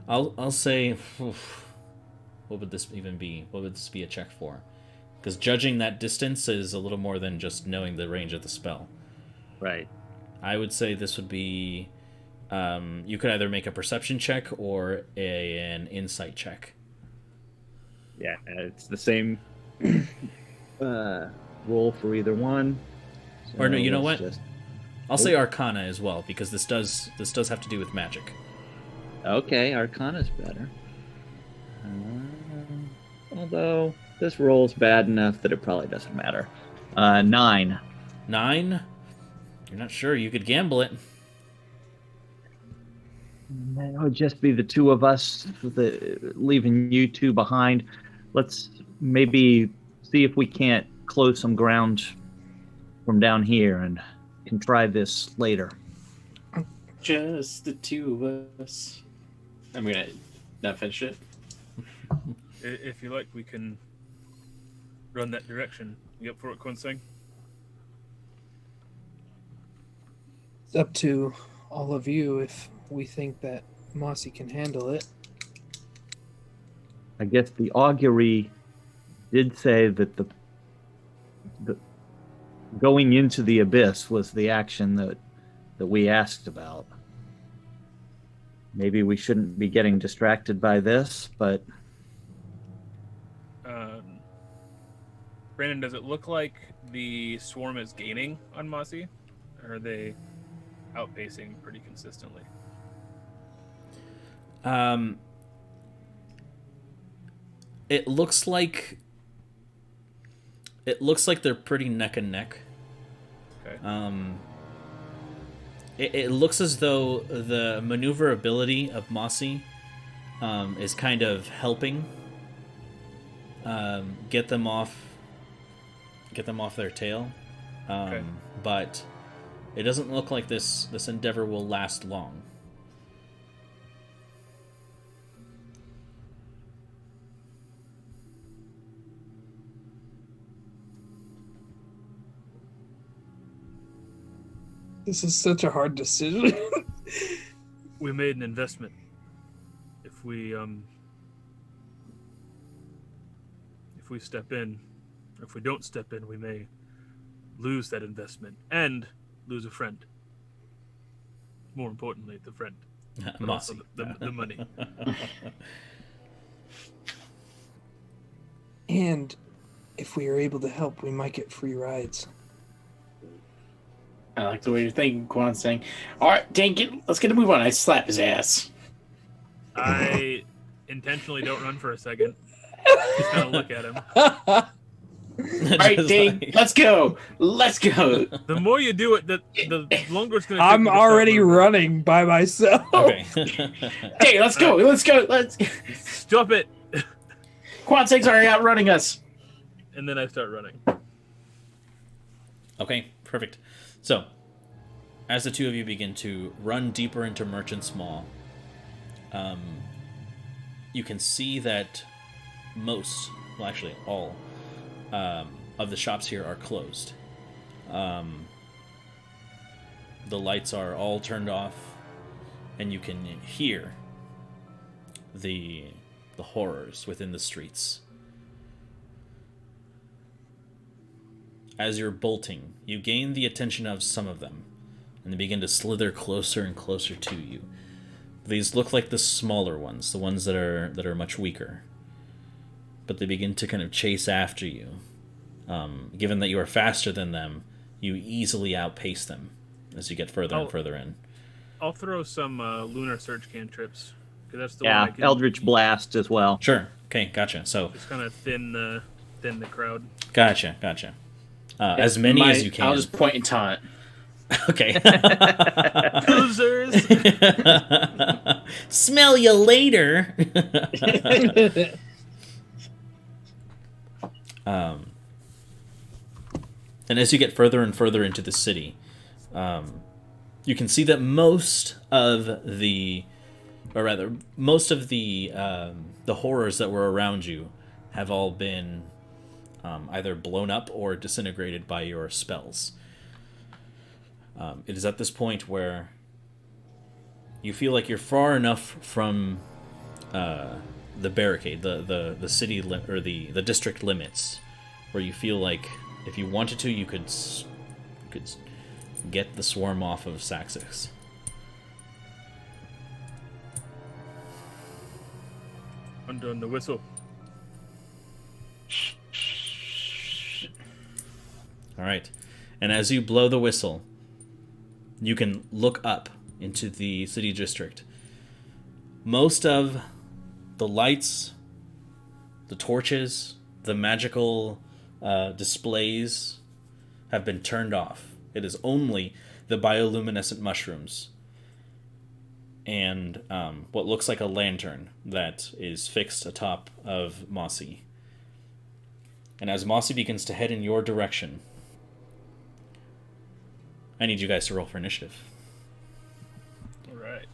S1: I'll say... what would this even be? What would this be a check for? Because judging that distance is a little more than just knowing the range of the spell.
S6: Right.
S1: I would say this would be... you could either make a perception check or an insight check.
S6: Yeah, it's the same roll for either one.
S1: Or no, you know
S6: let's
S1: what? I'll say Arcana as well, because this does have to do with magic.
S6: Okay, Arcana's better. Although this roll's bad enough that it probably doesn't matter. 9.
S1: 9? You're not sure. You could gamble it.
S6: It would just be the two of us, leaving you two behind. Let's maybe see if we can't close some ground from down here and can try this later.
S2: Just the two of us. I'm gonna not finish it.
S5: If you like, we can run that direction. You up for it, Kwanseng?
S3: It's up to all of you if we think that Mossy can handle it.
S6: I guess the augury did say that the going into the abyss was the action that we asked about. Maybe we shouldn't be getting distracted by this, but
S5: Brandon, does it look like the swarm is gaining on Mossy? Or are they outpacing pretty consistently?
S1: It looks like they're pretty neck and neck.
S5: Okay.
S1: It looks as though the maneuverability of Mossy is kind of helping get them off their tail.
S5: Okay.
S1: But it doesn't look like this endeavor will last long.
S3: This is such a hard decision.
S5: We made an investment. If we step in, or if we don't step in, we may lose that investment and lose a friend. More importantly, the friend. But also
S1: Mossy.
S5: the money.
S3: And if we are able to help, we might get free rides.
S2: I like the way you're thinking, Quan, saying, all right, Dan, let's get a move on. I slap his ass.
S5: I intentionally don't run for a second. Just kind of look at him.
S2: All right, Dan, let's go. Let's go.
S5: The more you do it, the longer it's going to take.
S3: I'm already running by myself.
S1: Okay.
S2: Hey, let's go. Let's go.
S5: Stop it.
S2: Quan Seng's already outrunning us.
S5: And then I start running.
S1: Okay, perfect. So, as the two of you begin to run deeper into Merchant's Mall, you can see that all of the shops here are closed. The lights are all turned off, and you can hear the horrors within the streets. As you're bolting, you gain the attention of some of them, and they begin to slither closer and closer to you. These look like the smaller ones, the ones that are much weaker. But they begin to kind of chase after you. Given that you are faster than them, you easily outpace them as you get further and further in.
S5: I'll throw some lunar surge cantrips. Because that's the
S6: yeah,
S5: one I can
S6: Eldritch Blast as well.
S1: Sure. Okay, gotcha. So
S5: just kind of thin the crowd.
S1: Gotcha. As many as you can.
S2: I'll just point and taunt.
S1: Okay.
S5: Losers!
S1: Smell you later. And as you get further and further into the city, you can see that most of the horrors that were around you have all been either blown up or disintegrated by your spells. It is at this point where you feel like you're far enough from the barricade, the city or the district limits, where you feel like if you wanted to, you could get the swarm off of Saxix.
S5: I'm doing the whistle.
S1: All right, and as you blow the whistle, you can look up into the city district. Most of the lights, the torches, the magical displays have been turned off. It is only the bioluminescent mushrooms and what looks like a lantern that is fixed atop of Mossy. And as Mossy begins to head in your direction, I need you guys to roll for initiative.
S5: All right.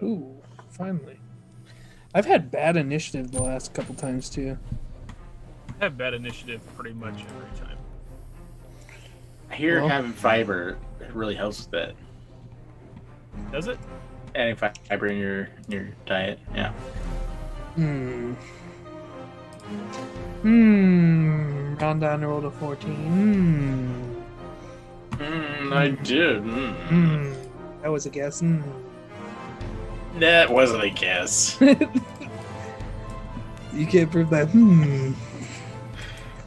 S3: Ooh, finally. I've had bad initiative the last couple times too.
S5: I have bad initiative pretty much every time.
S2: I hear
S3: Well.
S2: having fiber really helps with that.
S5: Does it?
S2: Adding fiber in your diet, yeah.
S3: Rondon rolled a 14.
S2: I did.
S3: That was a guess.
S2: That wasn't a guess.
S3: You can't prove that.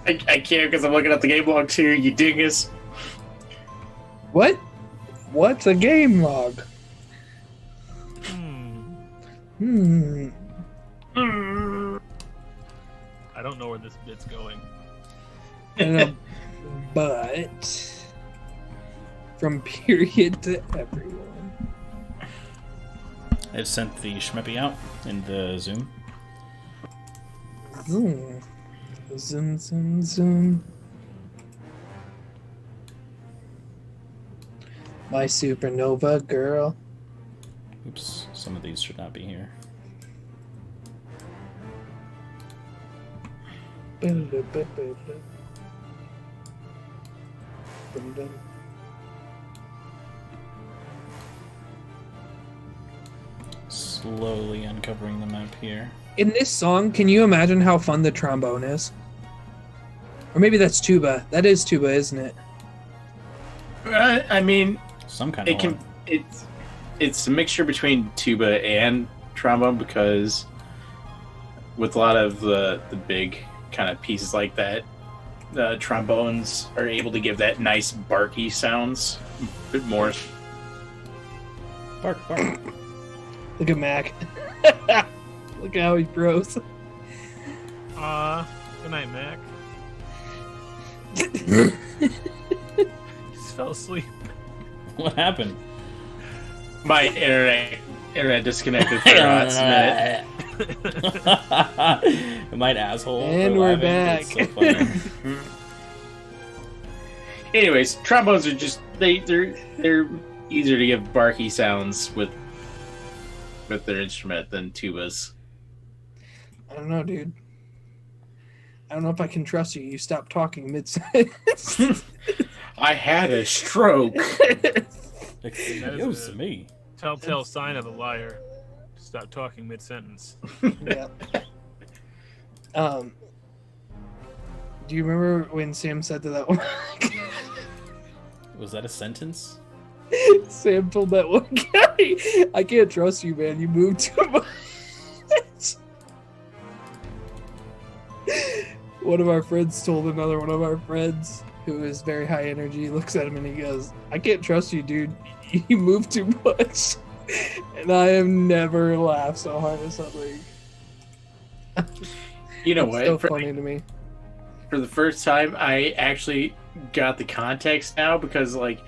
S2: I can't because I'm looking at the game log too, you dingus.
S3: What? What's a game log?
S5: I don't know where this bit's going.
S3: I don't know, but from period to everyone.
S1: I've sent the Schmeppy out in the Zoom.
S3: Zoom. Zoom, zoom, zoom. My supernova girl.
S1: Oops, some of these should not be here. Slowly uncovering the map here.
S3: In this song, can you imagine how fun the trombone is? Or maybe that's tuba. That is tuba, isn't it?
S2: I mean,
S1: Some kind
S2: it
S1: of
S2: can.
S1: horn.
S2: It's a mixture between tuba and trombone because with a lot of the big kind of pieces like that, the trombones are able to give that nice barky sounds. A bit more.
S1: Bark, bark.
S3: Look at Mac. Look at how he grows.
S5: Good night, Mac. Just fell asleep.
S1: What happened?
S2: My internet disconnected for a minute.
S1: Might asshole.
S3: And
S1: for
S3: we're
S1: laughing.
S3: back.
S1: It's so funny.
S2: Anyways, trombones are just they're easier to give barky sounds with their instrument than tubas.
S3: I don't know, dude. I don't know if I can trust you. You stopped talking mid-sentence.
S2: I had a stroke.
S1: Excuse me.
S5: Telltale sign of a liar. Stop talking mid-sentence.
S3: Yeah. Do you remember when Sam said to that one?
S1: Was that a sentence?
S3: Sam told that one guy, "I can't trust you, man. You move too much." One of our friends told another one of our friends who is very high energy, looks at him and he goes, "I can't trust you, dude. You move too much." And I have never laughed so hard at something.
S2: You know
S3: It's
S2: what?
S3: so
S2: For,
S3: funny to me.
S2: for the first time, I actually got the context now because, like,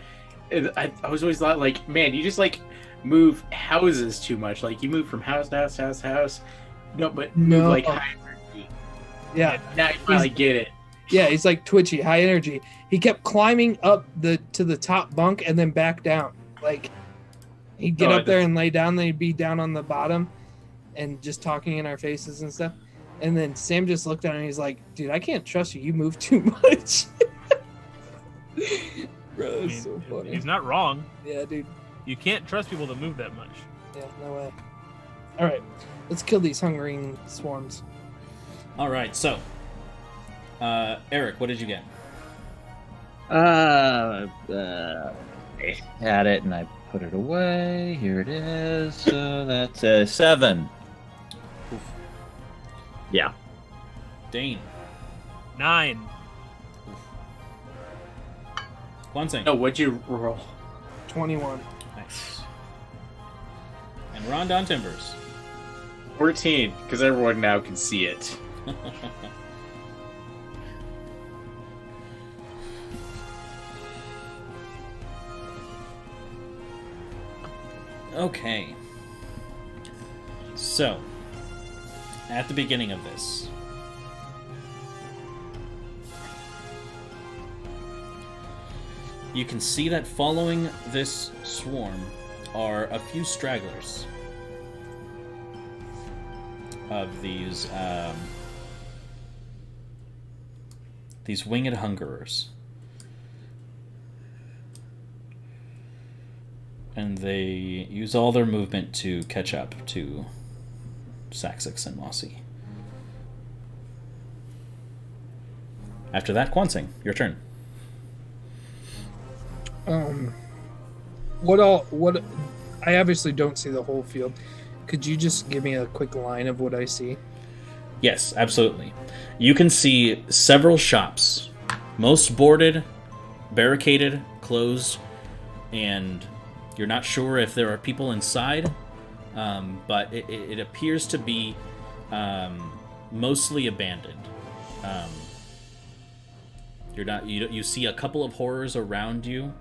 S2: I was always thought, like, man, you just like move houses too much. Like, you move from house to house to house to house. No, but move
S3: No.
S2: like high energy.
S3: Yeah.
S2: Now you finally get it.
S3: Yeah, he's like twitchy, high energy. He kept climbing up to the top bunk and then back down. Like he'd get
S2: Oh,
S3: up there and lay down, then he'd be down on the bottom and just talking in our faces and stuff. And then Sam just looked at him and he's like, "Dude, I can't trust you. You move too much." Bro, that's so funny.
S5: He's not wrong.
S3: Yeah, dude.
S5: You can't trust people to move that much.
S3: Yeah, no way. All right, let's kill these hungering swarms.
S1: All right, so Eric, what did you get?
S6: I had it and I put it away. Here it is. So that's a 7.
S1: Oof.
S6: Yeah.
S1: Dane.
S5: 9.
S1: Guansing.
S2: No, what'd you roll?
S3: 21.
S1: Nice. And Rondon Timbers.
S2: 14, because everyone now can see it.
S1: Okay. So, at the beginning of this, you can see that following this swarm are a few stragglers of these winged hungerers. and they use all their movement to catch up to Saxix and Mossy. After that, Quansing, your turn.
S3: What I obviously don't see the whole field. Could you just give me a quick line of what I see?
S1: Yes, absolutely. You can see several shops, most boarded, barricaded, closed, and you're not sure if there are people inside, but it appears to be mostly abandoned. You see a couple of horrors around you.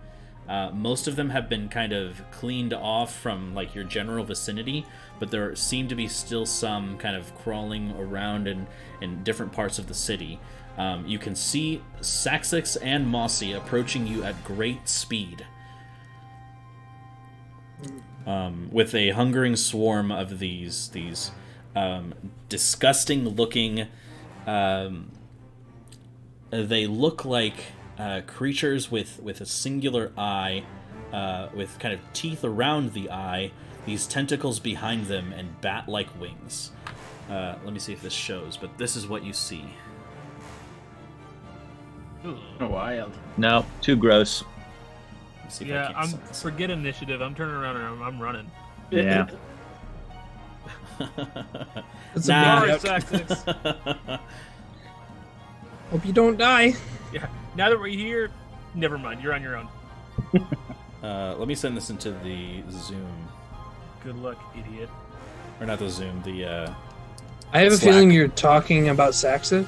S1: Most of them have been kind of cleaned off from like your general vicinity, but there seem to be still some kind of crawling around in different parts of the city. You can see Saxix and Mossy approaching you at great speed, with a hungering swarm of these disgusting-looking. They look like creatures with a singular eye, with kind of teeth around the eye, these tentacles behind them, and bat-like wings. Let me see if this shows, but this is what you see.
S2: Wild.
S6: No, too gross.
S1: Let's see if
S5: Yeah,
S1: I can't
S5: forget initiative. I'm turning around and I'm running.
S6: Yeah.
S3: That's
S1: Nah.
S3: a
S5: Sorry,
S3: big yuck.
S5: Saxix.
S3: Hope you don't die.
S5: Yeah. Now that we're here, never mind. You're on your own.
S1: Let me send this into the Zoom.
S5: Good luck, idiot.
S1: Or not the Zoom, the...
S3: I have a
S1: Slack.
S3: feeling you're talking about Saxa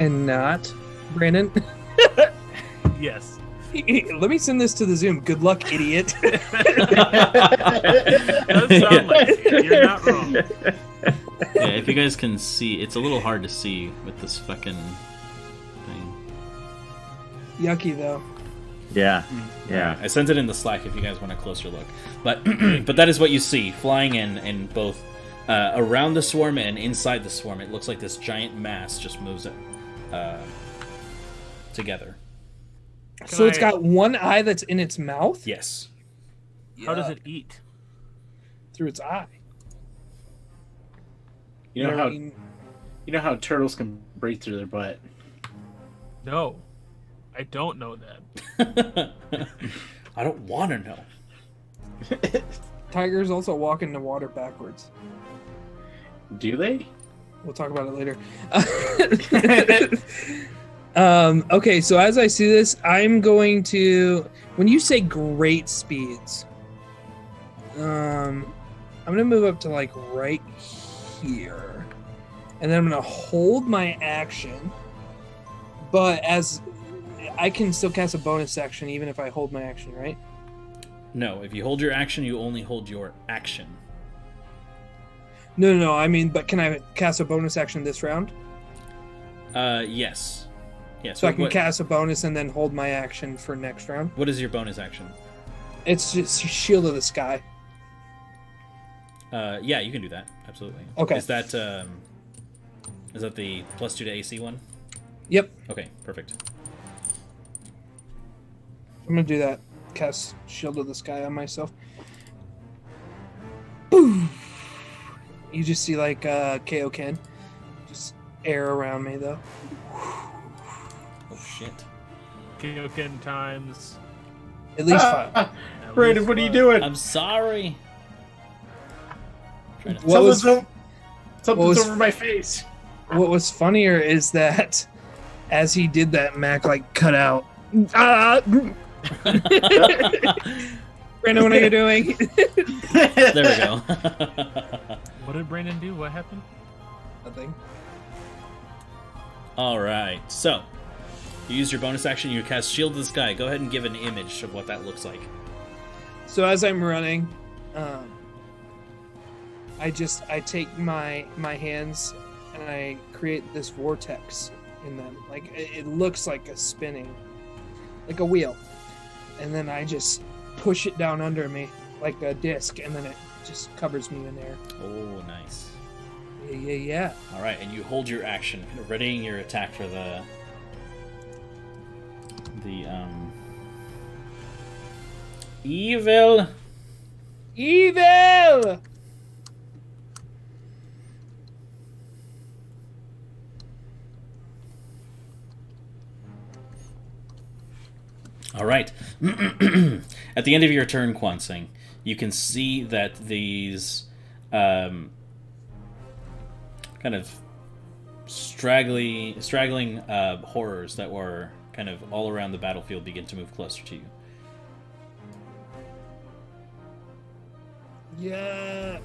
S3: and not Brandon.
S5: Yes.
S3: Let me send this to the Zoom. Good luck, idiot.
S5: Does sound like it. You're not wrong.
S1: Yeah, if you guys can see, it's a little hard to see with this fucking thing.
S3: Yucky, though.
S6: Yeah. Yeah.
S1: I sent it in the Slack if you guys want a closer look. But but that is what you see, flying in both around the swarm and inside the swarm. It looks like this giant mass just moves together.
S3: So it's got one eye that's in its mouth?
S1: Yes.
S5: How does it eat?
S3: Through its eye.
S2: You know how turtles can breathe through their butt.
S5: No. I don't know that.
S1: I don't want to know.
S3: Tigers also walk in the water backwards.
S2: Do they?
S3: We'll talk about it later. Okay, so as I see this, I'm going to... When you say great speeds, I'm going to move up to, like, right here. And then I'm going to hold my action. But as... I can still cast a bonus action even if I hold my action, right?
S1: No, if you hold your action, you only hold your action.
S3: No, I mean, but can I cast a bonus action this round?
S1: Yes. Yes.
S3: So I can cast a bonus and then hold my action for next round?
S1: What is your bonus action?
S3: It's just Shield of the Sky.
S1: Yeah, you can do that. Absolutely.
S3: Okay.
S1: Is that the +2 to AC one?
S3: Yep.
S1: Okay, perfect.
S3: I'm gonna do that. Cast Shield of the Sky on myself. Boom! You just see like Kaioken. Just air around me though.
S1: Oh shit.
S5: Kyoken times.
S3: At least 5.
S5: at
S2: Brandon,
S5: least
S2: what are you
S5: five.
S2: doing?
S1: I'm sorry.
S3: What was
S2: Something's
S3: was-
S2: over my face.
S3: what was funnier is that as he did that, Mac like cut out. Ah! Brandon, what are you doing?
S1: There we go.
S5: What did Brandon do? What happened?
S3: Nothing.
S1: All right. So, you use your bonus action. You cast Shield of the Sky. Go ahead and give an image of what that looks like.
S3: So as I'm running, I take my hands and I create this vortex in them. Like it looks like a spinning, like a wheel, and then I just push it down under me like a disc, and then it just covers me in air.
S1: Oh, nice.
S3: Yeah.
S1: All right, and you hold your action, readying your attack for the Evil.
S3: Evil!
S1: All right. At the end of your turn, Kwansing, you can see that these kind of straggling horrors that were kind of all around the battlefield begin to move closer to you.
S3: Yuck.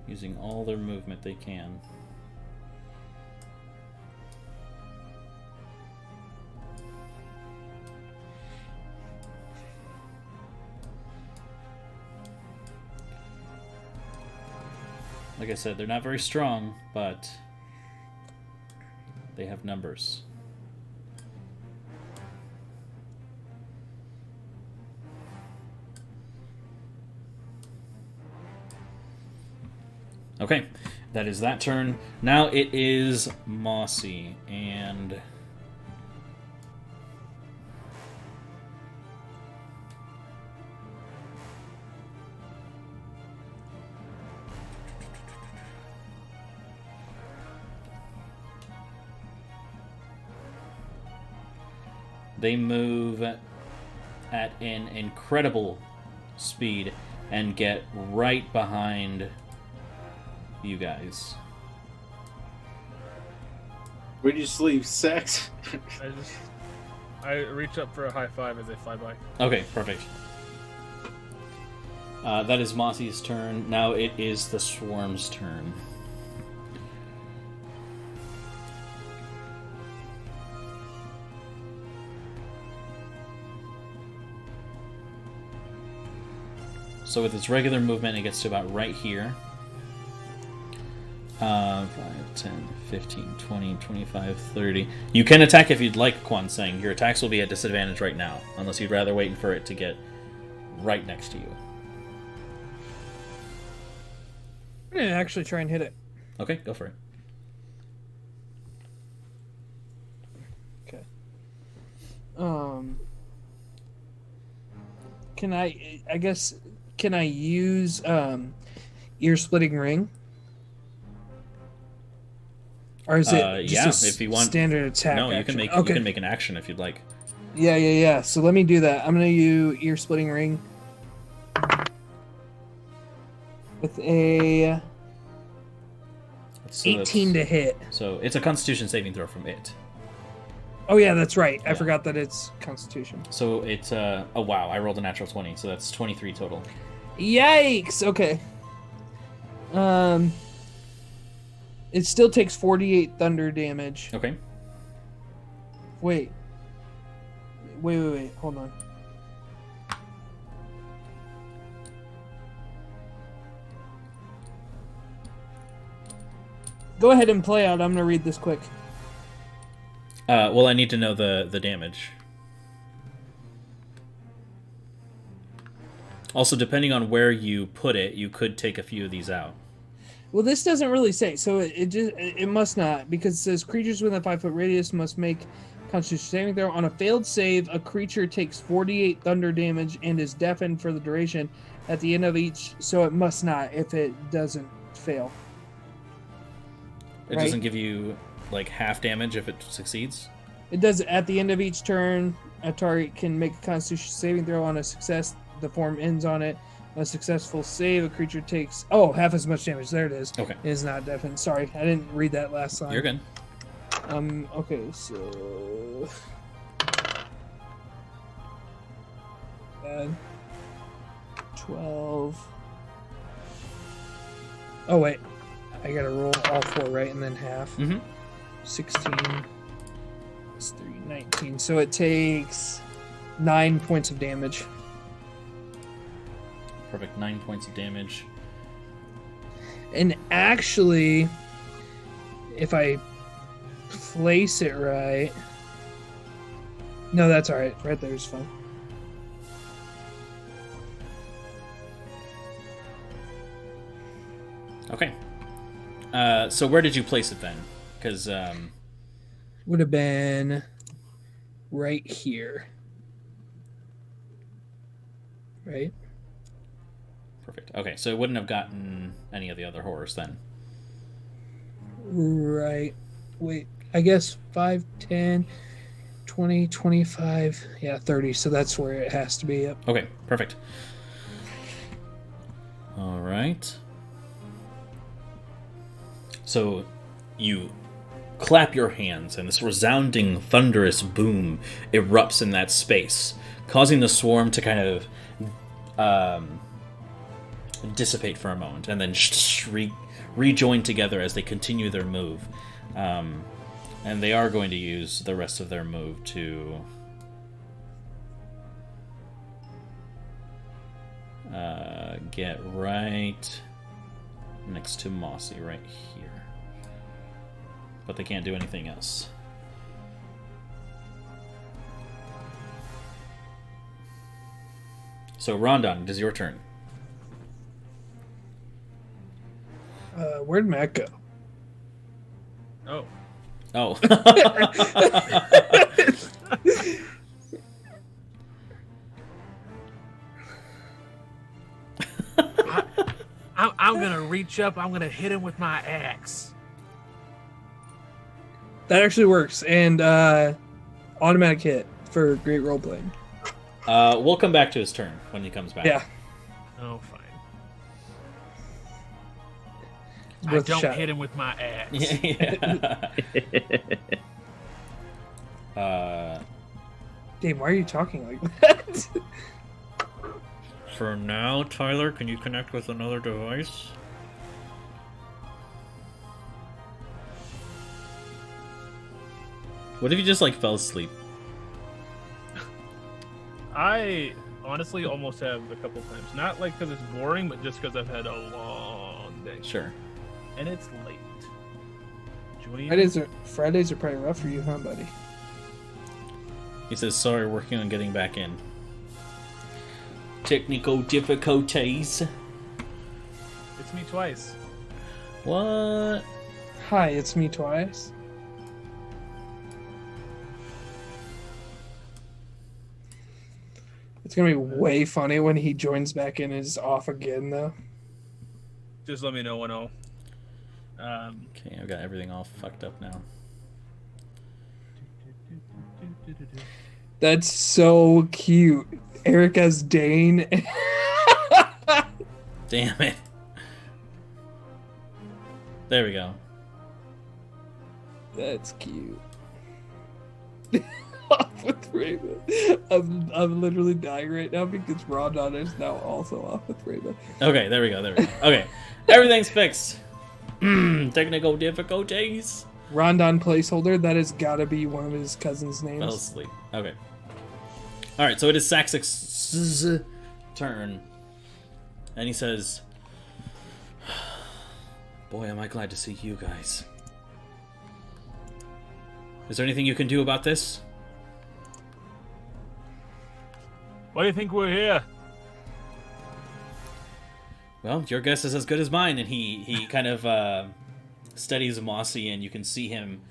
S1: Using all their movement they can. Like I said, they're not very strong, but they have numbers. Okay, that is that turn. Now it is Mossy, and they move at an incredible speed and get right behind you guys.
S2: Where do you sleep, sex?
S5: I reach up for a high five as they fly by.
S1: Okay, perfect. That is Mossy's turn. Now it is the Swarm's turn. So with its regular movement, it gets to about right here. 5, 10, 15, 20, 25, 30. You can attack if you'd like, Kwansing. Your attacks will be at disadvantage right now, unless you'd rather wait for it to get right next to you.
S3: I'm gonna actually try and hit it.
S1: Okay, go for it.
S3: Okay. Can I guess, can I use ear-splitting ring? Or is it just
S1: if you want
S3: standard attack?
S1: No, you
S3: action?
S1: you can make an action if you'd like.
S3: Yeah. So let me do that. I'm gonna use ear-splitting ring with a
S1: So
S3: 18 to hit.
S1: So it's a Constitution saving throw from it.
S3: Oh yeah, that's right. I
S1: Yeah.
S3: forgot that it's Constitution.
S1: So it's oh wow, I rolled a natural 20, so that's 23 total.
S3: Yikes! Okay. It still takes 48 thunder damage.
S1: Okay.
S3: Wait. Hold on. Go ahead and play out. I'm gonna read this quick.
S1: Well, I need to know the damage. Also, depending on where you put it, you could take a few of these out.
S3: Well, this doesn't really say, so it must not, because it says creatures within a 5-foot radius must make Constitution saving throw. On a failed save, a creature takes 48 thunder damage and is deafened for the duration at the end of each. So it must not if it doesn't fail.
S1: It doesn't give you like half damage if it succeeds.
S3: It does at the end of each turn. A target can make a Constitution saving throw. On a success, the form ends on it. On a successful save, a creature takes half as much damage. There it is.
S1: Okay.
S3: It is not deafened. Sorry, I didn't read that last line.
S1: You're good.
S3: Okay, so 12. Oh wait, I gotta roll all 4, right, and then half. 16 plus 3, 19. So it takes 9 points of damage.
S1: Perfect. 9 points of damage.
S3: And actually, if I place it right... No, that's alright. Right there is fine.
S1: Okay. So where did you place it then? Because
S3: Would have been right here. Right?
S1: perfect. Okay, so it wouldn't have gotten any of the other horrors then.
S3: Right. Wait, I guess 5, 10, 20, 25. Yeah, 30. So that's where it has to be. Yep.
S1: Okay, perfect. All right. So you clap your hands, and this resounding, thunderous boom erupts in that space, causing the swarm to kind of dissipate for a moment, and then rejoin together as they continue their move. And they are going to use the rest of their move to get right next to Mossy, right here. But they can't do anything else. So, Rondon, it is your turn.
S3: Where'd Matt go?
S5: Oh.
S1: Oh.
S5: I'm gonna reach up. I'm gonna hit him with my axe.
S3: That actually works. And automatic hit for great role playing.
S1: We'll come back to his turn when he comes back.
S3: Yeah.
S5: Oh, fine. I
S3: Worth a
S5: don't
S3: shot.
S5: hit him with my axe.
S1: Yeah.
S3: Dave, why are you talking like that?
S1: For now, Tyler, can you connect with another device? What if you just fell asleep?
S5: I honestly almost have a couple times. Not because it's boring, but just because I've had a long day.
S1: Sure.
S5: And it's late. Julian?
S3: Fridays are probably rough for you, huh, buddy?
S1: He says, sorry, working on getting back in. Technical difficulties.
S5: It's me twice.
S1: What?
S3: Hi, it's me twice. It's gonna be way funny when he joins back in and is off again, though.
S5: Just let me know when I'll.
S1: Okay, I've got everything all fucked up now.
S3: That's so cute. Eric as Dane.
S1: Damn it. There we go.
S3: That's cute. Off with Raven. I'm literally dying right now because Rondon is now also off with Raven.
S1: Okay, there we go. Okay, everything's fixed. Technical difficulties.
S3: Rondon placeholder, that has gotta be one of his cousin's
S1: Fell
S3: names.
S1: asleep. Okay. Alright, so it is Saxix's turn. And he says, boy, am I glad to see you guys. Is there anything you can do about this?
S5: Why do you think we're here?
S1: Well, your guess is as good as mine. And he kind of studies Mossy, and you can see him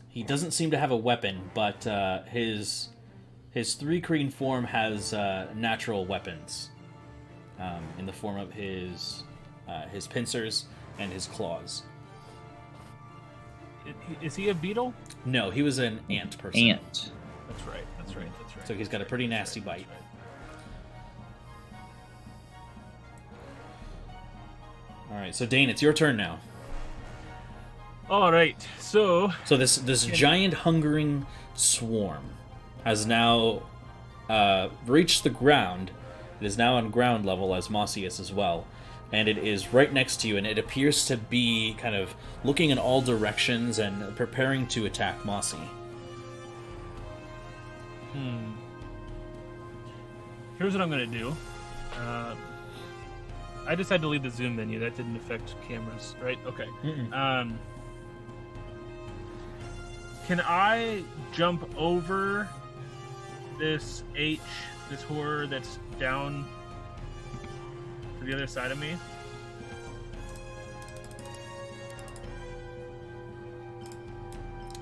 S1: he doesn't seem to have a weapon, but his 3-creen form has natural weapons in the form of his pincers and his claws.
S5: Is he a beetle?
S1: No, he was an ant person.
S6: Ant.
S5: That's right.
S1: So he's got a pretty nasty bite. All right, so Dane, it's your turn now.
S5: All right, so
S1: this giant hungering swarm has now reached the ground. It is now on ground level, as Mossy is as well. And it is right next to you, and it appears to be kind of looking in all directions and preparing to attack Mossy.
S5: Here's what I'm gonna do. I just had to leave the zoom menu. That didn't affect cameras, right? Okay. Can I jump over this this horror that's down to the other side of me.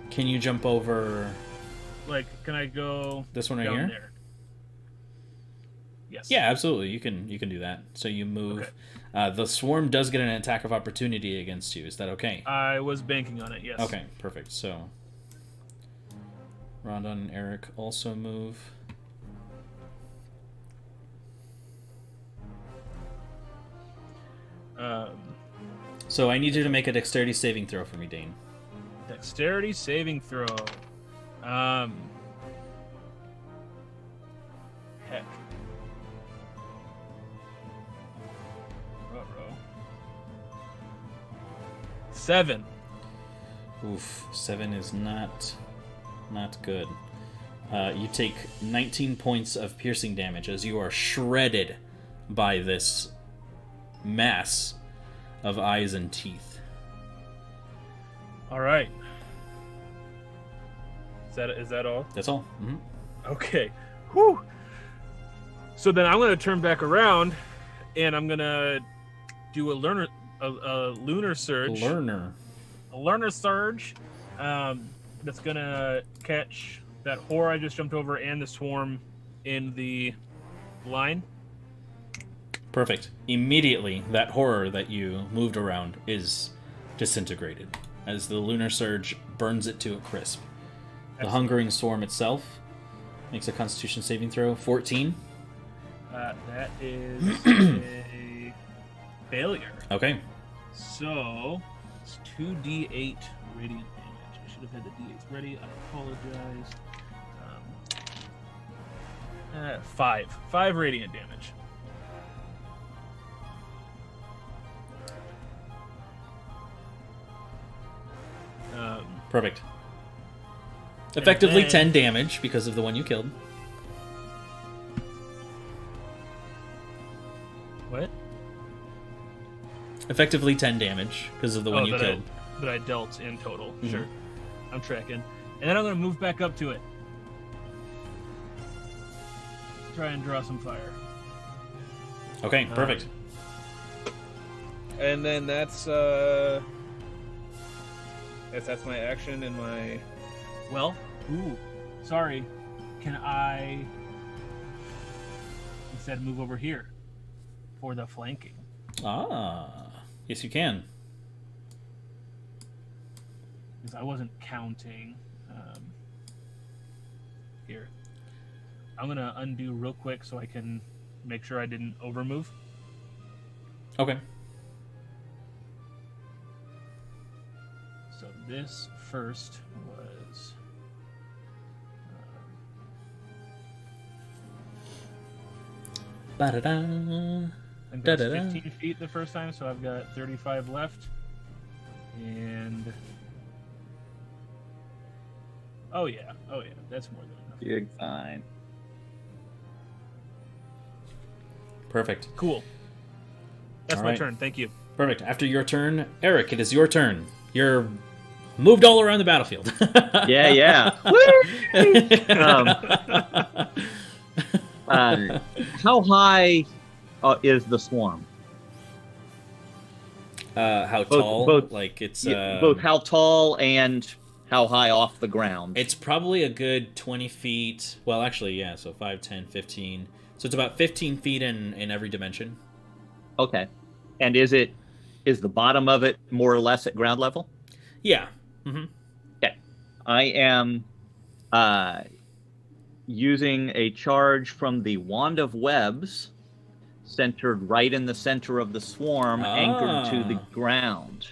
S1: Can you jump over
S5: Like, can I go
S1: this one right
S5: down
S1: here?
S5: there? Yes.
S1: Yeah, absolutely. You can do that. So you move. The swarm does get an attack of opportunity against you. Is that okay?
S5: I was banking on it, yes.
S1: Okay, perfect. So Rhonda and Eric also move. So I need you to make a dexterity saving throw for me, Dane.
S5: Dexterity saving throw. Heck. Ruh-roh. 7.
S1: Oof, 7 is not good. You take 19 points of piercing damage as you are shredded by this mass of eyes and teeth.
S5: All right. Is that all?
S1: That's all. Mm-hmm.
S5: Okay. Whew. So then I'm going to turn back around, and I'm going to do a lunar surge. A learner surge. That's going to catch that horror I just jumped over and the swarm in the line.
S1: Perfect. Immediately, that horror that you moved around is disintegrated as the lunar surge burns it to a crisp. The hungering swarm itself makes a Constitution saving throw. 14.
S5: That is a failure.
S1: Okay.
S5: So it's 2d8 radiant damage. I should have had the d8s ready. I apologize. 5 radiant damage.
S1: Perfect. Effectively
S5: then-
S1: 10 damage because of the one you killed.
S5: What?
S1: Effectively 10 damage because of the one you killed.
S5: That I dealt in total. Sure. I'm tracking. And then I'm going to move back up to it. Try and draw some fire.
S1: Okay, perfect.
S5: And then that's my action and my... Well, sorry. Can I instead move over here for the flanking?
S1: Yes, you can.
S5: Because I wasn't counting. Here. I'm going to undo real quick so I can make sure I didn't overmove.
S1: Okay.
S5: So this first was...
S1: Ba-da-da.
S5: I think that's
S1: Da-da-da.
S5: 15 feet the first time, so I've got 35 left. And... Oh yeah, that's more than enough.
S6: You're fine.
S5: Perfect. Cool. That's
S1: All
S5: my
S1: right.
S5: turn, thank you.
S1: Perfect. After your turn, Eric, it is your turn. You're moved all around the battlefield.
S6: Yeah. How high is the swarm?
S1: How tall?
S6: both-
S1: like it's
S6: Both how tall and how high off the ground?
S1: It's probably a good 20 feet. Well, actually, yeah. So 5, 10, 15. So it's about 15 feet in every dimension.
S6: Okay. And is the bottom of it more or less at ground level?
S1: Yeah. Mm-hmm.
S6: Okay. I am using a charge from the Wand of Webs, centered right in the center of the swarm, anchored to the ground.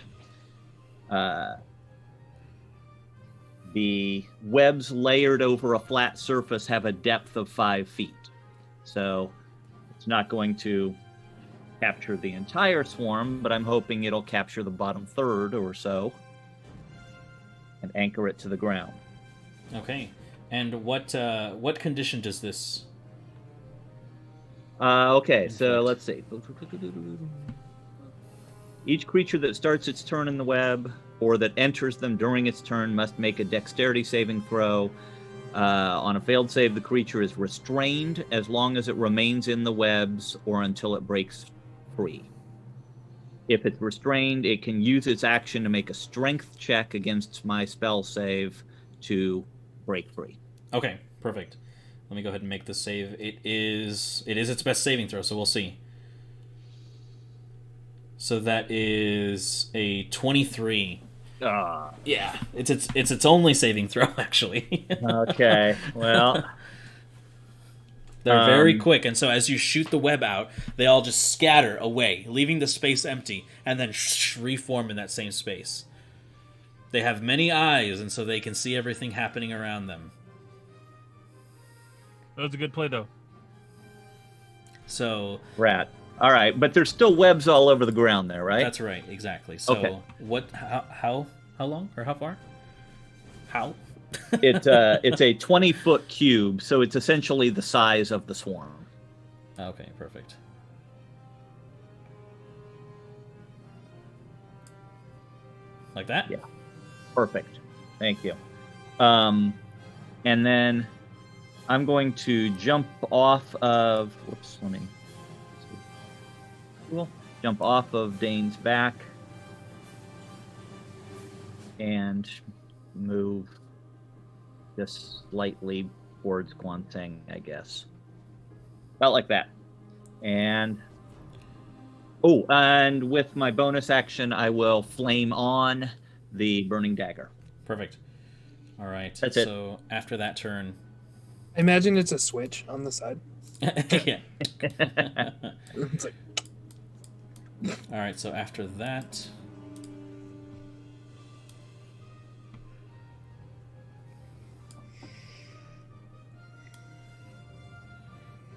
S6: The webs layered over a flat surface have a depth of 5 feet. So it's not going to capture the entire swarm, but I'm hoping it'll capture the bottom third or so and anchor it to the ground.
S1: Okay. And what condition does this?
S6: Okay, so
S1: Inflict.
S6: let's see. Each creature that starts its turn in the web or that enters them during its turn must make a dexterity saving throw. On a failed save, the creature is restrained as long as it remains in the webs or until it breaks free. If it's restrained, it can use its action to make a strength check against my spell save to break free.
S1: Okay, perfect. Let me go ahead and make the save. It is its best saving throw, so we'll see. So that is a 23. Yeah, it's its only saving throw, actually.
S6: Okay, well...
S1: They're very quick, and so as you shoot the web out, they all just scatter away, leaving the space empty, and then reform in that same space. They have many eyes, and so they can see everything happening around them.
S5: That was a good play, though.
S1: So...
S6: Rat. All right, but there's still webs all over the ground there, right?
S1: That's right, exactly. So
S6: Okay.
S1: what? How long or how far? How?
S6: It's a 20-foot cube, so it's essentially the size of the swarm.
S1: Okay, perfect. Like that?
S6: Yeah. Perfect. Thank you. And then I'm going to jump off of... Whoops, let me... Cool. Jump off of Dane's back and move just slightly towards Guanteng, I guess. About like that. And... Oh, and with my bonus action, I will flame on the Burning Dagger.
S1: Perfect. All right.
S6: That's it.
S1: So after that turn...
S3: I imagine it's a switch on the side.
S1: Yeah.
S3: It's like,
S1: All right, so after that...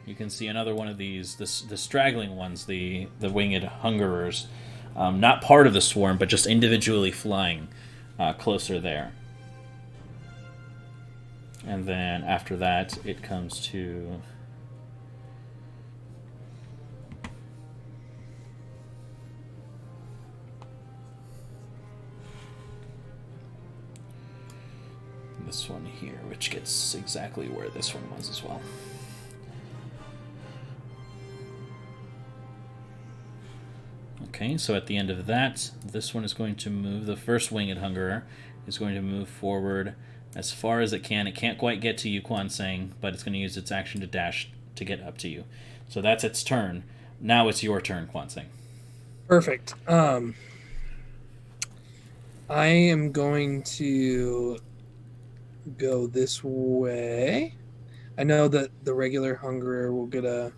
S1: You can see another one of these, the straggling ones, the winged hungerers, not part of the swarm, but just individually flying closer there. And then after that, it comes to... this one here, which gets exactly where this one was as well. Okay, so at the end of that, this one is going to move. The first winged hungerer is going to move forward as far as it can. It can't quite get to you, Quan Sang, but it's going to use its action to dash to get up to you. So that's its turn. Now it's your turn, Quan Sang.
S3: perfect. I am going to go this way. I know that the regular hungerer will get a...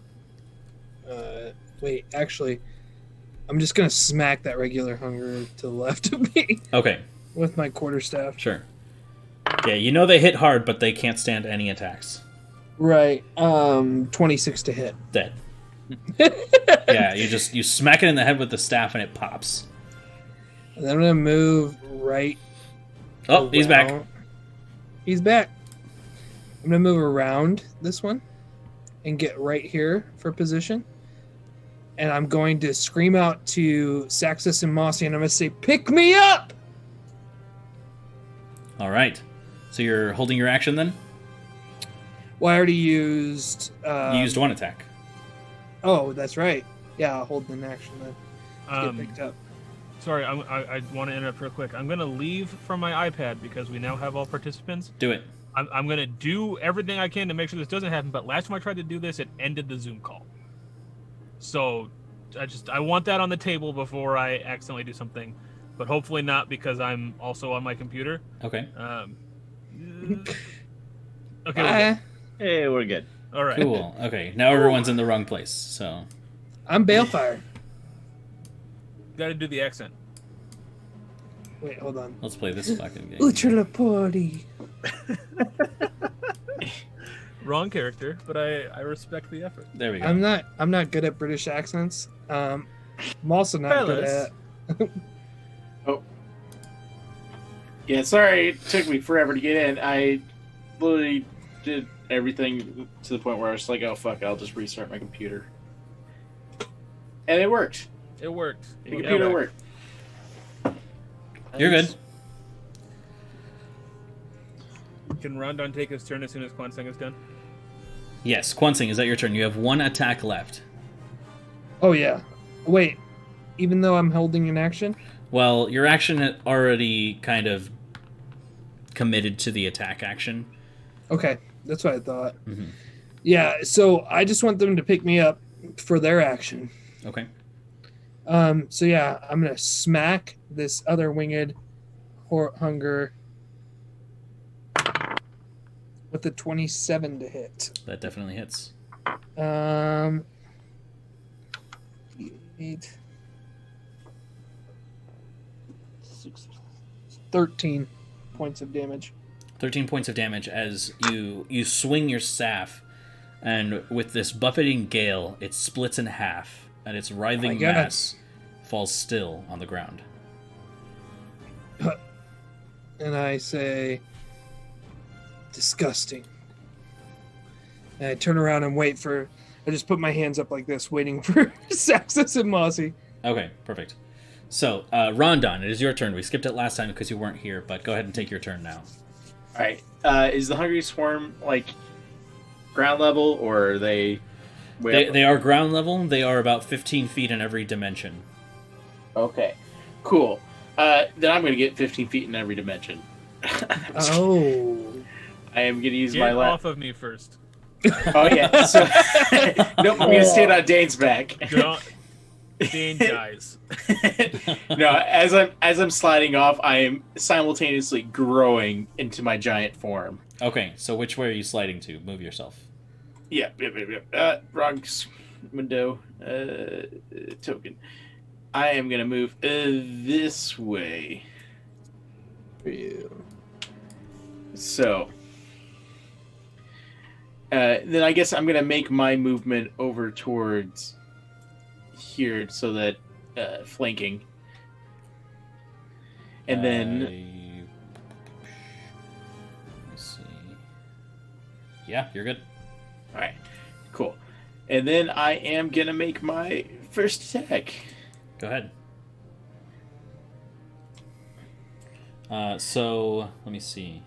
S3: wait, actually... I'm just going to smack that regular hungerer to the left of me
S1: Okay,
S3: with my quarterstaff.
S1: sure. Yeah, you know they hit hard, but they can't stand any attacks.
S3: Right. 26 to hit.
S1: Dead. Yeah, you smack it in the head with the staff and it pops.
S3: And then I'm going to move right...
S1: Oh, he's back.
S3: around. He's back. I'm going to move around this one and get right here for position. And I'm going to scream out to Saxus and Mossy, and I'm going to say, "Pick me up!"
S1: All right. So you're holding your action then?
S3: Well, I already used...
S1: You used one attack.
S3: Oh, that's right. Yeah, I'll hold an action then. To get picked up.
S5: Sorry, I want to interrupt real quick. I'm going to leave from my iPad because we now have all participants.
S1: Do it.
S5: I'm going to do everything I can to make sure this doesn't happen, but last time I tried to do this, it ended the Zoom call. So I want that on the table before I accidentally do something, but hopefully not because I'm also on my computer.
S1: Okay.
S5: Okay.
S6: Hey, we're good.
S5: All right.
S1: Cool. Okay. Now everyone's in the wrong place. So
S3: I'm Balefire.
S5: Got to do the accent.
S3: Wait, hold on.
S1: let's play this fucking game.
S3: Ultra party.
S5: Wrong character, but I respect the effort.
S1: There we go.
S3: I'm not good at British accents. I'm also not good
S5: Fellas.
S3: at...
S2: Oh. Yeah, sorry it took me forever to get in. I literally did everything to the point where I was like, oh fuck, I'll just restart my computer. And it worked.
S5: It worked.
S2: The computer worked.
S1: You're good.
S5: Can Rondon take his turn as soon as Kwanseng is done?
S1: Yes, Kwansing, is that your turn? You have one attack left.
S3: Oh yeah. Wait. Even though I'm holding an action?
S1: Well, your action had already kind of committed to the attack action.
S3: Okay, that's what I thought.
S1: Mhm.
S3: Yeah, so I just want them to pick me up for their action.
S1: Okay.
S3: So yeah, I'm gonna smack this other winged hunger with a 27 to hit.
S1: That definitely hits.
S3: 8, 6, 13 points of damage.
S1: 13 points of damage as you swing your staff, and with this buffeting gale, it splits in half, and its writhing
S3: God.
S1: mass falls still on the ground.
S3: And I say, disgusting. And I turn around and wait for. I just put my hands up like this, waiting for Saxus and Mossy.
S1: Okay, perfect. So, Rondon, it is your turn. We skipped it last time because you weren't here, but go ahead and take your turn now.
S2: All right. Is the Hungry Swarm like ground level, or are they?
S1: They are ground level. They are about 15 feet in every dimension.
S2: Okay. Cool. Then I'm going to get 15 feet in every dimension.
S3: Oh.
S2: I am going to use
S5: Get
S2: my
S5: off of me first.
S2: Oh yeah. So, nope. I'm going to stand on Dane's back.
S5: Don't. Dane dies.
S2: No, as I'm sliding off, I am simultaneously growing into my giant form.
S1: Okay, so which way are you sliding to? Move yourself.
S2: Yep. Wrong window. Token. I am gonna move this way. So, then I guess I'm gonna make my movement over towards here, so that flanking, and then
S1: Let me see. Yeah, you're good.
S2: all right, cool. And then I am gonna make my first attack.
S1: Go ahead. So let me see.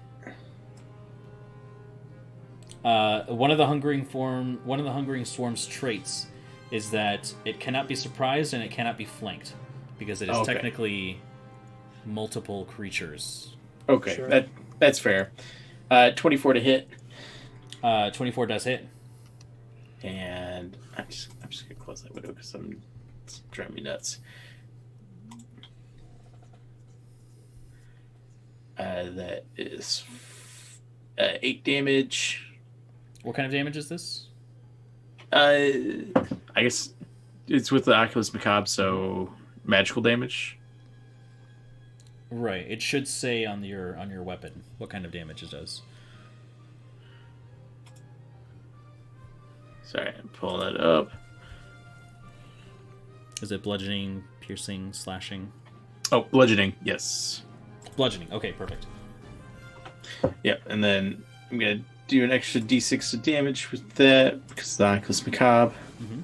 S1: One of the hungering swarm's traits is that it cannot be surprised and it cannot be flanked because it is
S2: Okay.
S1: technically multiple creatures.
S2: Okay,
S3: Sure.
S2: that's fair. 24 to hit,
S1: 24 does hit.
S2: and I'm just gonna close that window because it's driving me nuts. That is 8 damage.
S1: What kind of damage is this?
S2: I guess it's with the Oculus Macabre, so magical damage.
S1: Right. It should say on your weapon what kind of damage it does.
S2: Sorry, I'm pulling that up.
S1: Is it bludgeoning, piercing, slashing?
S2: Oh, bludgeoning. Yes.
S1: Bludgeoning. Okay, perfect.
S2: Yep. And then I'm gonna do an extra d6 of damage with that because of the Oculus Macabre.
S1: Mhm.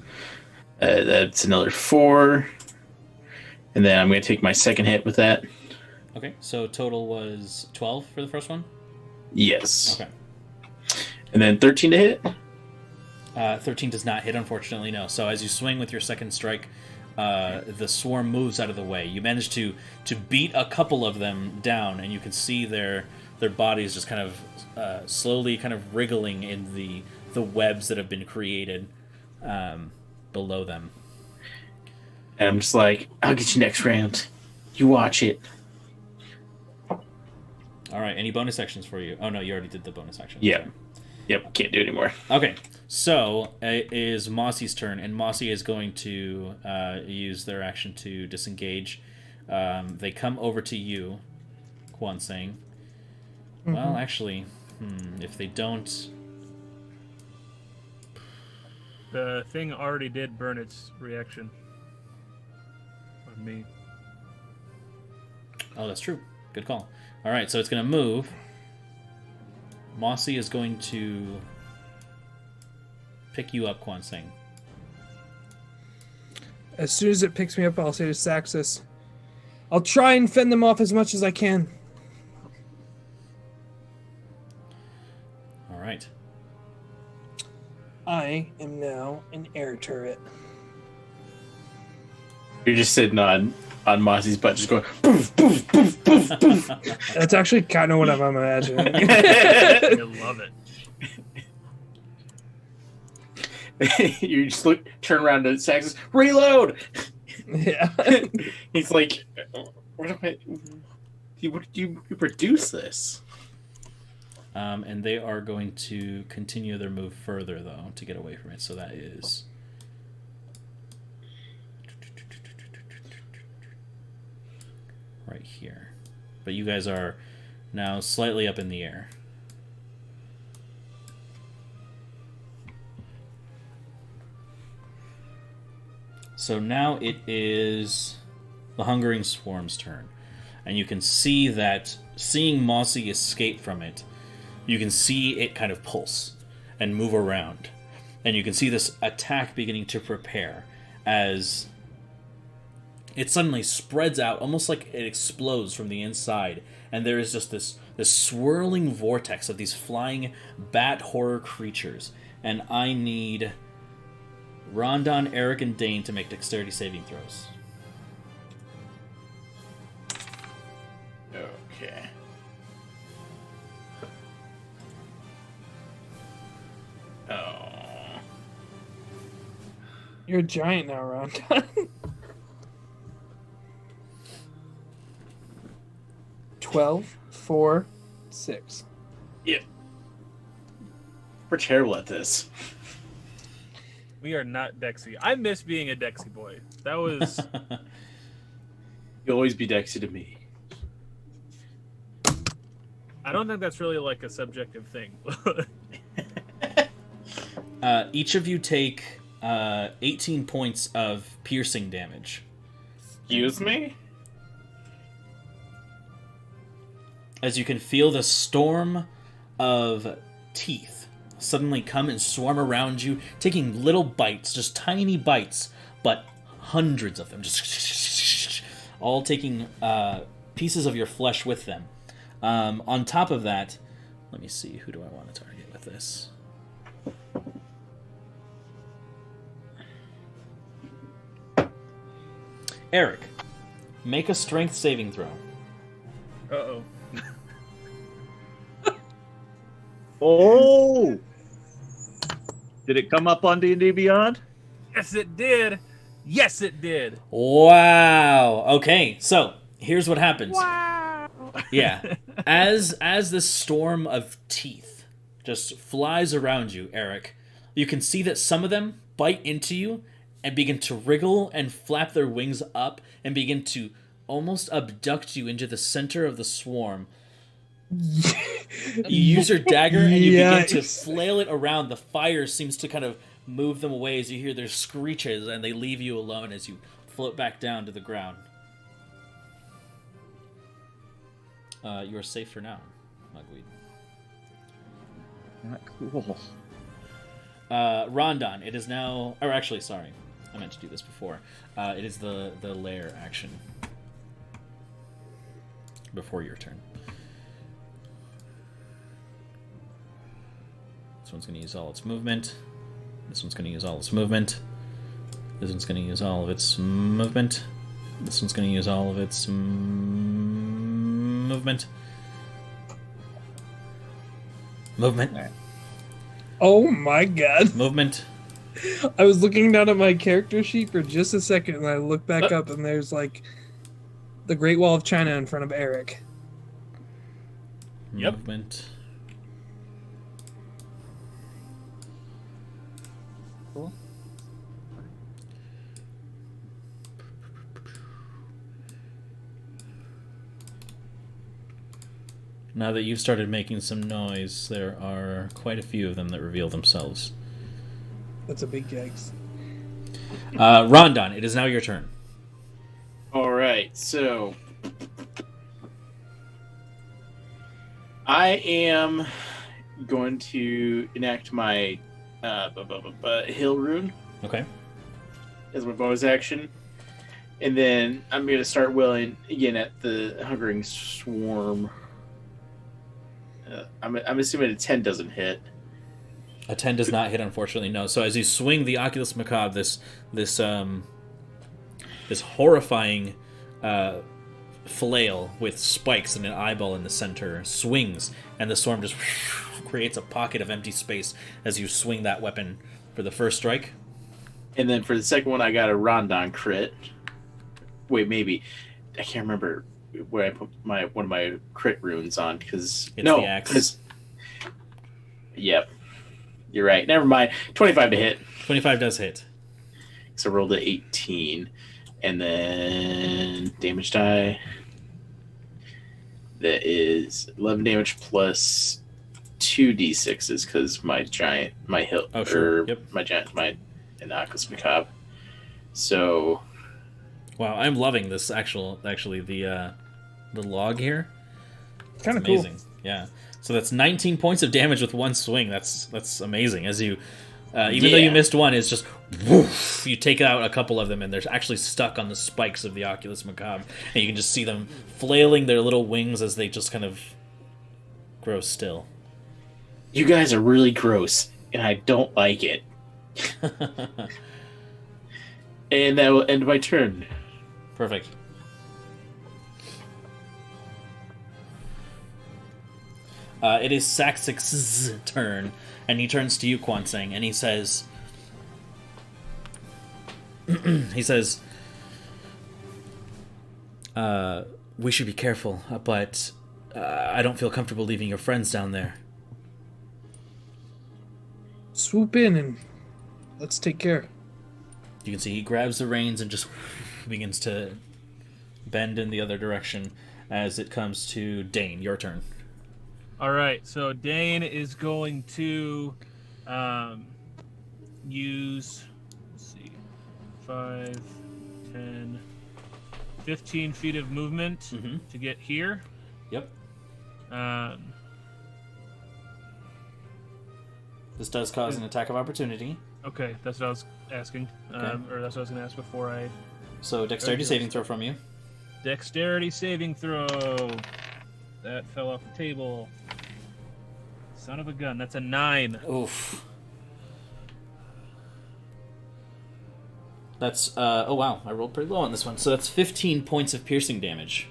S2: That's another 4. And then I'm gonna take my second hit with that.
S1: Okay, so total was 12 for the first one?
S2: Yes.
S1: Okay.
S2: And then 13 to hit.
S1: 13 does not hit, unfortunately, no. So as you swing with your second strike, the swarm moves out of the way. You manage to beat a couple of them down, and you can see their bodies just kind of slowly kind of wriggling in the webs that have been created below them.
S2: And I'm just like, I'll get you next round. You watch it.
S1: All right, any bonus actions for you? Oh, no, you already did the bonus action.
S2: Yeah.
S1: Sorry.
S2: Yep, can't do it anymore.
S1: Okay, so it is Mossy's turn, and Mossy is going to use their action to disengage. They come over to you, Kwansing. Well, actually, if they don't...
S5: The thing already did burn its reaction on me.
S1: Oh, that's true. Good call. All right, so it's going to move. Mossy is going to pick you up, Kwansing.
S3: As soon as it picks me up, I'll say to Saxus, I'll try and fend them off as much as I can.
S1: All right.
S3: I am now an air turret.
S2: You're just sitting on Mozzy's butt, just going poof, poof, poof, poof, poof.
S3: That's actually kind of what I'm imagining.
S5: I love it.
S2: You just turn around to Saxon, reload.
S3: Yeah.
S2: He's like, what did you produce this?
S1: And they are going to continue their move further, though, to get away from it. So that is... right here. But you guys are now slightly up in the air. So now it is the Hungering Swarm's turn. And you can see that, seeing Mossy escape from it, you can see it kind of pulse and move around. And you can see this attack beginning to prepare as it suddenly spreads out, almost like it explodes from the inside. And there is just this swirling vortex of these flying bat horror creatures. And I need Rondon, Eric, and Dane to make dexterity saving throws.
S2: Okay. Oh.
S3: You're a giant now, Rondon. 12, 4, 6.
S2: Yeah. We're terrible at this.
S5: We are not Dexy. I miss being a Dexy boy. That was...
S2: You'll always be Dexy to me.
S5: I don't think that's really like a subjective thing.
S1: Each of you take 18 points of piercing damage.
S2: Excuse me?
S1: As you can feel the storm of teeth suddenly come and swarm around you, taking little bites, just tiny bites, but hundreds of them, just all taking pieces of your flesh with them. On top of that, let me see, who do I want to target with this? Eric, make a strength saving throw.
S5: Uh-oh.
S6: Oh! Did it come up on D&D Beyond?
S5: Yes, it did. Yes, it did.
S1: Wow. Okay, so here's what happens.
S5: Wow.
S1: Yeah. As this storm of teeth just flies around you, Eric, you can see that some of them bite into you and begin to wriggle and flap their wings up and begin to almost abduct you into the center of the swarm. You use your dagger and you begin to flail it around. The fire seems to kind of move them away as you hear their screeches, and they leave you alone as you float back down to the ground. You are safe for now, Mugweed.
S6: Cool.
S1: Rondon, it is now... Or actually, sorry. I meant to do this before. It is the lair action. Before your turn. This one's going to use all its movement. This one's going to use all its movement. This one's going to use all of its movement. This one's going to use all of its movement. Movement.
S3: Oh my god.
S1: Movement.
S3: I was looking down at my character sheet for just a second, and I look back up, and there's like the Great Wall of China in front of Eric.
S5: Yep.
S1: Movement.
S6: Cool.
S1: Now that you've started making some noise, there are quite a few of them that reveal themselves.
S3: That's a big yikes.
S1: Rondon, it is now your turn.
S2: Alright, so... I am going to enact my Hill Rune
S1: Okay.
S2: as my bonus action. And then I'm going to start willing again at the Hungering Swarm. I'm assuming a 10 doesn't hit.
S1: A 10 does not hit, unfortunately. No. So as you swing the Oculus Macabre, this horrifying flail with spikes and an eyeball in the center swings, and the storm just creates a pocket of empty space as you swing that weapon for the first strike.
S2: And then for the second one, I got a Rondon crit. Wait, maybe I can't remember where I put one of my crit runes on because
S1: the axe.
S2: Yep, you're right. Never mind. 25 to hit.
S1: 25 does hit.
S2: So I rolled an 18, and then damage die. That is 11 damage plus 2d6s because my hilt.
S1: Oh sure. Yep.
S2: My Oculus Macabre. So.
S1: Wow, I'm loving this. Actually, the log here.
S3: Kind of
S1: amazing.
S3: Cool.
S1: Yeah. So that's 19 points of damage with one swing. That's amazing. As you, even though you missed one, it's just woof. You take out a couple of them, and they're actually stuck on the spikes of the Oculus Macabre, and you can just see them flailing their little wings as they just kind of grow still.
S2: You guys are really gross, and I don't like it. And that will end my turn.
S1: Perfect. It is Saxix's turn, and he turns to you, Kwanseng, and he says, we should be careful, but I don't feel comfortable leaving your friends down there.
S3: Swoop in and let's take care.
S1: You can see he grabs the reins and just begins to bend in the other direction as it comes to Dane. Your turn.
S5: All right, so Dane is going to use, let's see, 5, 10, 15 feet of movement to get here.
S1: Yep. This does cause an attack of opportunity.
S5: Okay, that's what I was asking.
S1: Okay.
S5: Or that's what I was going to ask before I...
S1: So, dexterity saving throw from you.
S5: Dexterity saving throw. That fell off the table. Son of a gun. That's a 9.
S1: Oof. That's, oh wow, I rolled pretty low on this one. So that's 15 points of piercing damage.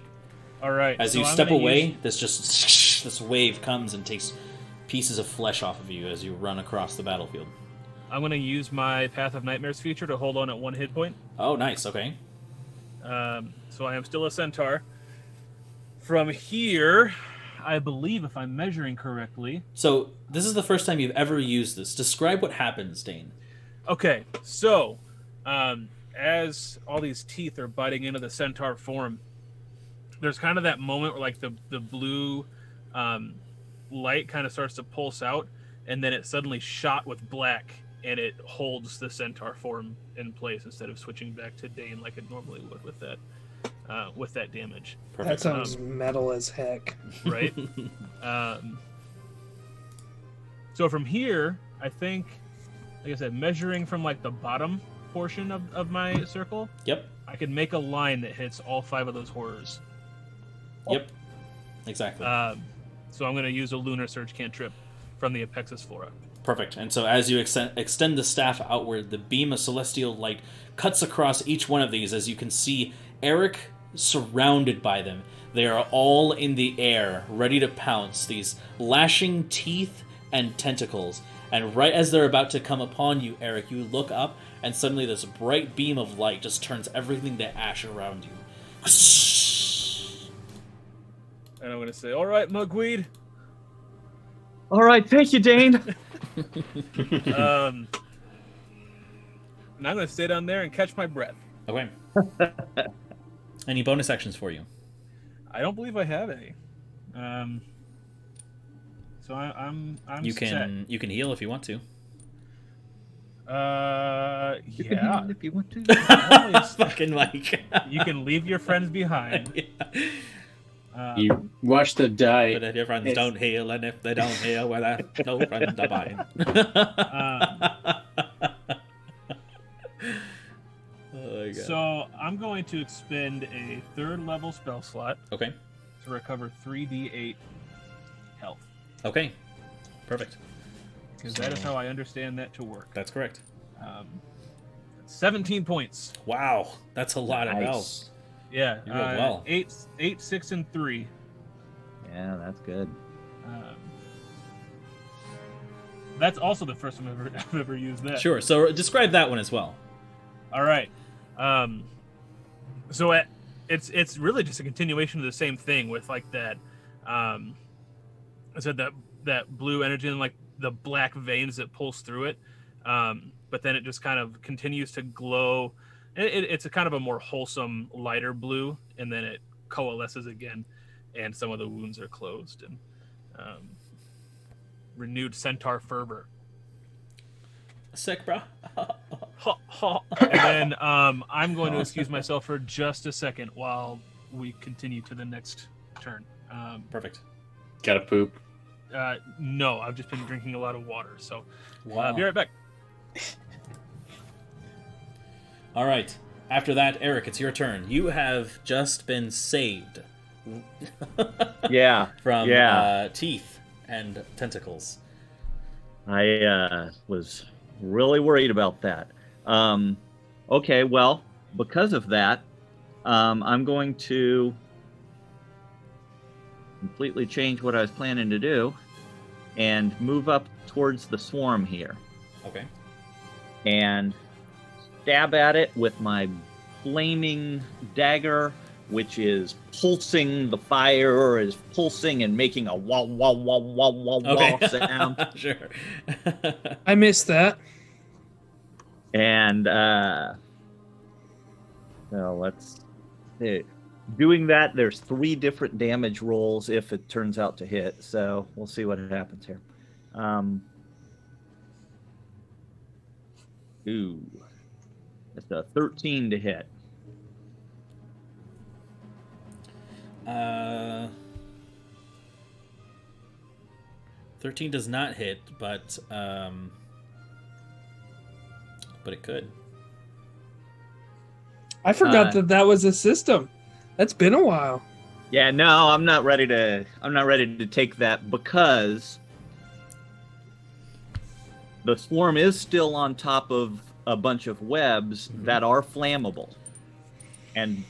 S5: All right.
S1: As you step away, this wave comes and takes pieces of flesh off of you as you run across the battlefield.
S5: I'm going to use my Path of Nightmares feature to hold on at 1 hit point.
S1: Oh, nice. Okay.
S5: So I am still a centaur. From here, I believe, if I'm measuring correctly...
S1: So, this is the first time you've ever used this. Describe what happens, Dane.
S5: Okay, so, as all these teeth are biting into the centaur form, there's kind of that moment where, like, the blue light kind of starts to pulse out, and then it suddenly shot with black, and it holds the centaur form in place instead of switching back to Dane like it normally would with that damage.
S1: Perfect.
S3: That sounds metal as heck.
S5: Right? So from here, I think, like I said, measuring from like the bottom portion of my circle,
S1: Yep.
S5: I can make a line that hits all 5 of those horrors.
S1: Yep. Exactly.
S5: So I'm going to use a Lunar Surge cantrip from the Apexis Flora.
S1: Perfect. And so as you extend the staff outward, the beam of celestial light cuts across each one of these as you can see Eric surrounded by them. They are all in the air, ready to pounce, these lashing teeth and tentacles. And right as they're about to come upon you, Eric, you look up, and suddenly this bright beam of light just turns everything to ash around you.
S5: And I'm going to say, all right, Mugweed.
S6: All right, thank you, Dane.
S5: And I'm going to stay down there and catch my breath.
S1: Okay. Any bonus actions for you?
S5: I don't believe I have any. So I'm
S1: You
S5: set.
S1: can heal if you want to.
S6: You can
S5: Yeah.
S6: heal if you want to.
S5: Always.
S1: Fucking Mike.
S5: You can leave your friends behind.
S1: Yeah.
S2: You watch them die.
S1: But if your friends don't heal, and if they don't heal, well, that's no friends of mine. Oh my God.
S5: So I'm going to expend a 3rd level spell slot
S1: Okay.
S5: to recover 3d8 health.
S1: Okay. Perfect.
S5: Because that is how I understand that to work.
S1: That's correct.
S5: 17 points.
S1: Wow. That's a lot of
S6: Nice.
S1: health.
S5: Yeah.
S1: You rolled well.
S5: 8, 6, and 3.
S6: Yeah, that's good.
S5: That's also the first time I've ever used that.
S1: Sure. So describe that one as well.
S5: All right. So it's really just a continuation of the same thing with like that. I said that blue energy and like the black veins that pulse through it. But then it just kind of continues to glow. It's a kind of a more wholesome, lighter blue, and then it coalesces again, and some of the wounds are closed and renewed centaur fervor.
S1: Sick, bro.
S5: And then I'm going to excuse myself for just a second while we continue to the next turn.
S1: Perfect.
S2: Gotta poop.
S5: No, I've just been drinking a lot of water, so
S1: Wow.
S5: be right back.
S1: All right. After that, Eric, it's your turn. You have just been saved
S6: Yeah.
S1: from
S6: Yeah.
S1: teeth and tentacles.
S6: I was really worried about that. Okay, well, because of that, I'm going to completely change what I was planning to do and move up towards the swarm here
S1: Okay.
S6: and stab at it with my flaming dagger, which is pulsing. The fire is pulsing and making a wah wah wah wah wah
S1: Okay.
S6: wah sound.
S1: Sure.
S3: I missed that.
S6: And so let's see. Doing that, there's 3 different damage rolls if it turns out to hit. So we'll see what happens here. Ooh, it's a 13 to hit.
S1: 13 does not hit, but it could.
S3: I forgot that was a system. That's been a while.
S6: Yeah, no, I'm not ready to take that because the swarm is still on top of a bunch of webs that are flammable. And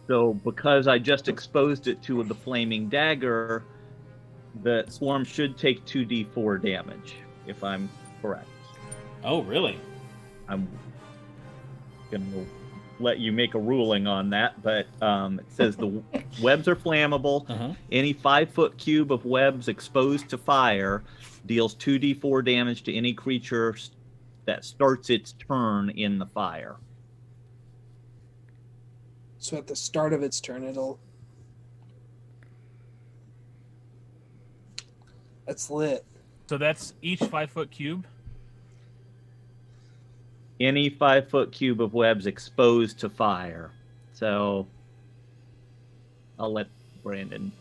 S6: so because I just exposed it to the flaming dagger, the swarm should take 2d4 damage, if I'm correct.
S1: Oh, really?
S6: I'm going to let you make a ruling on that, but it says the webs are flammable.
S1: Uh-huh.
S6: Any 5-foot cube of webs exposed to fire deals 2d4 damage to any creature that starts its turn in the fire.
S3: So at the start of its turn, that's lit.
S5: So that's each 5-foot cube.
S6: Any 5-foot cube of webs exposed to fire. So I'll let Brandon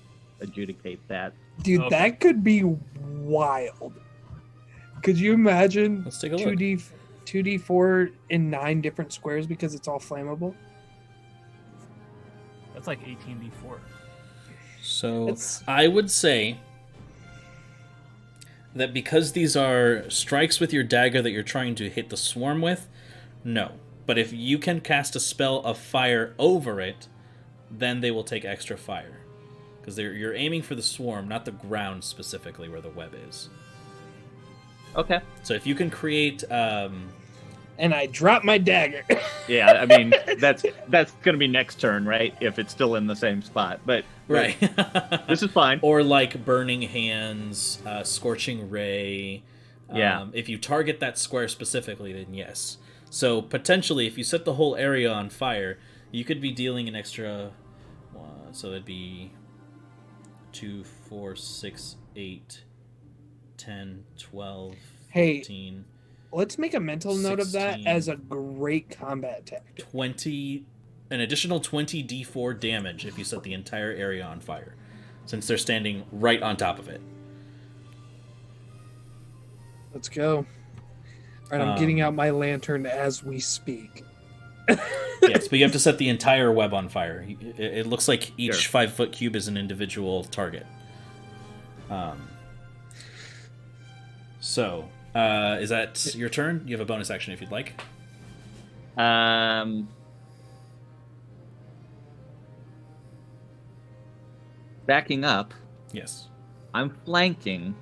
S6: adjudicate that.
S3: Dude,
S5: Okay.
S3: that could be wild. Could you imagine
S1: Let's take a look.
S3: 2d4 in 9 different squares because it's all flammable?
S5: That's like 18d4.
S1: So
S3: It's-
S1: I would say that because these are strikes with your dagger that you're trying to hit the swarm with, no. But if you can cast a spell of fire over it, then they will take extra fire. Because you're aiming for the swarm, not the ground specifically where the web is.
S6: Okay.
S1: So if you can create...
S3: And I dropped my dagger.
S6: Yeah, I mean that's gonna be next turn, right? If it's still in the same spot. But
S1: right.
S6: this is fine.
S1: Or like Burning Hands, Scorching Ray.
S6: Yeah.
S1: If you target that square specifically, then yes. So potentially, if you set the whole area on fire, you could be dealing an extra... so that'd be 2, 4, 6, 8, 10, 12,
S3: Hey.
S1: 15,
S3: Let's make a mental note of that
S1: 16.
S3: as a great combat tactic.
S1: 20... An additional 20 d4 damage if you set the entire area on fire, since they're standing right on top of it.
S3: Let's go. All right, I'm getting out my lantern as we speak.
S1: Yes, but you have to set the entire web on fire. It looks like each
S6: Sure.
S1: 5-foot cube is an individual target. So, is that your turn? You have a bonus action if you'd like.
S6: Backing up,
S1: Yes.
S6: I'm flanking.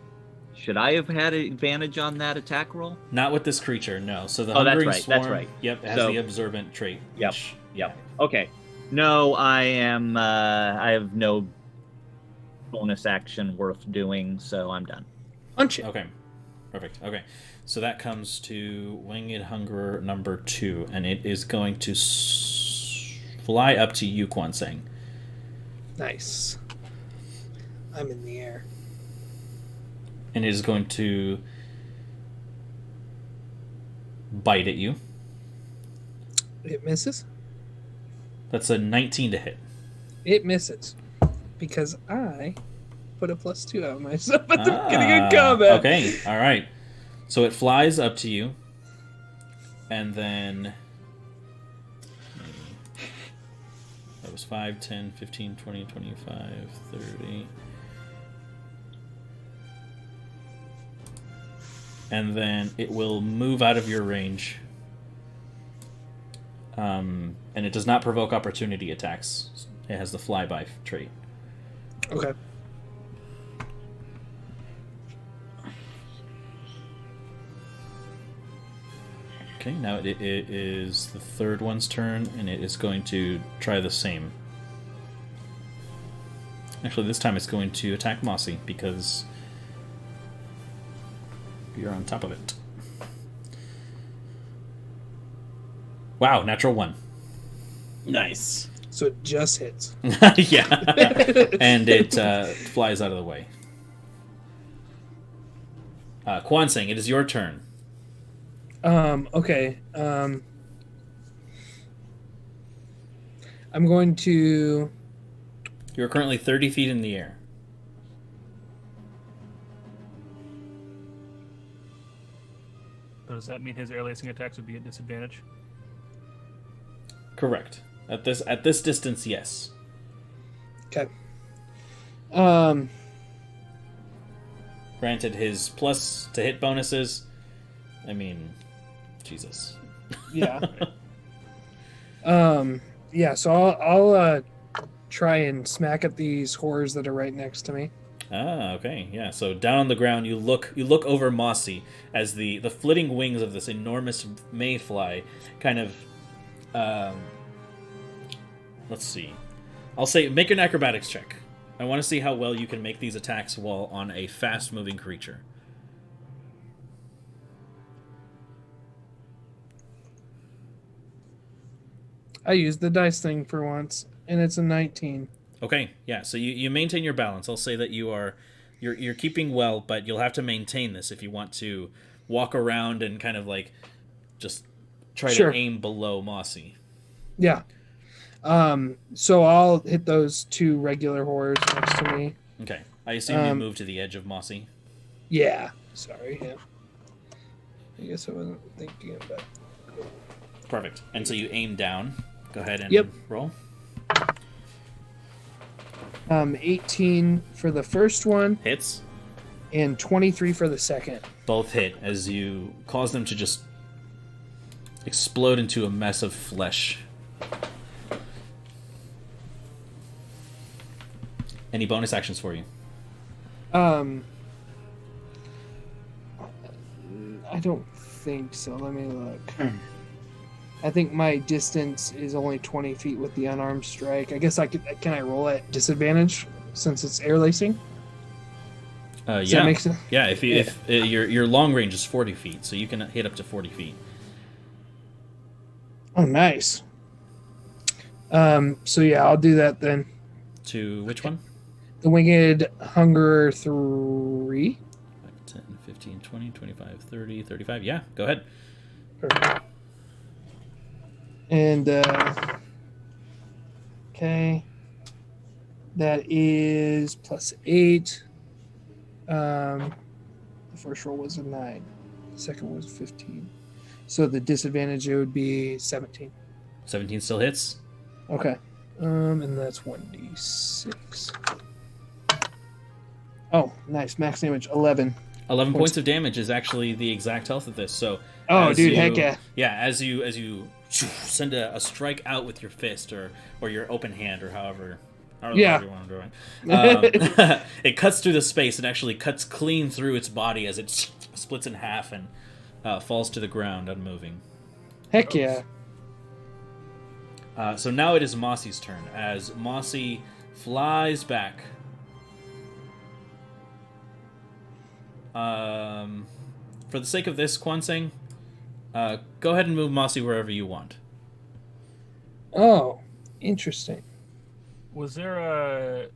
S6: Should I have had advantage on that attack roll?
S1: Not with this creature, no. So the
S6: Oh, that's
S1: Hungering
S6: right,
S1: Swarm,
S6: that's right.
S1: yep, has
S6: So-
S1: the Observant trait.
S6: Yep,
S1: which-
S6: yep. Okay. No, I am. I have no bonus action worth doing, so I'm done.
S3: Punch it.
S1: Okay. Perfect. Okay. So that comes to Winged Hungerer number 2, and it is going to fly up to you, Kwansang.
S3: Nice. I'm in the air.
S1: And it is going to bite at you.
S3: It misses.
S1: That's a 19 to hit.
S3: It misses. Because I put a +2 out of myself at the beginning of combat.
S1: Okay. All right. So it flies up to you. And then... That was 5, 10, 15, 20, 25, 30... And then it will move out of your range. And it does not provoke opportunity attacks. It has the flyby trait.
S3: Okay.
S1: Okay, now it is the third one's turn, and it is going to try the same. Actually, this time it's going to attack Mossy, because you're on top of it. Wow, natural 1.
S2: Nice.
S3: So it just hits.
S1: Yeah. And it flies out of the way. Kwansang, it is your turn.
S3: Okay. I'm going to...
S1: You're currently 30 feet in the air.
S5: So does that mean his air lacing attacks would be at disadvantage?
S1: Correct. At this distance, yes.
S3: Okay.
S1: Granted, his plus to hit bonuses. I mean, Jesus.
S3: Yeah. Yeah, so I'll try and smack at these horrors that are right next to me.
S1: Ah, okay, yeah. So down on the ground, you look over Mossy as the flitting wings of this enormous mayfly kind of. Let's see. I'll say make an acrobatics check. I want to see how well you can make these attacks while on a fast-moving creature.
S3: I used the dice thing for once, and it's a 19.
S1: Okay, yeah. So you maintain your balance. I'll say that you're keeping well, but you'll have to maintain this if you want to walk around and kind of like just try
S3: Sure.
S1: to aim below Mossy.
S3: Yeah. So I'll hit those 2 regular horrors next to me.
S1: Okay. I assume you move to the edge of Mossy.
S3: Yeah. Sorry, yeah. I guess I wasn't thinking of that.
S1: Perfect. And so you aim down. Go ahead and
S3: Yep.
S1: roll.
S3: 18 for the first one
S1: Hits.
S3: and 23 for the second.
S1: Both hit as you cause them to just explode into a mess of flesh. Any bonus actions for you?
S3: I don't think so. Let me look. I think my distance is only 20 feet with the unarmed strike. I guess can I roll at disadvantage since it's air lacing? Does
S1: Yeah.
S3: that make sense?
S1: Yeah, if your long range is 40 feet, so you can hit up to 40 feet.
S3: Oh, nice. So yeah, I'll do that then.
S1: To which one?
S3: The Winged Hungerer 3.
S1: 5, 10, 15, 20, 25, 30, 35. Yeah, go ahead.
S3: Perfect. And okay, that is +8. The first roll was a 9. The second was 15. So the disadvantage it would be 17.
S1: 17 still hits.
S3: Okay. And that's 1d6. Oh, nice. Max damage 11.
S1: 11 points of damage is actually the exact health of this. So,
S3: Oh,
S1: as
S3: dude,
S1: you-
S3: heck yeah.
S1: Yeah, as you send a strike out with your fist or your open hand or however
S3: Yeah.
S1: you want to do it. It cuts through the space and actually cuts clean through its body as it splits in half and falls to the ground, unmoving.
S3: Heck yeah.
S1: So now it is Mossy's turn as Mossy flies back. For the sake of this, Kwanseng, go ahead and move Mossy wherever you want.
S3: Oh, interesting.
S5: Was there a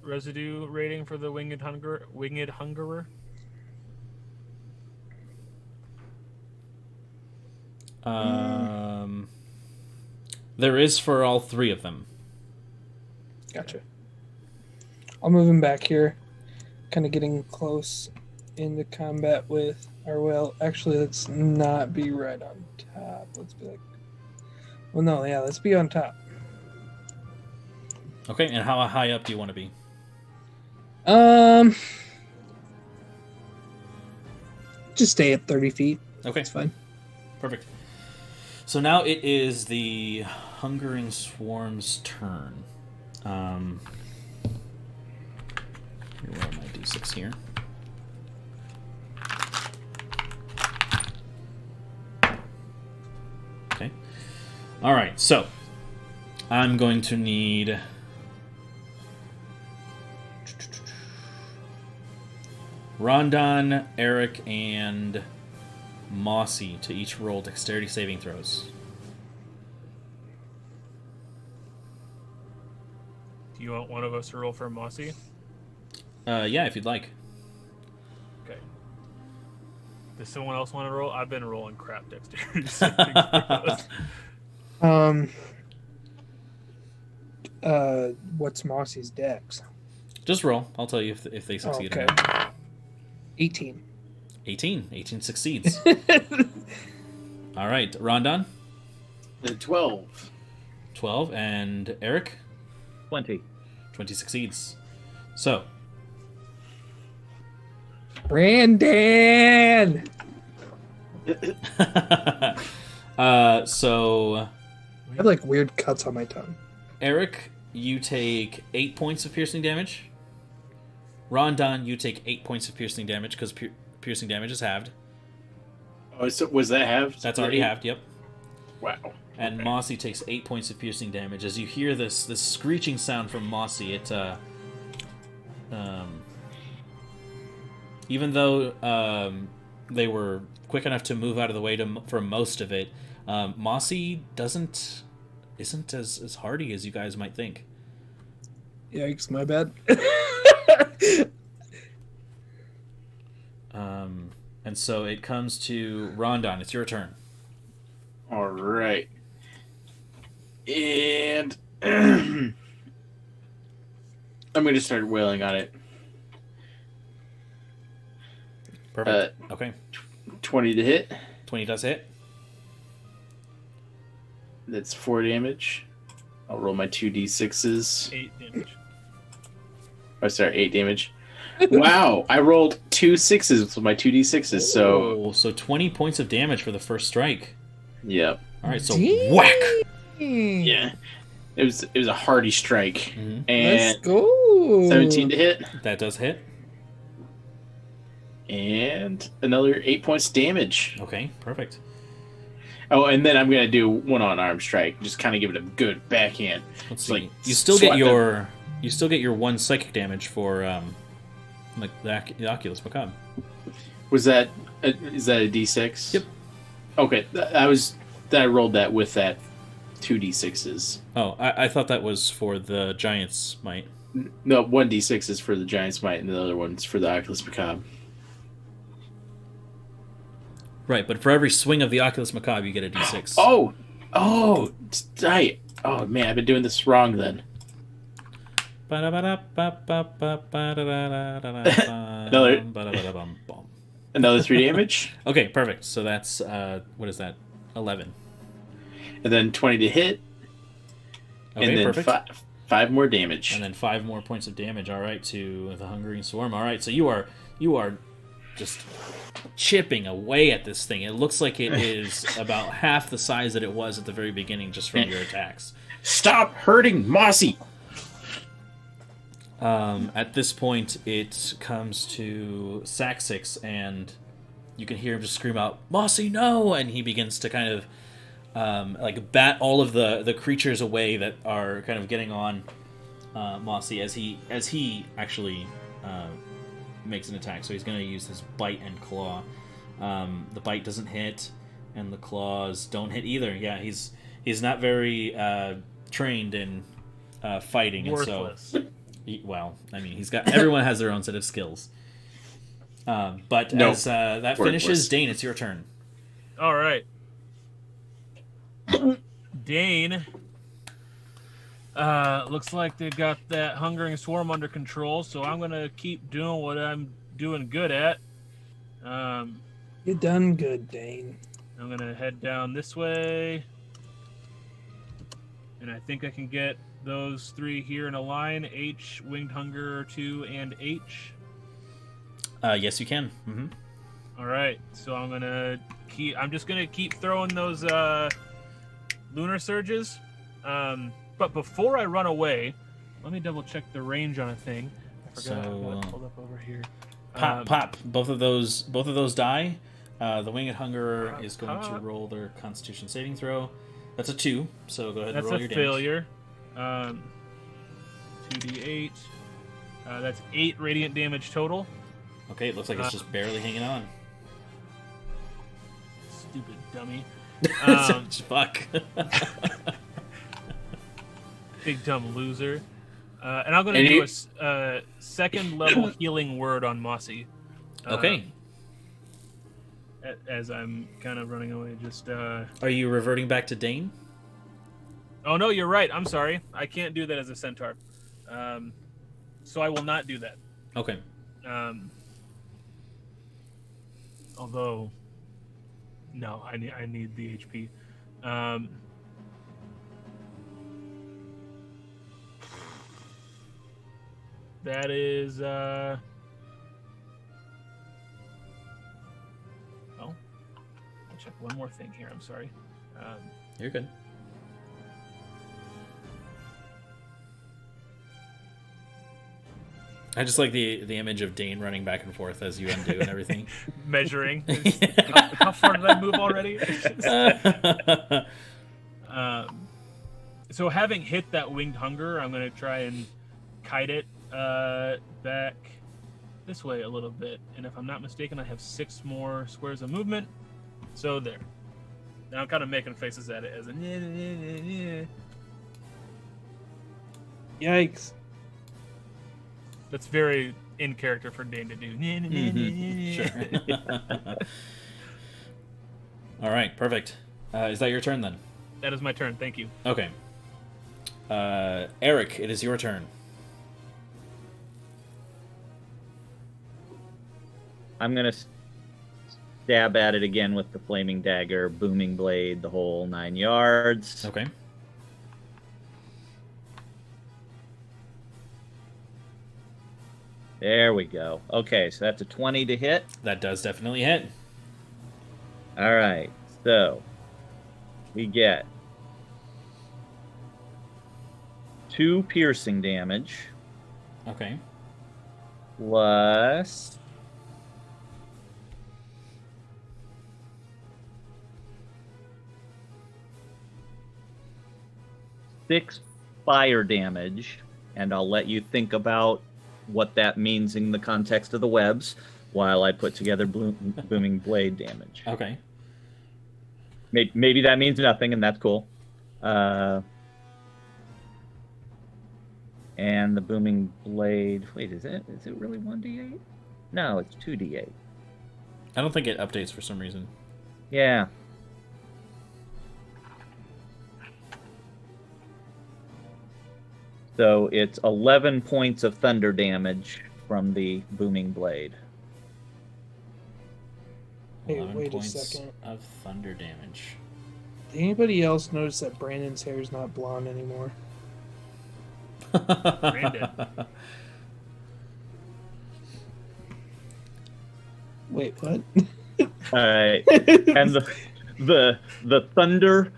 S5: residue rating for the winged hungerer?
S1: There is for all three of them.
S3: Gotcha. I'll move him back here. Kind of getting close into combat with... Or, well, actually, let's not be right on top. Let's be like... Well, no, yeah, let's be on top.
S1: Okay, and how high up do you want to be?
S3: Just stay at 30 feet.
S1: Okay,
S3: That's fine.
S1: perfect. So now it is the Hungering Swarm's turn. Where are my d6 here? Okay. All right, so I'm going to need Rondon, Eric, and Mossy to each roll dexterity saving throws.
S5: Do you want one of us to roll for Mossy?
S1: Yeah, if you'd like.
S5: Okay. Does someone else want to roll? I've been rolling crap dexterity saving throws.
S3: What's Mossy's dex?
S1: Just roll. I'll tell you if they succeed or
S3: Okay.
S1: not.
S3: 18.
S1: 18 succeeds. All right, Rondon,
S2: 12.
S1: 12, and Eric,
S6: 20.
S1: 20 succeeds. So,
S3: Brandon!
S1: so
S3: I have like weird cuts on my tongue.
S1: Eric, you take 8 points of piercing damage. Rondon, you take 8 points of piercing damage because piercing damage is halved.
S2: Oh, so was that halved?
S1: That's already halved. Yep.
S2: Wow.
S1: And
S2: Okay.
S1: Mossy takes 8 points of piercing damage. As you hear this screeching sound from Mossy, it even though they were quick enough to move out of the way for most of it, Mossy isn't as hardy as you guys might think.
S3: Yikes, my bad.
S1: And so it comes to Rondon. It's your turn.
S2: All right. And I'm going to start wailing on it.
S1: Perfect. Okay.
S2: 20 to hit.
S1: 20 does hit.
S2: That's 4 damage. I'll roll my 2d6s.
S5: 8 damage.
S2: Oh, sorry, 8 damage. Wow, I rolled 2 6s with my 2d6s, so...
S1: So 20 points of damage for the first strike.
S2: Yep.
S1: All right, so
S3: Dang.
S1: whack.
S2: Yeah. It was a hearty strike.
S1: Mhm.
S2: And
S3: Let's go.
S2: 17 to hit.
S1: That does hit.
S2: And another 8 points damage.
S1: Okay, perfect.
S2: Oh, and then I'm going to do one on-arm strike. Just kind of give it a good backhand.
S1: Let's
S2: It's
S1: see.
S2: like
S1: you still get
S2: swiping.
S1: your 1 psychic damage for like the Oculus Macabre.
S2: Was that... is that a d6?
S1: Yep.
S2: Okay, I rolled that with that 2d6s.
S1: Oh, I thought that was for the Giant's Might.
S2: No, 1d6 is for the Giant's Might, and the other one's for the Oculus Macabre.
S1: Right, but for every swing of the Oculus Macabre, you get a d6.
S2: Oh, right. Oh man, I've been doing this wrong then. Another 3 damage,
S1: Okay, perfect. So that's what is that? 11.
S2: and then 20 to hit,
S1: Okay,
S2: and then
S1: perfect.
S2: 5 more damage.
S1: And then 5 more points of damage. All right, to the Hungering Swarm. All right, so you are just chipping away at this thing. It looks like it is about half the size that it was at the very beginning just from your attacks.
S2: Stop hurting Mossy!
S1: At this point, it comes to Saxix, and you can hear him just scream out, "Mossy, no!" And he begins to kind of like bat all of the creatures away that are kind of getting on Mossy as he actually makes an attack. So he's going to use his bite and claw. The bite doesn't hit, and the claws don't hit either. Yeah, he's not very trained in fighting,
S5: Worthless.
S1: and so well, I mean, everyone has their own set of skills. But
S2: No,
S1: as that finishes, Dane, it's your turn.
S5: All right. Dane. Looks like they've got that hungering swarm under control, so I'm gonna keep doing what I'm doing good at.
S3: You done good, Dane.
S5: I'm gonna head down this way, and I think I can get those 3 here in a line: H, Winged Hunger 2, and H.
S1: Yes, you can. Mm-hmm.
S5: All right, so I'm just gonna keep throwing those lunar surges. But before I run away, let me double check the range on a thing. I forgot.
S1: So,
S5: I've got it pulled up over here.
S1: Pop. Both of those die. The Winged Hungerer is going to
S5: Pop.
S1: roll their Constitution saving throw. That's a 2, so go ahead and
S5: That's
S1: roll
S5: a
S1: your damage.
S5: failure. 2d8. That's 8 radiant damage total.
S1: Okay, it looks like it's just barely hanging on.
S5: Stupid dummy.
S1: Fuck.
S5: Big dumb loser. And I'm going to do a second level healing word on Mossy.
S1: Okay.
S5: As I'm kind of running away, just...
S1: Are you reverting back to Dane?
S5: Oh, no, you're right. I'm sorry. I can't do that as a centaur. So I will not do that.
S1: Okay.
S5: Although... No, I need the HP. That is... Oh, I'll check one more thing here. I'm sorry.
S1: You're good. I just like the image of Dane running back and forth as you undo and everything.
S5: Measuring. How far did I move already? So having hit that Winged Hunger, I'm going to try and kite it back this way a little bit. And if I'm not mistaken, I have 6 more squares of movement. So there. Now I'm kind of making faces at it as a...
S3: Yikes.
S5: That's very in character for Dane to do.
S1: Sure. All right, perfect. Is that your turn then?
S5: That is my turn. Thank you.
S1: Okay. Eric, it is your turn.
S6: I'm gonna stab at it again with the flaming dagger, booming blade, the whole 9 yards.
S1: Okay.
S6: There we go. Okay, so that's a 20 to hit.
S1: That does definitely hit.
S6: All right, so we get 2 piercing damage
S1: Okay.
S6: plus 6 fire damage, and I'll let you think about what that means in the context of the webs while I put together booming blade damage.
S1: Okay.
S6: Maybe that means nothing, and that's cool. And the booming blade. Wait, is it really 1d8? No, it's 2d8.
S1: I don't think it updates for some reason.
S6: Yeah. So it's 11 points of thunder damage from the booming blade.
S3: Hey,
S1: 11
S3: wait a
S1: points
S3: second.
S1: of thunder damage.
S3: Did anybody else notice that Brandon's hair is not blonde anymore?
S5: Brandon.
S3: Wait, what?
S6: All right, and the thunder.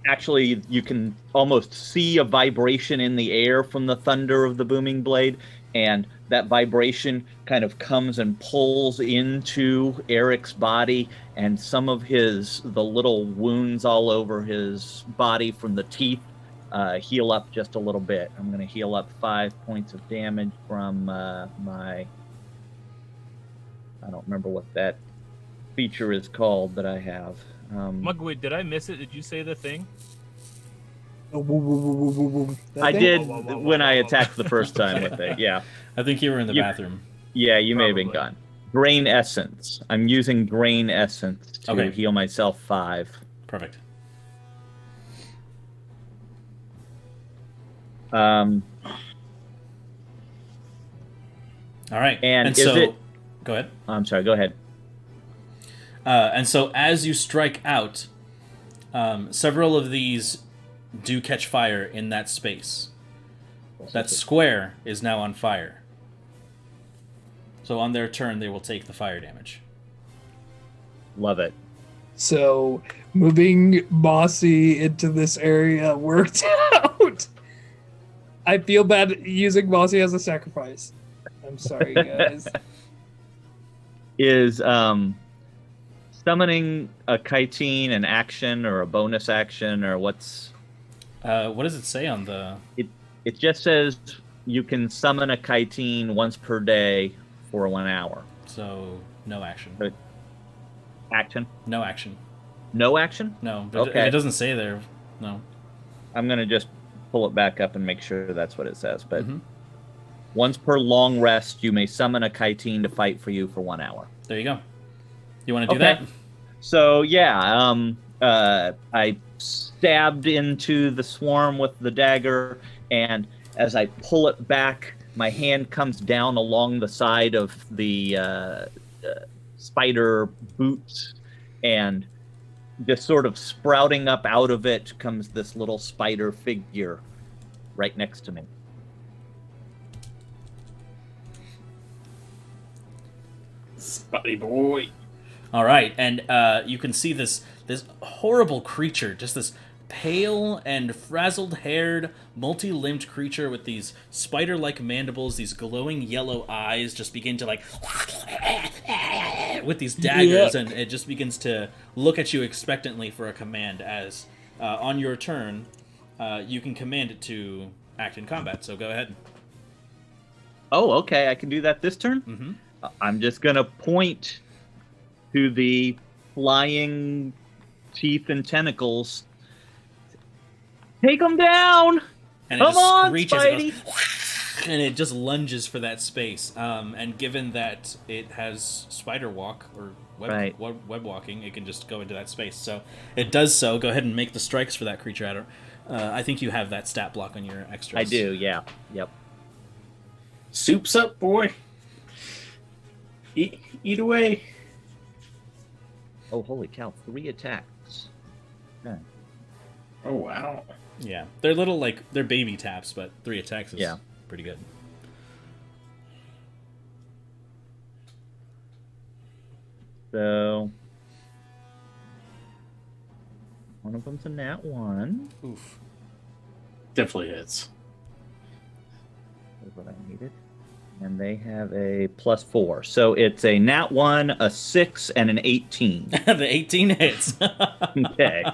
S6: Actually, you can almost see a vibration in the air from the thunder of the booming blade, and that vibration kind of comes and pulls into Eric's body, and some of the little wounds all over his body from the teeth heal up just a little bit. I'm going to heal up 5 points of damage from my... I don't remember what that feature is called that I have.
S5: Mugwid, did I miss it? Did you say the thing?
S6: I did when I attacked the first time with it, yeah.
S1: I think you were in the bathroom.
S6: Yeah, you may have been
S5: Probably.
S6: gone. Drain Essence. I'm using Drain Essence to heal myself 5.
S1: Perfect.
S6: Um,
S1: All right.
S6: And is
S1: so,
S6: it...
S1: Go ahead.
S6: I'm sorry, go ahead.
S1: And so as you strike out, several of these do catch fire in that space. That square is now on fire. So on their turn, they will take the fire damage.
S6: Love it.
S3: So moving Mossy into this area worked out. I feel bad using Mossy as a sacrifice. I'm sorry, guys.
S6: Is summoning a chitin an action or a bonus action, or what's...
S1: What does it say on the...
S6: It just says you can summon a chitin once per day for 1 hour.
S1: So, no action.
S6: Action?
S1: No action.
S6: No action?
S1: No.
S6: Okay.
S1: It doesn't say there. No.
S6: I'm going to just pull it back up and make sure that's what it says. But once per long rest, you may summon a chitin to fight for you for 1 hour.
S1: There you go. You want to do that?
S6: So, yeah, I stabbed into the swarm with the dagger, and as I pull it back, my hand comes down along the side of the spider boots, and just sort of sprouting up out of it comes this little spider figure right next to me.
S2: Spotty boy.
S1: All right, and you can see this horrible creature, just this pale and frazzled-haired, multi-limbed creature with these spider-like mandibles, these glowing yellow eyes, just begin to like with these daggers, and it just begins to look at you expectantly for a command. As on your turn, you can command it to act in combat. So go ahead.
S6: Oh, okay, I can do that this turn?
S1: Mm-hmm.
S6: I'm just going to point to the flying teeth and tentacles. Take them down!
S1: And
S6: Come
S1: it just
S6: on,
S1: screeches,
S6: Spidey!
S1: and it just lunges for that space. And given that it has spider walk or web walking, it can just go into that space. So it does so. Go ahead and make the strikes for that creature. I think you have that stat block on your extras.
S6: I do, yeah. Yep.
S2: Soup's up, boy. Eat away.
S6: Oh, holy cow. 3 attacks. Okay.
S2: Oh, wow.
S1: Yeah, they're little, they're baby taps, but 3 attacks is pretty good.
S6: So, one of them's a nat 1.
S1: Oof.
S2: Definitely hits.
S6: That's what I needed. And they have a +4. So it's a nat 1, a 6, and an 18.
S1: The 18 hits.
S6: Okay.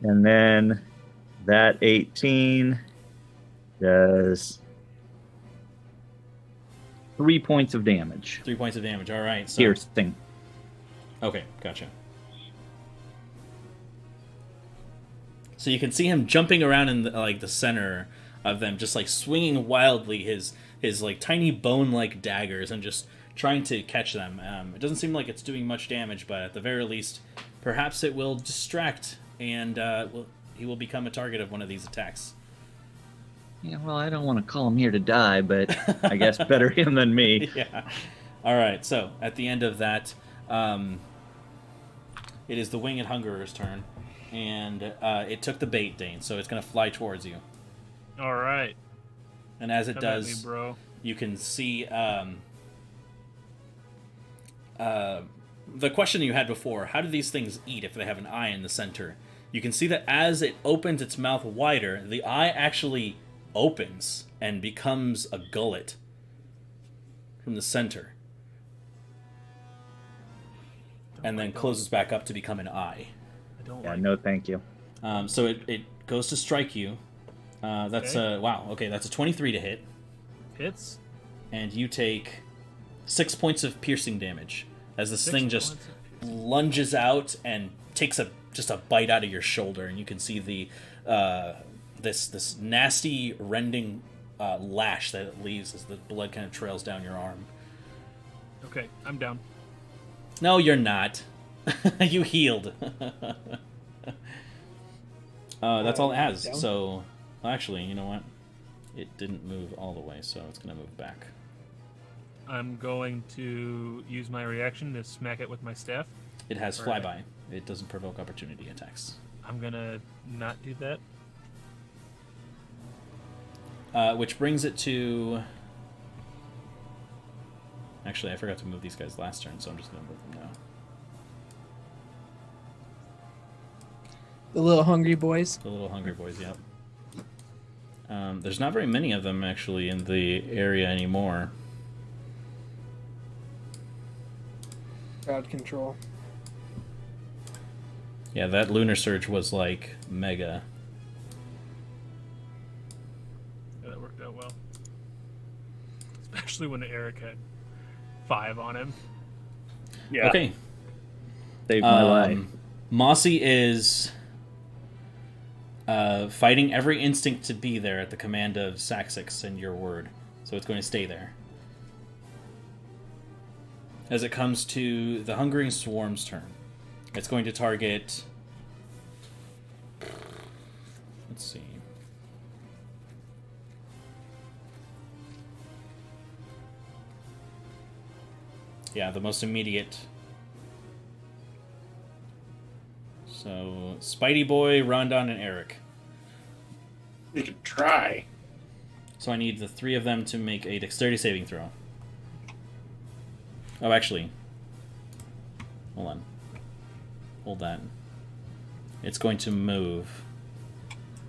S6: And then that 18 does 3 points of damage.
S1: 3 points of damage. All right. So...
S6: Piercing.
S1: Okay, gotcha. So you can see him jumping around in the center of them, just swinging wildly his tiny bone-like daggers and just trying to catch them. It doesn't seem like it's doing much damage, but at the very least, perhaps it will distract, and he will become a target of one of these attacks.
S6: Yeah, well, I don't want to call him here to die, but I guess better him than me.
S1: Yeah. All right, so at the end of that, it is the Winged Hungerer's turn, and it took the bait, Dane, so it's going to fly towards you.
S5: All right.
S1: And as it
S5: Come at
S1: does,
S5: me, bro.
S1: you can see the question you had before, how do these things eat if they have an eye in the center? You can see that as it opens its mouth wider, the eye actually opens and becomes a gullet from the center. And then closes back up to become an eye.
S5: I don't
S6: Yeah,
S5: like
S6: no, thank you.
S1: So it goes to strike you. That's wow. Okay, that's a 23 to hit,
S5: hits.
S1: and you take 6 points of piercing damage as this
S5: 6
S1: thing just
S5: points of piercing.
S1: lunges out and takes just a bite out of your shoulder, and you can see the this nasty rending lash that it leaves as the blood kind of trails down your arm.
S5: Okay, I'm down.
S1: No, you're not. You healed. That's all it has.
S3: Down?
S1: So, well, actually, you know what? It didn't move all the way, so it's going to move back.
S5: I'm going to use my reaction to smack it with my staff.
S1: It has
S5: Alright.
S1: flyby. It doesn't provoke opportunity attacks.
S5: I'm gonna not do that.
S1: Which brings it to... Actually, I forgot to move these guys last turn, so I'm just going to move them now.
S3: The little hungry boys.
S1: The little hungry boys, yep. There's not very many of them, actually, in the area anymore.
S3: Crowd control.
S1: Yeah, that lunar surge was, like, mega.
S5: Yeah, that worked out well. Especially when Eric had 5 on him.
S6: Yeah.
S1: Okay.
S6: Saved my life.
S1: Mossy is fighting every instinct to be there at the command of Saxix and your word. So it's going to stay there. As it comes to the Hungering Swarm's turn, it's going to target... Let's see. Yeah, the most immediate... So, Spidey Boy, Rondon, and Eric.
S2: You could try.
S1: So I need the 3 of them to make a dexterity saving throw. Oh, actually. Hold on. Hold that. It's going to move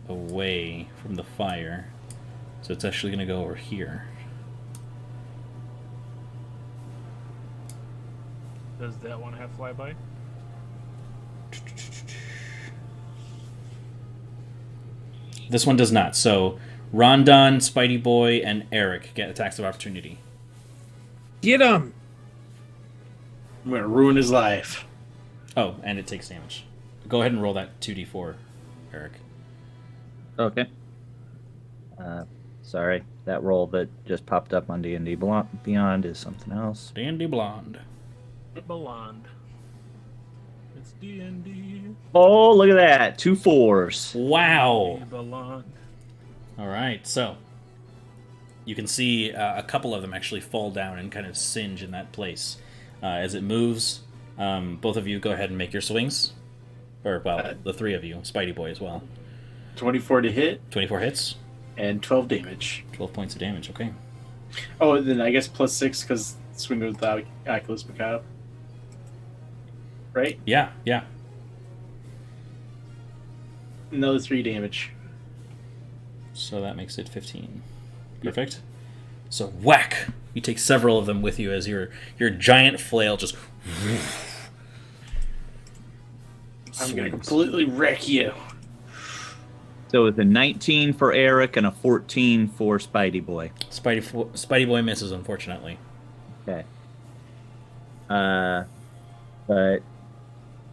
S1: away from the fire. So it's actually going to go over here.
S5: Does that one have flyby?
S1: This one does not. So Rondon, Spidey Boy, and Eric get attacks of opportunity.
S3: Get him!
S2: I'm gonna ruin his life.
S1: Oh, and it takes damage. Go ahead and roll that 2d4, Eric.
S6: Okay. Sorry, that roll that just popped up on D&D Beyond is something else.
S1: Dandy Blonde.
S5: Blonde. It's D&D.
S6: Oh, look at that. 2 4s.
S1: Wow.
S5: Blonde.
S1: All right, so you can see a couple of them actually fall down and kind of singe in that place. As it moves, both of you go ahead and make your swings. Or, well, the 3 of you, Spidey Boy as well.
S2: 24 to hit
S1: 24 hits,
S2: and 12 damage.
S1: 12 points of damage, okay.
S2: Oh, then I guess plus 6 because swing without Oculus Macabre. Right?
S1: Yeah.
S2: Another 3 damage.
S1: So that makes it 15. Perfect. So whack! You take several of them with you as your giant flail just...
S2: I'm gonna
S1: swings.
S2: completely wreck you.
S6: So it's a 19 for Eric and a 14 for Spidey Boy.
S1: Spidey Boy misses, unfortunately.
S6: Okay. But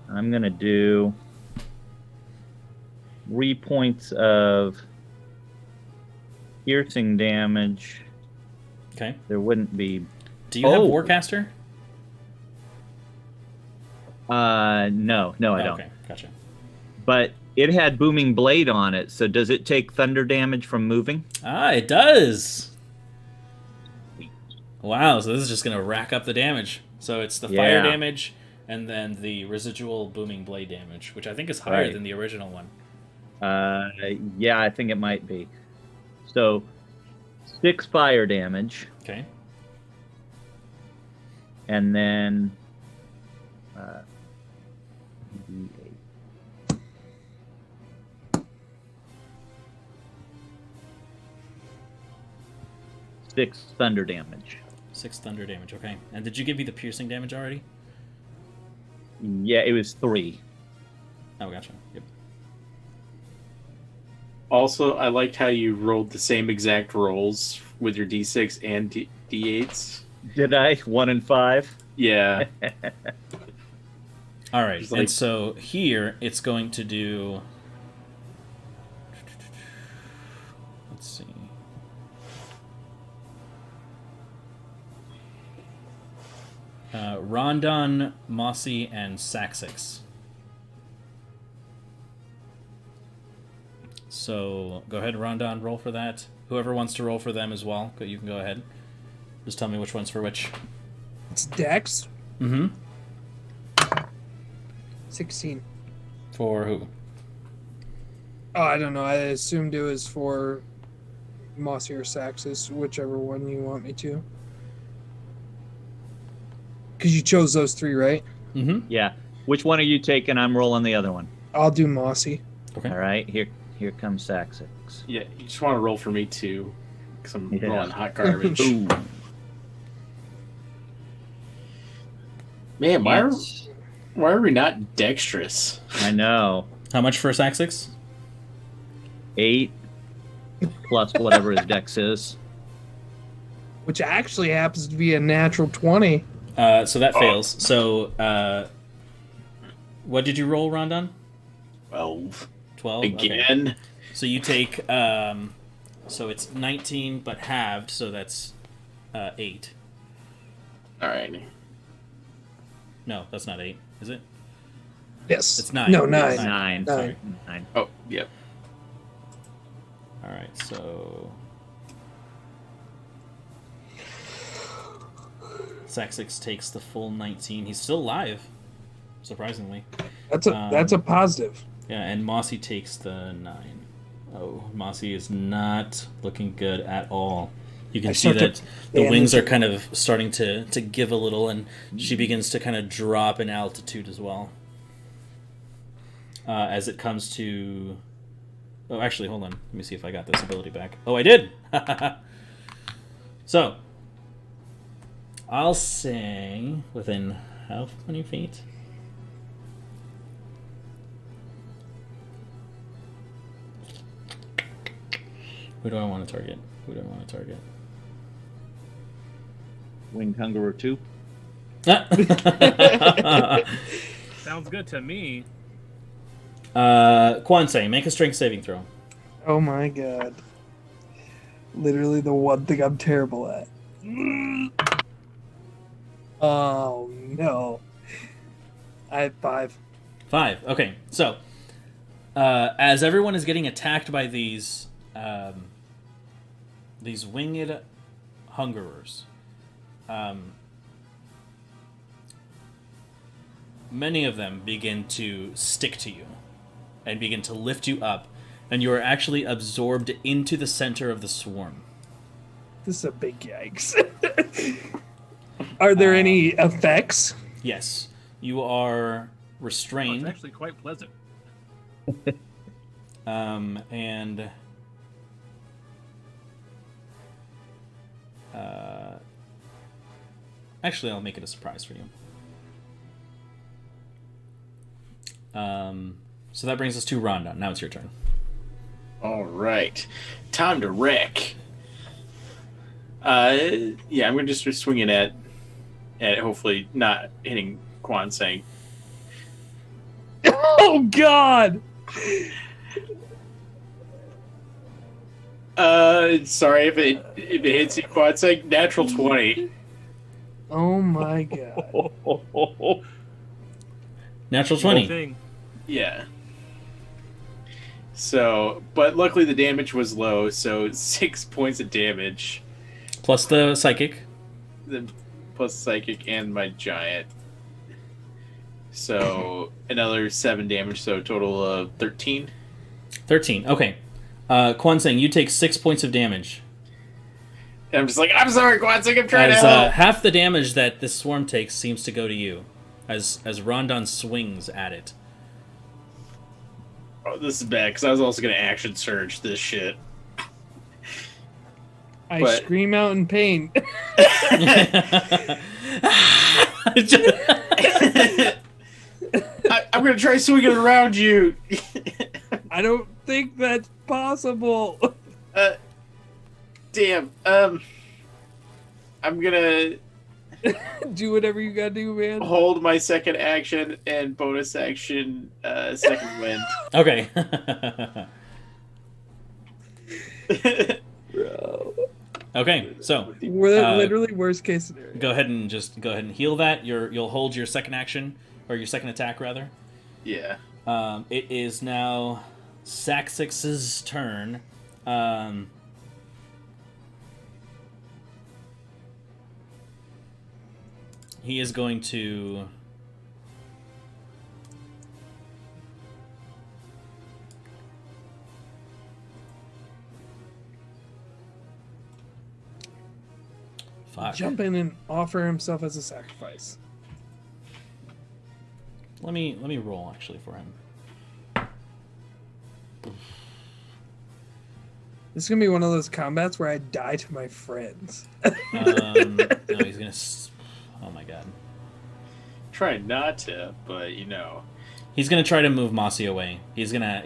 S6: I'm gonna do 3 points of piercing damage.
S1: Okay.
S6: There wouldn't be.
S1: Do you have
S6: Oh.
S1: Warcaster?
S6: No, I don't.
S1: Okay, gotcha.
S6: But it had booming blade on it, so does it take thunder damage from moving?
S1: Ah, it does! Wow, so this is just going to rack up the damage. So it's the fire
S6: Yeah.
S1: damage and then the residual booming blade damage, which I think is higher
S6: Right.
S1: than the original one.
S6: Yeah, I think it might be. So 6 fire damage,
S1: Okay.
S6: and then D8. 6 thunder damage.
S1: 6 thunder damage. Okay. And did you give me the piercing damage already?
S6: Yeah, it was 3.
S1: Oh, gotcha. Yep.
S2: Also, I liked how you rolled the same exact rolls with your D6 and D8s.
S6: Did I? 1 and 5?
S2: Yeah.
S1: All right.
S2: It's like-
S1: And so here it's going to do. Let's see. Rondon, Mossy, and Saxix. So go ahead, Rondon, roll for that. Whoever wants to roll for them as well, you can go ahead. Just tell me which one's for which.
S3: It's Dex.
S1: Mm-hmm.
S3: 16.
S1: For who?
S3: Oh, I don't know. I assumed it was for Mossy or Saxis, whichever one you want me to. Because you chose those 3, right?
S1: Mm-hmm.
S6: Yeah. Which one are you taking? I'm rolling the other one.
S3: I'll do Mossy.
S1: Okay.
S6: All right, here comes Saxix.
S2: Yeah, you just want to roll for me too, because I'm
S6: Yeah.
S2: rolling hot garbage.
S6: Ooh.
S2: Man, why are,
S6: Yes.
S2: why are we not dexterous?
S6: I know.
S1: How much for Saxix?
S6: 8 plus whatever his dex is.
S3: Which actually happens to be a natural 20.
S1: So that fails. So, what did you roll, Rondon?
S2: 12.
S1: 12? Okay.
S2: Again?
S1: So you take, so it's 19, but halved, so that's 8.
S2: Alright.
S1: No, that's not 8, is it?
S3: Yes.
S1: It's 9.
S3: No, 9.
S6: 9.
S3: Nine.
S6: 9.
S2: Oh, yep.
S1: Alright, so... Saxix takes the full 19. He's still alive, surprisingly.
S3: That's a positive.
S1: Yeah, and Mossy takes the 9. Oh, Mossy is not looking good at all. You can
S3: I
S1: see
S3: start to
S1: that the
S3: bandage
S1: wings are
S3: it.
S1: kind of starting to give a little, and she begins to kind of drop in altitude as well. As it comes to... Oh, actually, hold on. Let me see if I got this ability back. Oh, I did! So, I'll say within how many feet? Who do I want to target? Who do I want to target?
S6: Winged Hungerer 2.
S5: Sounds good to me.
S1: Kwansei, make a strength saving throw.
S3: Oh my god. Literally the one thing I'm terrible at. Oh no. I have 5.
S1: 5. Okay, so as everyone is getting attacked by these winged hungerers, many of them begin to stick to you and begin to lift you up, and you are actually absorbed into the center of the swarm.
S3: This is a big yikes. Are there any effects?
S1: Yes, you are
S5: Oh, it's
S1: restrained,
S5: actually quite pleasant.
S1: and actually, I'll make it a surprise for you. So that brings us to Rondon. Now it's your turn.
S2: Alright. Time to wreck. Yeah, I'm going to just swing it at hopefully not hitting Kwansei.
S3: Oh god!
S2: Sorry if it hits you, Kwansei. Natural 20.
S3: Oh my god.
S1: Natural 20.
S5: Thing.
S2: Yeah. So, but luckily the damage was low, so 6 points of damage.
S1: Plus the psychic.
S2: Plus psychic and my giant. So another 7 damage, so a total of 13.
S1: 13. Okay. Kwansei, you take 6 points of damage.
S2: And I'm just like, I'm sorry, Kwansei, I'm trying to
S1: As
S2: help.
S1: half the damage that this swarm takes seems to go to you. as Rondon swings at it.
S2: Oh, this is bad because I was also going to action surge this shit.
S3: I
S2: But-
S3: scream out in pain.
S2: I'm going to try swinging around you.
S3: I don't think that's possible.
S2: Damn. I'm gonna
S3: Do whatever you gotta do, man.
S2: hold my second action and bonus action second wind.
S1: Okay.
S3: Bro.
S1: Okay, so
S3: We're literally worst case scenario.
S1: go ahead and heal that. You'll hold your second action, or your second attack rather.
S2: Yeah.
S1: It is now Saxix's turn. He is going to
S3: Jump in and offer himself as a sacrifice.
S1: Let me roll actually for him.
S3: This is gonna be one of those combats where I die to my friends.
S1: No, he's gonna. Oh my god.
S2: Try not to, but you know.
S1: He's gonna try to move Mossy away. He's gonna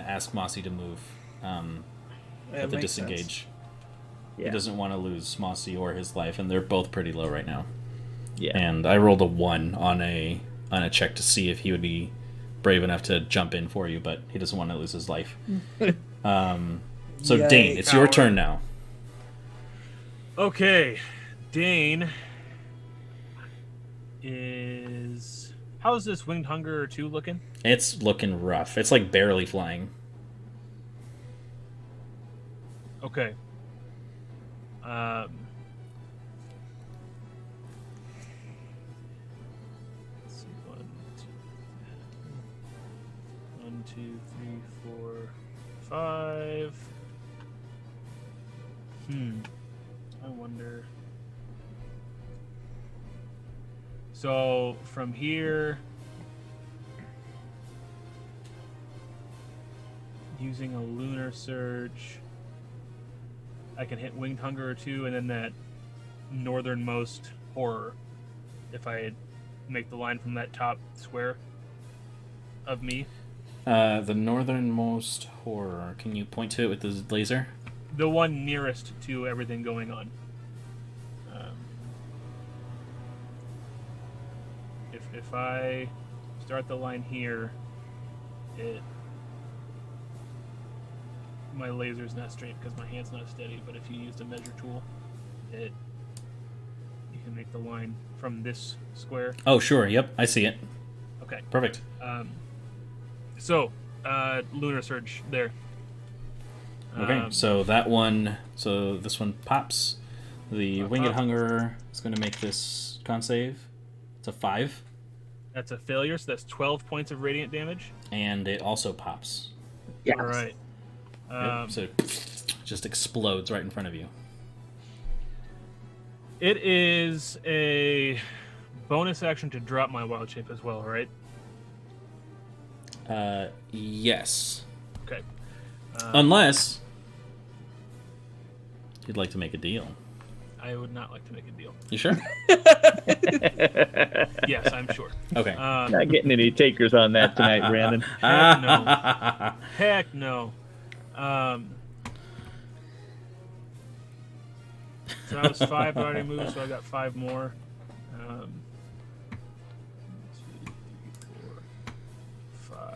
S1: ask Mossy to move.
S3: That
S1: With the
S3: makes
S1: disengage.
S3: sense.
S1: He doesn't want to lose Mossy or his life, and they're both pretty low right now.
S6: Yeah.
S1: And I rolled a 1 on a check to see if he would be brave enough to jump in for you, but he doesn't want to lose his life. So
S3: Yikes.
S1: Dane, it's your turn now.
S5: Okay, Dane is. How's this Winged Hunger 2 looking?
S1: It's looking rough. It's like barely flying.
S5: Okay. Let's see. 1, 2, 3, 4, 5. I wonder. So from here, using a lunar surge, I can hit Winged Hunger or 2, and then that northernmost horror. If I make the line from that top square of me,
S1: The northernmost horror. Can you point to it with the laser?
S5: the one nearest to everything going on. If I start the line here, my laser's not straight because my hand's not steady. But if you use the measure tool, you can make the line from this square.
S1: Oh, sure. Yep, I see it.
S5: Okay.
S1: Perfect.
S5: So, lunar surge there.
S1: Okay, so that one, so this one pops. The Winged Hunger is going to make this con save. It's a 5,
S5: That's a failure, so that's 12 points of radiant damage.
S1: and it also pops.
S6: Yes.
S5: All right.
S1: Yep, so it just explodes right in front of you.
S5: It is a bonus action to drop my wild shape as well, right?
S1: Yes.
S5: Okay.
S1: Unless you'd like to make a deal.
S5: I would not like to make a deal.
S1: You sure?
S5: Yes, I'm sure.
S1: Okay.
S6: Not getting any takers on that tonight, Brandon.
S5: Heck no. Heck no. So that was 5 that already moved, so I got 5 more. 1, 2, 3, 4, 5.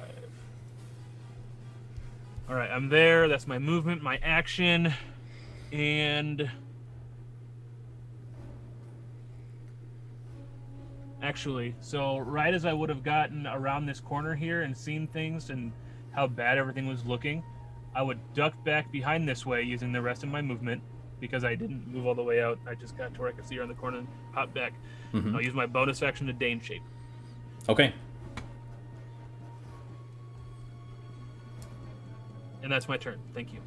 S5: All right, I'm there. That's my movement, my action, and actually, so right as I would have gotten around this corner here and seen things and how bad everything was looking, I would duck back behind this way using the rest of my movement because I didn't move all the way out. I just got to where I could see around the corner and pop back.
S1: Mhm.
S5: I'll use my bonus action to Dane shape.
S1: Okay.
S5: And that's my turn. Thank you.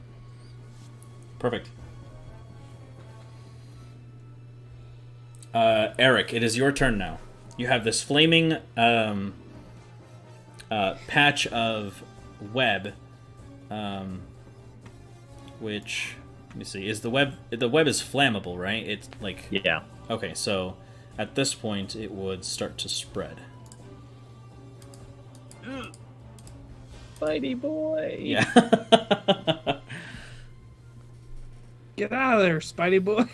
S1: Perfect. Eric, it is your turn now. you have this flaming patch of web, which, let me see, is the web is flammable, right? It's like,
S6: Yeah.
S1: okay, so at this point it would start to spread.
S6: Spidey boy.
S1: Yeah.
S3: Get out of there, Spidey boy.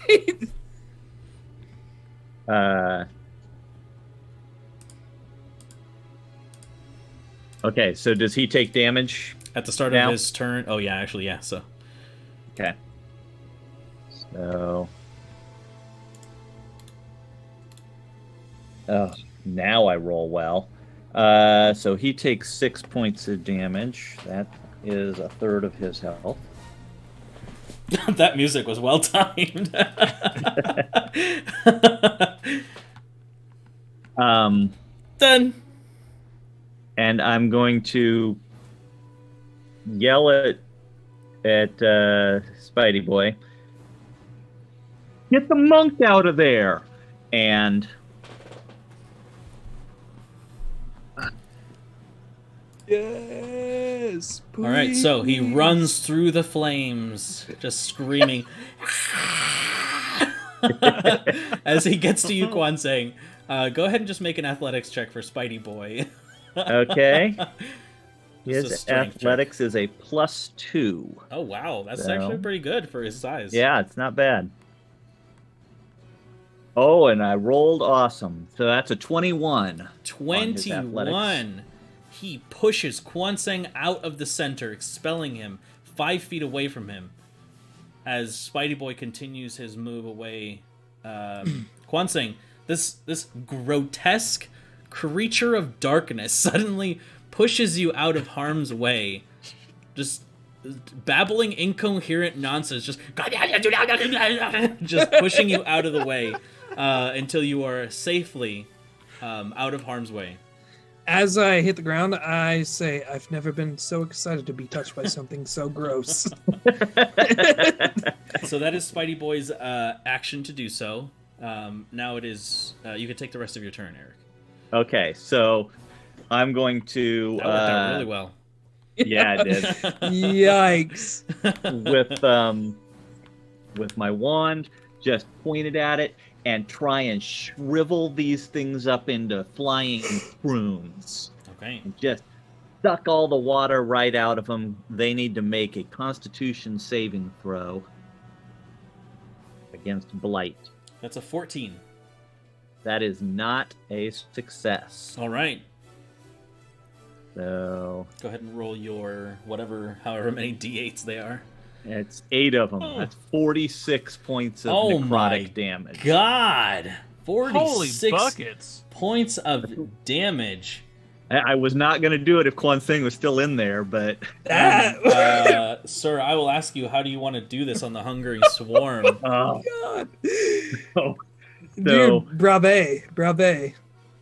S6: Okay, so does he take damage?
S1: At the start
S6: Now?
S1: of his turn. Oh yeah, actually, yeah. So
S6: Okay. So. Oh, now I roll well. So he takes 6 points of damage. That is a third of his health.
S1: that music was well timed. Done.
S6: And I'm going to yell at Spidey Boy, "Get the monk out of there!" And
S3: Yes.
S1: All right, so he runs through the flames, just screaming as he gets to you, Quan, saying, "Go ahead and just make an athletics check for Spidey Boy."
S6: okay,
S1: This is a
S6: his
S1: strength
S6: athletics is a +2.
S1: Oh wow, that's
S6: So-
S1: actually pretty good for his size.
S6: Yeah, it's not bad. Oh, and I rolled awesome. So that's a 21. on his athletics.
S1: 21. He pushes Kwanseng out of the center, expelling him 5 feet away from him. As Spidey Boy continues his move away, Kwanseng, this grotesque creature of darkness, suddenly pushes you out of harm's way, just babbling incoherent nonsense, just pushing you out of the way until you are safely out of harm's way.
S3: As I hit the ground, I say, "I've never been so excited to be touched by something so gross."
S1: So that is Spidey Boy's action to do so. Now it is you can take the rest of your turn, Eric.
S6: Okay, so I'm going to
S1: That worked out really well.
S6: Yeah, it did.
S3: Yikes.
S6: With my wand, just pointed at it and try and shrivel these things up into flying prunes.
S1: Okay.
S6: And just suck all the water right out of them. They need to make a Constitution saving throw against Blight.
S1: That's a 14.
S6: That is not a success.
S1: All right.
S6: So
S1: Go ahead and roll your however many d8s they are.
S6: it's 8 of them. That's 46 points of
S1: Oh my
S6: necrotic damage.
S1: God,
S5: Holy
S1: 46
S5: buckets!
S1: points of damage.
S6: I was not going to do it if Quan Sing was still in there, but
S1: Sir, I will ask you, how do you want to do this on the Hungry Swarm?
S6: oh,
S3: God.
S6: so
S3: Dude, brave.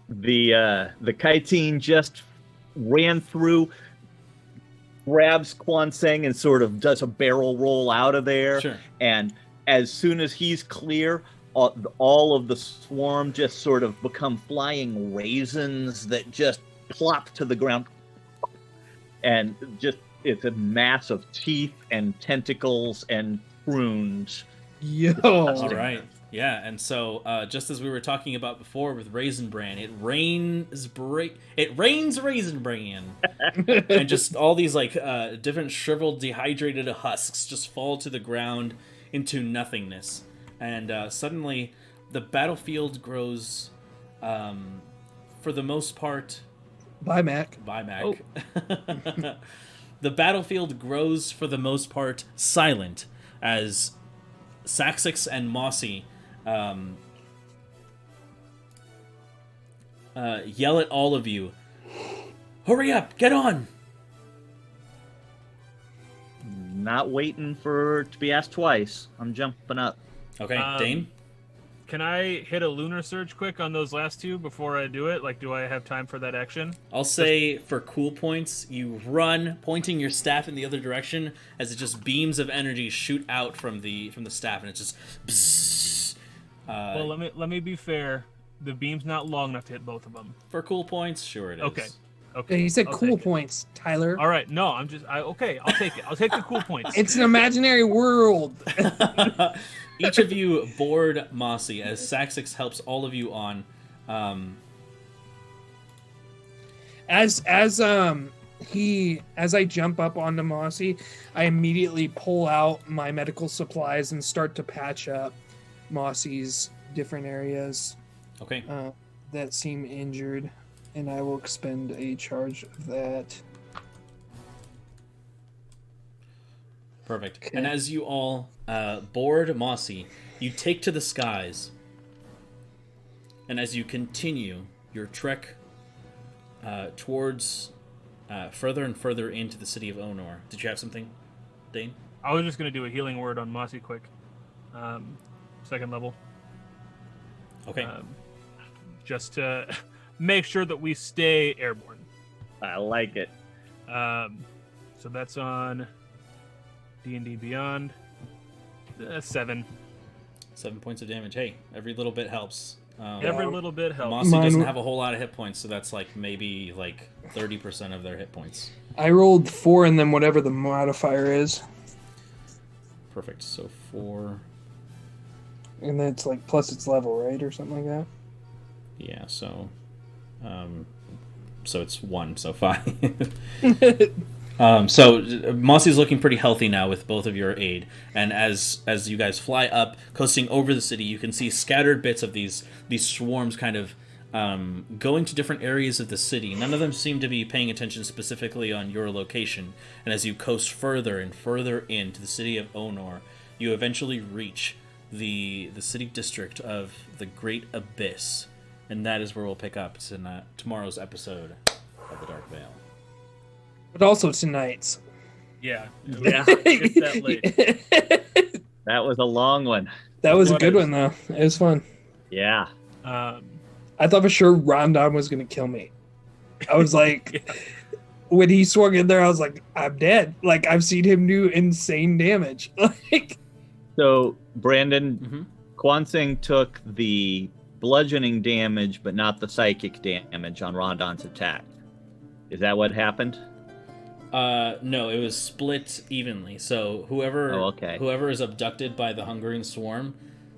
S6: the chitin just ran through, grabs Quan Sing and sort of does a barrel roll out of there.
S1: Sure.
S6: And as soon as he's clear, all of the swarm just sort of become flying raisins that just plop to the ground. And just, it's a mass of teeth and tentacles and prunes.
S3: Yo.
S1: All right. Yeah, and so just as we were talking about before with Raisin Bran, it rains Raisin Bran, and just all these like different shriveled, dehydrated husks just fall to the ground into nothingness, and suddenly the battlefield grows, for the most part.
S3: Bye, Mac.
S1: Bye, Mac.
S3: Oh.
S1: The battlefield grows for the most part silent as Saxix and Mossy yell at all of you. Hurry up! Get on!
S6: Not waiting to be asked twice. I'm jumping up.
S1: Okay, Dane?
S5: Can I hit a lunar surge quick on those last two before I do it? Like, do I have time for that action?
S1: I'll say for cool points, you run, pointing your staff in the other direction as it just beams of energy shoot out from the staff, and it's just. Bzzz.
S5: Well, let me be fair. the beam's not long enough to hit both of them.
S1: For cool points, sure it is.
S5: Okay.
S3: Yeah,
S5: Okay.
S3: he said
S5: I'll
S3: cool
S5: take it.
S3: points, Tyler.
S5: All right. No, okay. I'll take it. I'll take the cool points.
S3: It's an imaginary world.
S1: Each of you board Mossy as Saxix helps all of you on.
S3: As I jump up onto Mossy, I immediately pull out my medical supplies and start to patch up Mossy's different areas
S1: Okay.
S3: that seem injured, and I will expend a charge of that.
S1: Perfect.
S3: Okay.
S1: And as you all board Mossy, you take to the skies. And as you continue your trek towards further and further into the city of Onor. Did you have something, Dane?
S5: I was just gonna do a healing word on Mossy quick. Second level.
S1: Okay.
S5: Just to make sure that we stay airborne.
S6: I like it.
S5: So that's on D&D Beyond. 7.
S1: 7 points of damage. Hey, every little bit helps.
S5: Every little bit helps.
S1: Mossy
S3: Mine
S1: doesn't
S3: w-
S1: have a whole lot of hit points, so that's like maybe like 30% of their hit points.
S3: I rolled 4 and then whatever the modifier is,
S1: Perfect. So 4.
S3: and then it's like plus its level, right, or something like
S1: Yeah. So it's 1. So 5.
S3: that.
S1: So Mossy's looking pretty healthy now with both of your aid, and as you guys fly up, coasting over the city, you can see scattered bits of these swarms kind of going to different areas of the city. None of them seem to be paying attention specifically on your location, and as you coast further and further into the city of Onor, you eventually reach the city district of the Great Abyss, and that is where we'll pick up in tomorrow's episode of The Dark Veil.
S3: But also tonight's.
S5: Yeah.
S6: Yeah.
S5: It's that late.
S6: That was a long one.
S3: That was a
S5: What
S3: good
S5: is-
S3: one, though. It was fun.
S6: Yeah.
S3: I thought for sure Rondon was going to kill me. I was like, when he swung in there, I was like, I'm dead. Like, I've seen him do insane damage. Like,
S6: So, Brandon,
S1: Mm-hmm.
S6: Kwansing took the bludgeoning damage, but not the psychic damage on Rondon's attack. Is that what happened?
S1: No, it was split evenly. So whoever
S6: Oh, okay.
S1: whoever is abducted by the hungering swarm,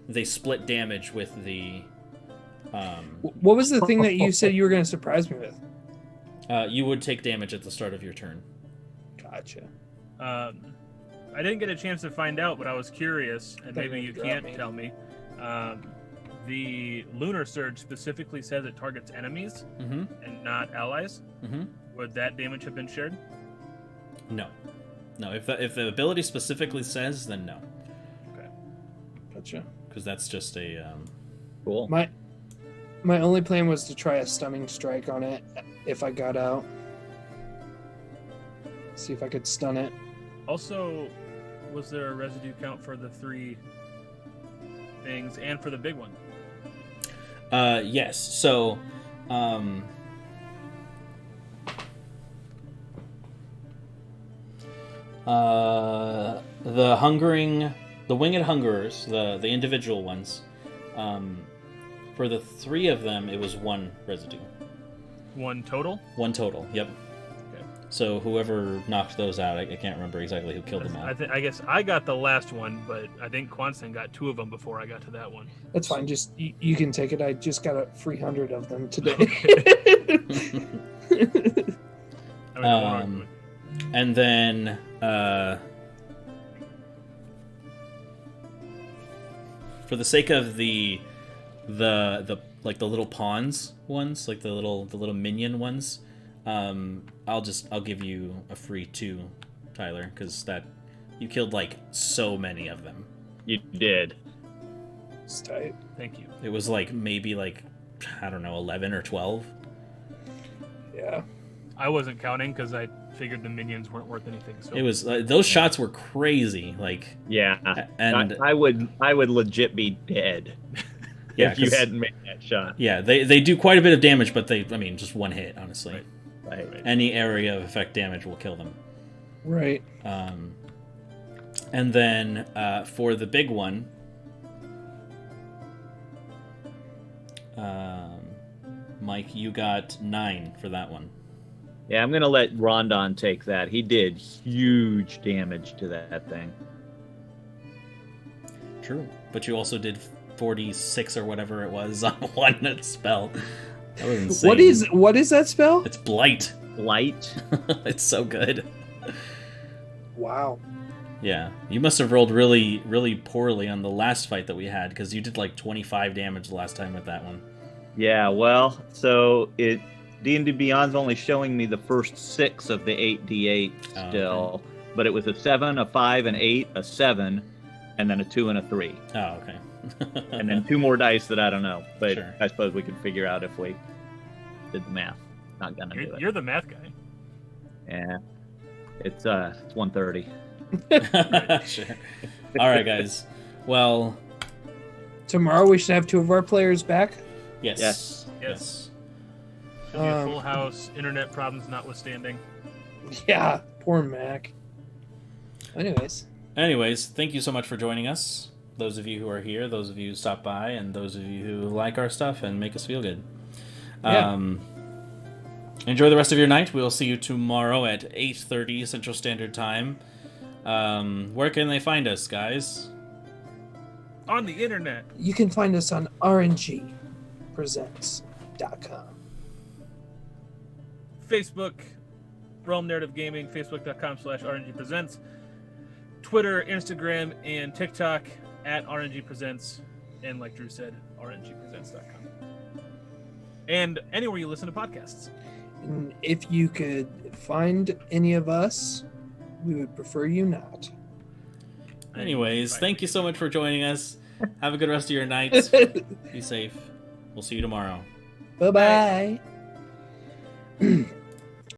S1: they split damage with the.
S3: what was the thing that you said you were going to surprise me with?
S1: You would take damage at the start of your turn.
S3: Gotcha.
S5: I didn't get a chance to find out, but I was curious, and
S3: They're
S5: maybe
S3: gonna
S5: you
S3: drop
S5: can't
S3: me.
S5: tell me. The Lunar Surge specifically says it targets enemies
S1: Mm-hmm.
S5: and not allies.
S1: Mm-hmm.
S5: Would that damage have been shared?
S1: No. If the ability specifically says, then no,
S3: Gotcha.
S1: because that's just a.
S6: Cool.
S3: My only plan was to try a stunning strike on it if I got out. See if I could stun it.
S5: Also, was there a residue count for the 3 things and for the big one?
S1: Yes. So, the winged hungerers, the individual ones, for the 3 of them, it was 1 residue.
S5: 1 total?
S1: 1 total. Yep.
S5: Okay.
S1: So whoever knocked those out, I can't remember exactly who killed them all.
S5: I guess I got the last one, but I think Kwansing got 2 of them before I got to that one.
S3: That's fine. Just you can take it. I just got a 300 of them today.
S5: I mean, I won't argue it.
S1: And then for the sake of the like the little pawns ones, like the little minion ones, I'll give you a free 2, Tyler, because that you killed like so many of them.
S6: You did.
S3: It's tight.
S5: Thank you.
S1: It was like maybe like I don't know 11 or 12.
S3: Yeah.
S5: I wasn't counting because I figured the minions weren't worth anything. So
S1: It was those shots were crazy. Like
S6: Yeah.
S1: and
S6: I would legit be dead
S1: yeah,
S6: if you
S1: 'cause-
S6: hadn't made that shot.
S1: yeah, they do quite a bit of damage, but just 1 hit, honestly.
S5: Right.
S6: Right.
S1: Any area of effect damage will kill them.
S3: Right.
S1: And then for the big one, Mike, you got 9 for that one.
S6: Yeah, I'm gonna let Rondon take that. He did huge damage to that thing.
S1: True, but you also did 46 or whatever it was on one spell. That was insane.
S3: What is that spell?
S1: It's Blight.
S6: Light.
S1: It's so good.
S3: Wow.
S1: Yeah, you must have rolled really, really poorly on the last fight that we had, because you did like 25 damage the last time with that one.
S6: Yeah, well, so D&D Beyond's only showing me the first 6 of the 8d8 still, but it was a 7, a 5, an 8, a 7, and then a 2 and a 3.
S1: Oh, okay.
S6: And then 2 more dice that I don't know, but
S1: Sure.
S6: I suppose we could figure out if we did the math. Not gonna do it.
S5: You're the math guy.
S6: Yeah, it's 1:30.
S1: Sure. All right, guys. Well,
S3: Tomorrow we should have 2 of our players back.
S1: yes.
S5: Yes. Should be a full house, internet problems notwithstanding.
S3: Yeah, poor Mac.
S1: Anyways, thank you so much for joining us. Those of you who are here, those of you who stop by, and those of you who like our stuff and make us feel good.
S3: Yeah.
S1: Enjoy the rest of your night. We'll see you tomorrow at 8:30 Central Standard Time. Where can they find us, guys?
S5: On the internet.
S3: You can find us on rngpresents.com.
S5: Facebook, Realm Narrative Gaming, facebook.com/RNGpresents. Twitter, Instagram, and TikTok at RNGpresents. And like Drew said, RNGpresents.com. And anywhere you listen to podcasts.
S3: And if you could find any of us, we would prefer you not.
S1: Anyways, thank you so much for joining us. Have a good rest of your night. Be safe. We'll see you tomorrow.
S3: Bye-bye.